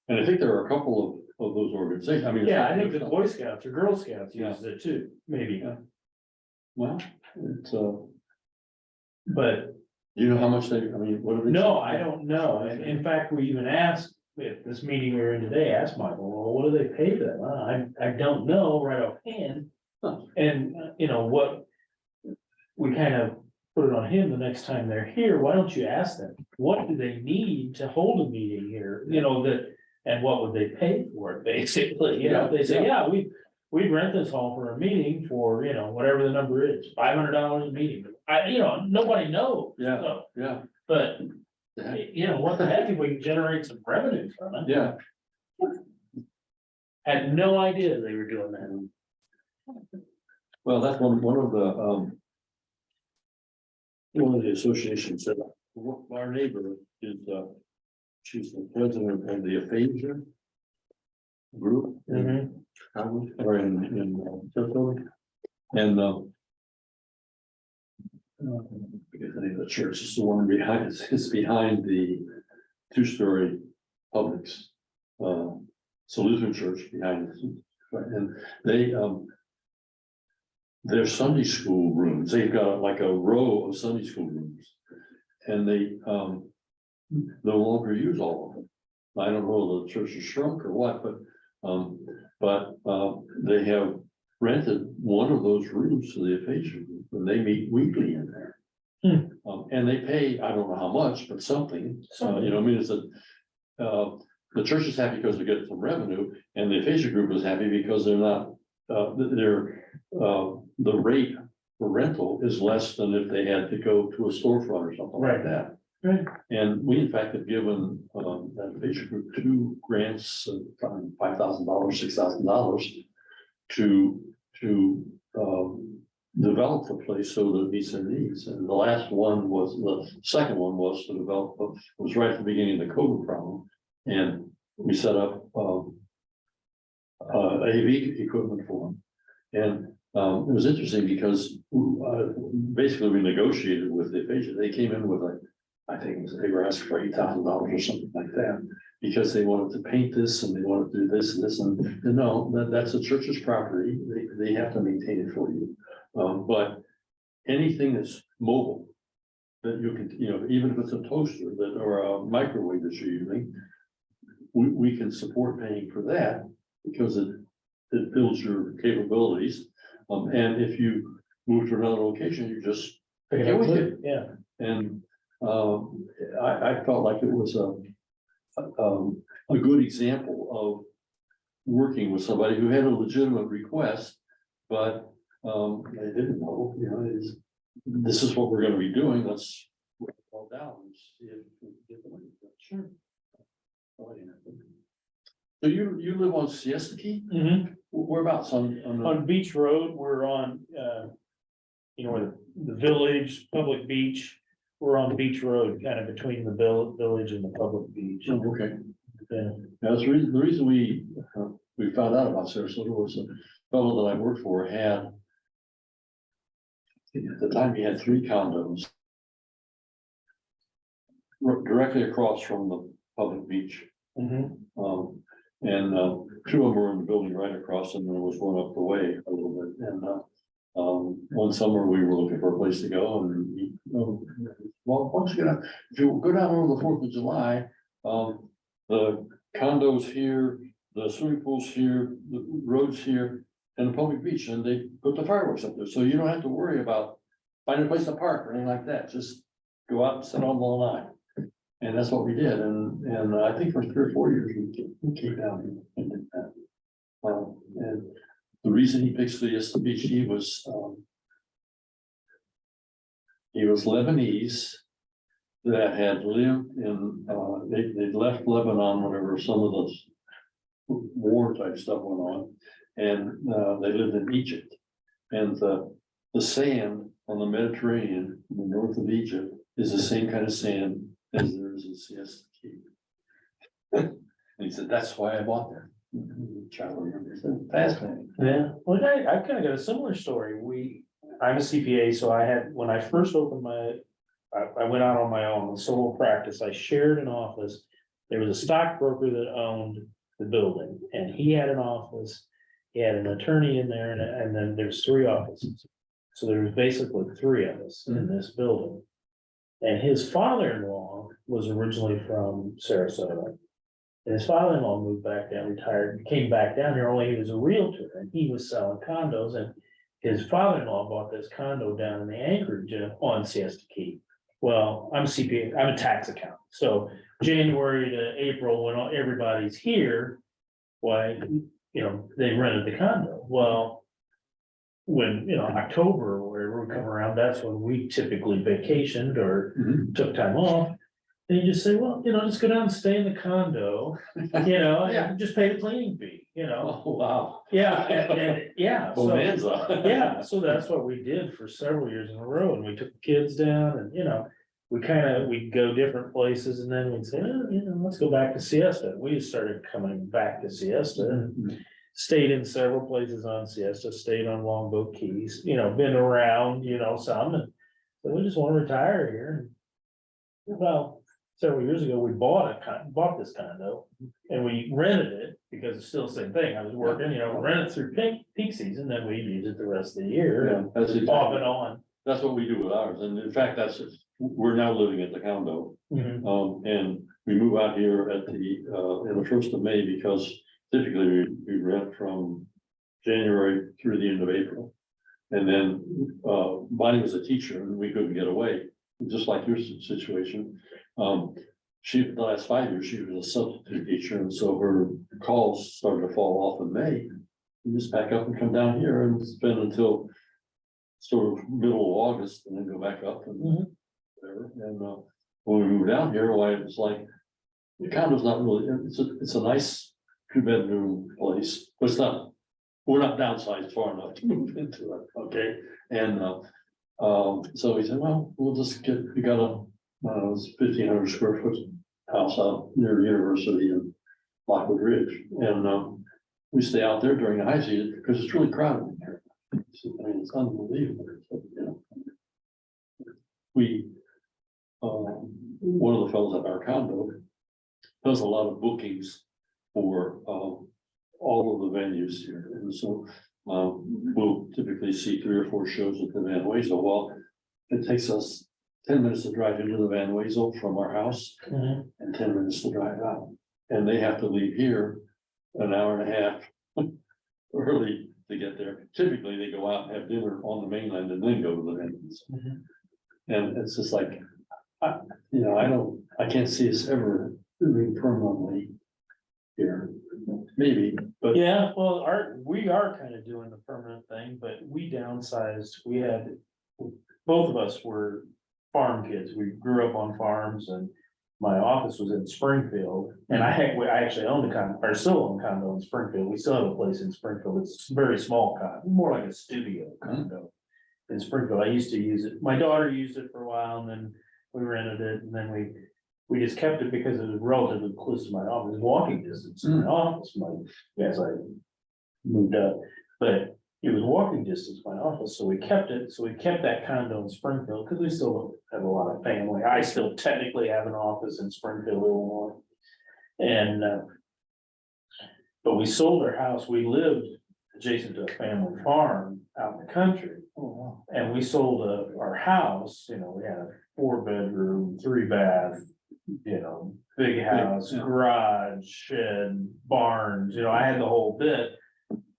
and I think there are a couple of those organizations, I mean. Yeah, I think the Boy Scouts or Girl Scouts Yeah. uses it too, maybe, Yeah. Well, it's, but you know how much they, I mean, what are they? no, I don't know. And in fact, we even asked, at this meeting we were in today, asked Michael, well, what do they pay them? I don't know right offhand. Huh. And, you know, what we kind of put it on him the next time they're here, why don't you ask them, what do they need to hold a meeting here, you know, that, and what would they pay for it, basically, you know, if they say, yeah, we'd rent this hall for a meeting for, you know, whatever the number is, $500 a meeting, you know, nobody knows. Yeah. So, Yeah, but, you know, what the heck if we can generate some revenue from it? yeah. Had no idea they were doing that. Well, that's one of the associations said, our neighbor is, she's the president of the aphasia group. Mhm. Or in Sarasota. And, I forget the name of the church, it's the one behind, it's behind the two-story Publix. It's a Lutheran church behind it. And they, their Sunday school rooms, they've got like a row of Sunday school rooms. And they, no longer use all of them. I don't know, the church has shrunk or what, but they have rented one of those rooms to the aphasia group, and they meet weekly in there. And they pay, I don't know how much, but something, you know, I mean, it's the church is happy because they get some revenue, and the aphasia group is happy because they're not, the rate for rental is less than if they had to go to a storefront or something like Right. that. Right. And we in fact have given that aphasia group 2 grants of $5,000, $6,000 to develop the place so that it meets their needs. And the second one was to develop, was right at the beginning of the COVID problem. And we set up AV equipment for them. And it was interesting because basically we negotiated with the aphasia. They came in with I think they were asking for $8,000 or something like that, because they wanted to paint this and they wanted to do this and this, and no, that's the church's property. They have to maintain it for you. But anything that's mobile, that you can, you know, even if it's a toaster that or a microwave that you're using, we can support paying for that because it builds your capabilities. And if you move to another location, you just Pick it get up with with it. it, yeah. And I felt like it was a good example working with somebody who had a legitimate request, but they didn't know, you know, this is what we're gonna be doing, let's write it all down and see if we can get the money. Sure. So you live on Siesta Key? Whereabouts On Beach Road, we're on, where the village, public beach, we're on Beach Road, kind of between the village and the public beach. Oh, okay. Yeah. That's the reason we found out about Sarasota was a fellow that I worked for had, at the time he had 3 condos directly across from the public beach. Mhm. And 2 of them were in the building right across, and there was one up the way a little bit. And one summer we were looking for a place to go, and he, well, once you get out, if you go down over the 4th of July, the condos here, the swimming pools here, the roads here, and the public beach, and they put the fireworks up there, so you don't have to worry about finding a place to park or anything like that. Just go out and sit on the line. And that's what we did, and I think for 3 or 4 years, we came down here and did that. And the reason he picked the beach, he was Lebanese that had lived in, they left Lebanon whenever some of the war type stuff went on, and they lived in Egypt. And the sand on the Mediterranean, in the north of Egypt, is the same kind of sand as there is in Siesta Key. And he said, that's why I bought that. Child remembers that. Fascinating. Yeah, well, I've kind of got a similar story. I'm a CPA, so I had, when I first opened I went out on my own, with solo practice, I shared an office. There was a stockbroker that owned the building, and he had an office. He had an attorney in there, and then there's 3 offices. So there was basically 3 of us in this building. And his father-in-law was originally from Sarasota. And his father-in-law moved back down, retired, came back down here, only he was a realtor, and he was selling condos, and his father-in-law bought this condo down in the Anchorage on Siesta Key. Well, I'm a CPA, I'm a tax accountant, so January to April, when everybody's here, why, they rented the condo. Well, when, October or whatever we come around, that's when we typically vacationed or took time off. And you just say, well, just go down and stay in the condo, and just pay the cleaning fee, Oh, wow. Yeah, and yeah. So, Bonanza. yeah, so that's what we did for several years in a row, and we took the kids down, and we'd go different places, and then we'd say, let's go back to Siesta. We just started coming back to Siesta, and stayed in several places on Siesta, stayed on Longboat Keys, been around, some, and so we just want to retire here. Well, several years ago, we bought this condo, and we rented it because it's still the same thing. I was working, rent it through peak season, then we use it the rest of the year, Yeah, and that's off exactly, and on. that's what we do with ours, and in fact, we're now living at the condo. And we move out here at in the 1st of May, because typically we rent from January through the end of April. And then Bonnie was a teacher, and we couldn't get away, just like your situation. The last 5 years, she was a substitute teacher, and so her calls started to fall off in May. We just pack up and come down here and spend until sort of middle of August, and then go back up and whatever. And when we moved down here, why it was like, the condo's not really, it's a nice 2-bedroom place, but we're not downsized far enough to move into it, okay? And so we said, well, we'll just we got a 1,500 square foot house out near the university in Lockwood Ridge, and we stay out there during the high season because it's really crowded in here. It's unbelievable. One of the fellows at our condo does a lot of bookings for all of the venues here, and so we'll typically see 3 or 4 shows at the Van Wezel. Well, it takes us 10 minutes to drive into the Van Wezel from our house, and 10 minutes to drive out, and they have to leave here an hour and a half early to get there. Typically, they go out and have dinner on the mainland and then go to the venues. And it's just like, I can't see us ever doing permanently here, maybe, but Yeah, well, we are kind of doing the permanent thing, but we downsized, both of us were farm kids, we grew up on farms and. My office was in Springfield and I actually owned a condo, or still own a condo in Springfield, we still have a place in Springfield, it's a very small condo, more like a studio condo. In Springfield, I used to use it, my daughter used it for a while and then we rented it and then we just kept it because it was relatively close to my office, walking distance to my office, as I moved up. But it was walking distance to my office, so we kept it, so we kept that condo in Springfield, because we still have a lot of family, I still technically have an office in Springfield, Illinois. And but we sold our house, we lived adjacent to a family farm out in the country. And we sold our house, we had a 4-bedroom, 3-bath, big house, yeah. garage, shed, barns, I had the whole bit.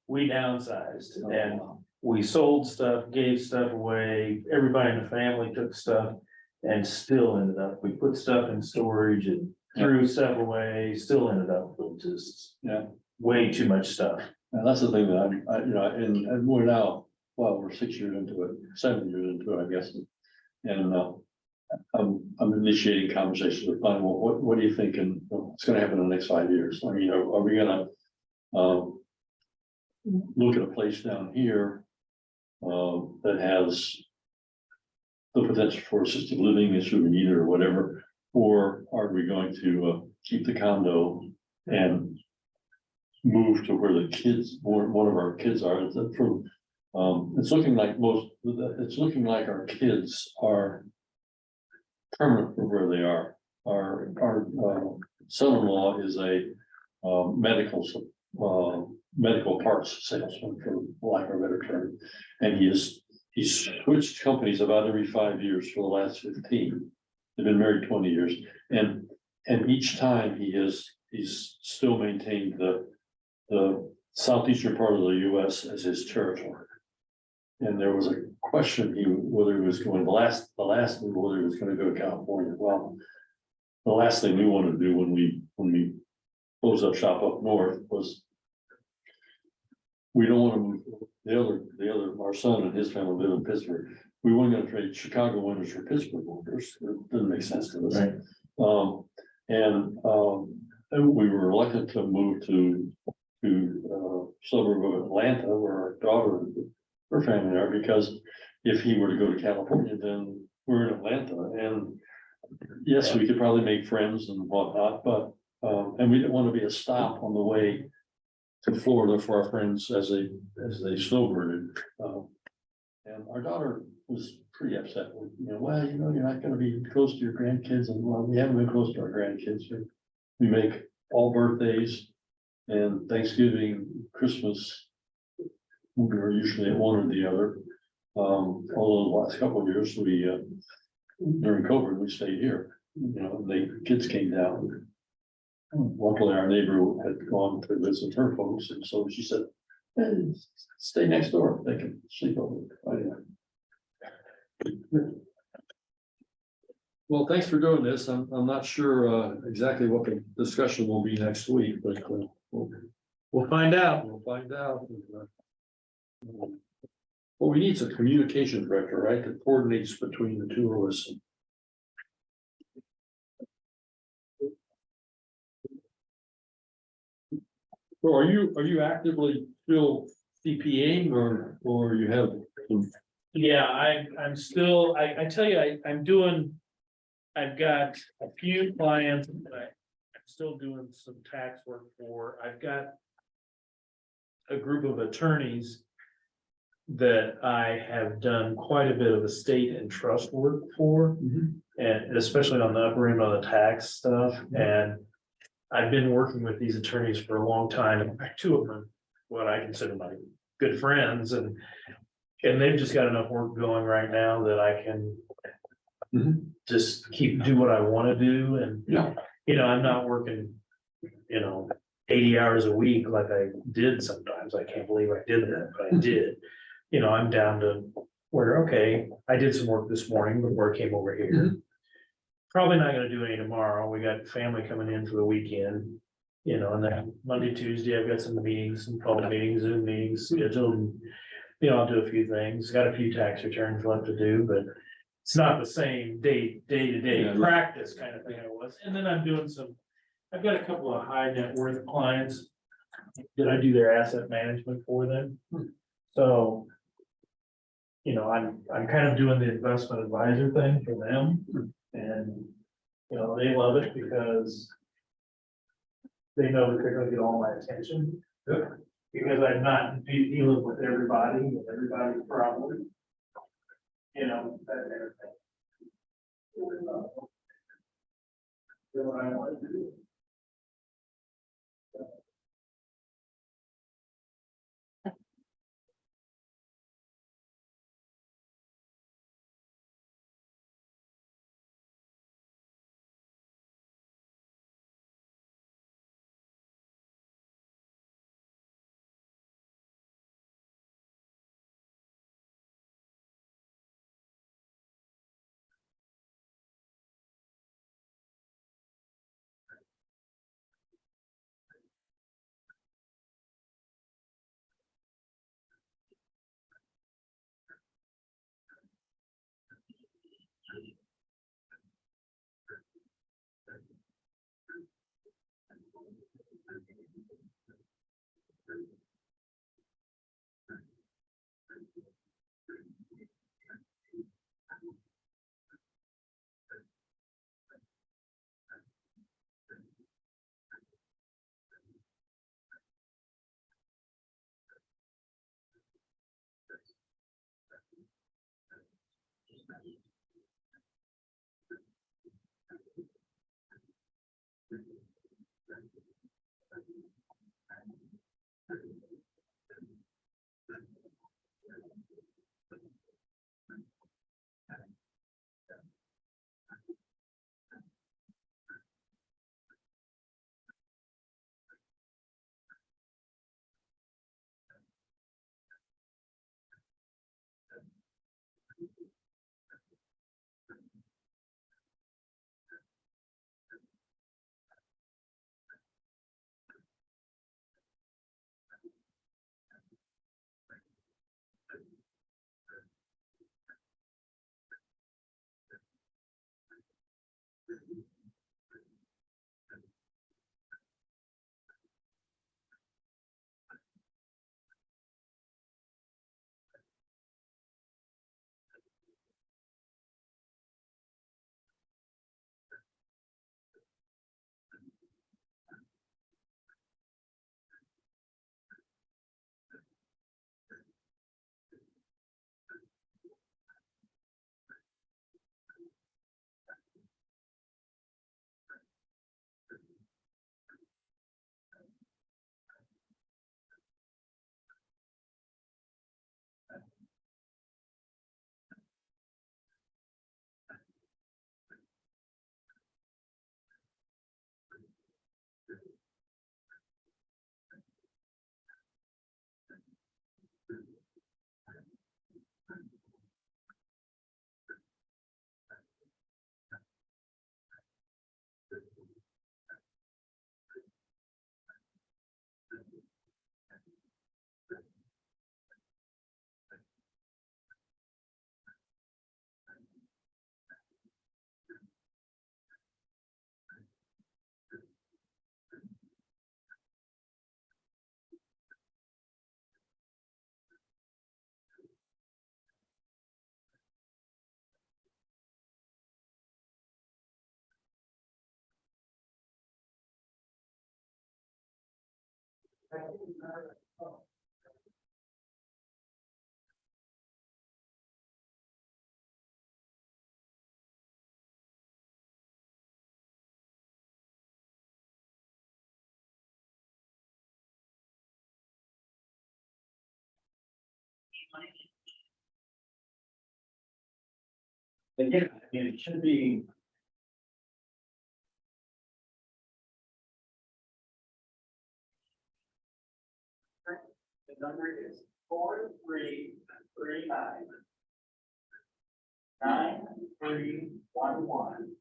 We downsized and we sold stuff, gave stuff away, everybody in the family took stuff. And still ended up, we put stuff in storage and threw stuff away, still ended up with just way too much stuff. and that's the thing that and we're now, well, we're 6 years into it, 7 years into it, I guess. And I'm initiating conversations with Bonnie. Well, what do you think? And what's going to happen in the next 5 years? I mean, are we going to look at a place down here that has the potential for assisted living as we need it or whatever, or are we going to keep the condo and move to where the kids, one of our kids are? It's looking like our kids are permanent for where they are. Our son-in-law is a medical parts salesman, for lack of a better term, and he's switched companies about every 5 years for the last 15. They've been married 20 years, and each time he's still maintained the southeastern part of the U.S. as his territory. And there was a question whether he was going the last move, whether he was going to go to California. Well, the last thing we wanted to do when we closed up shop up north was we don't want to move the other our son and his family live in Pittsburgh. We weren't going to trade Chicago winters for Pittsburgh winters. It didn't make sense to us. Right. And we were reluctant to move to suburb of Atlanta where our daughter and her family are, because if he were to go to California, then we're in Atlanta, and yes, we could probably make friends and whatnot, but and we didn't want to be a stop on the way to Florida for our friends as they snowbirded. And our daughter was pretty upset with, well, you're not going to be close to your grandkids, and well, we haven't been close to our grandkids. We make all birthdays and Thanksgiving, Christmas. We were usually at one or the other. Although the last couple of years, during COVID, we stayed here. The kids came down. Luckily, our neighbor had gone to visit her folks, and so she said, hey, stay next door. They can sleep over. Well, thanks for doing this. I'm not sure exactly what the discussion will be next week, but We'll find out. we'll find out. Well, we need some communication director, right, that coordinates between the two of us. So are you actively still CPAing or you have some? Yeah, I'm still, I tell you, I've got a few clients that I'm still doing some tax work for. I've got a group of attorneys that I have done quite a bit of estate and trust work for, and especially on the upper end on the tax stuff. And I've been working with these attorneys for a long time. In fact, two of them are what I consider my good friends, and they've just got enough work going right now that I can just do what I want to do. And I'm not working 80 hours a week like I did sometimes. I can't believe I did that, but I did. I'm down to where, okay, I did some work this morning before I came over here. Probably not gonna do any tomorrow. We got family coming in for the weekend. You know, and then Monday, Tuesday, I've got some meetings, some phone meetings, Zoom meetings, scheduled. You know, I'll do a few things, got a few tax returns left to do, but it's not the same day-to-day Yeah. practice kind of thing it was. And then I'm doing I've got a couple of high net worth clients that I do their asset management for them. So, you know, I'm kind of doing the investment advisor thing for them, and, you know, they love it because they know that they're gonna get all my attention. Because I'm not dealing with everybody and everybody's problem. You know, that kind of thing. Do what I want to do. But yeah, I mean, it should be. The number is 4339 9311.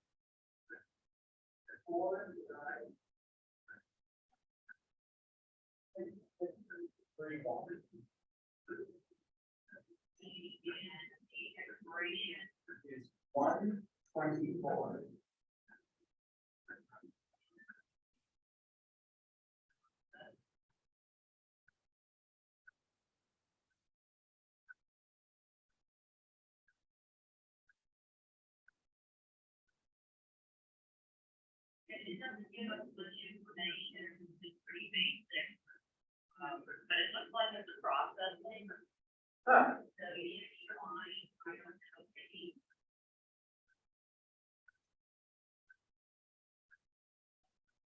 Is 124. It doesn't give us much information, it's pretty basic. But it looks like it's a processing. So you line, I don't know, maybe.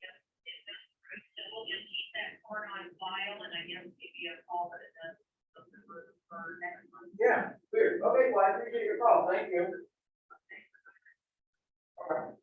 So we'll just keep that card on file and I guess give you a call, but it does. For next month. Yeah, weird. Okay, well, I appreciate your call. Thank you. Okay. All right.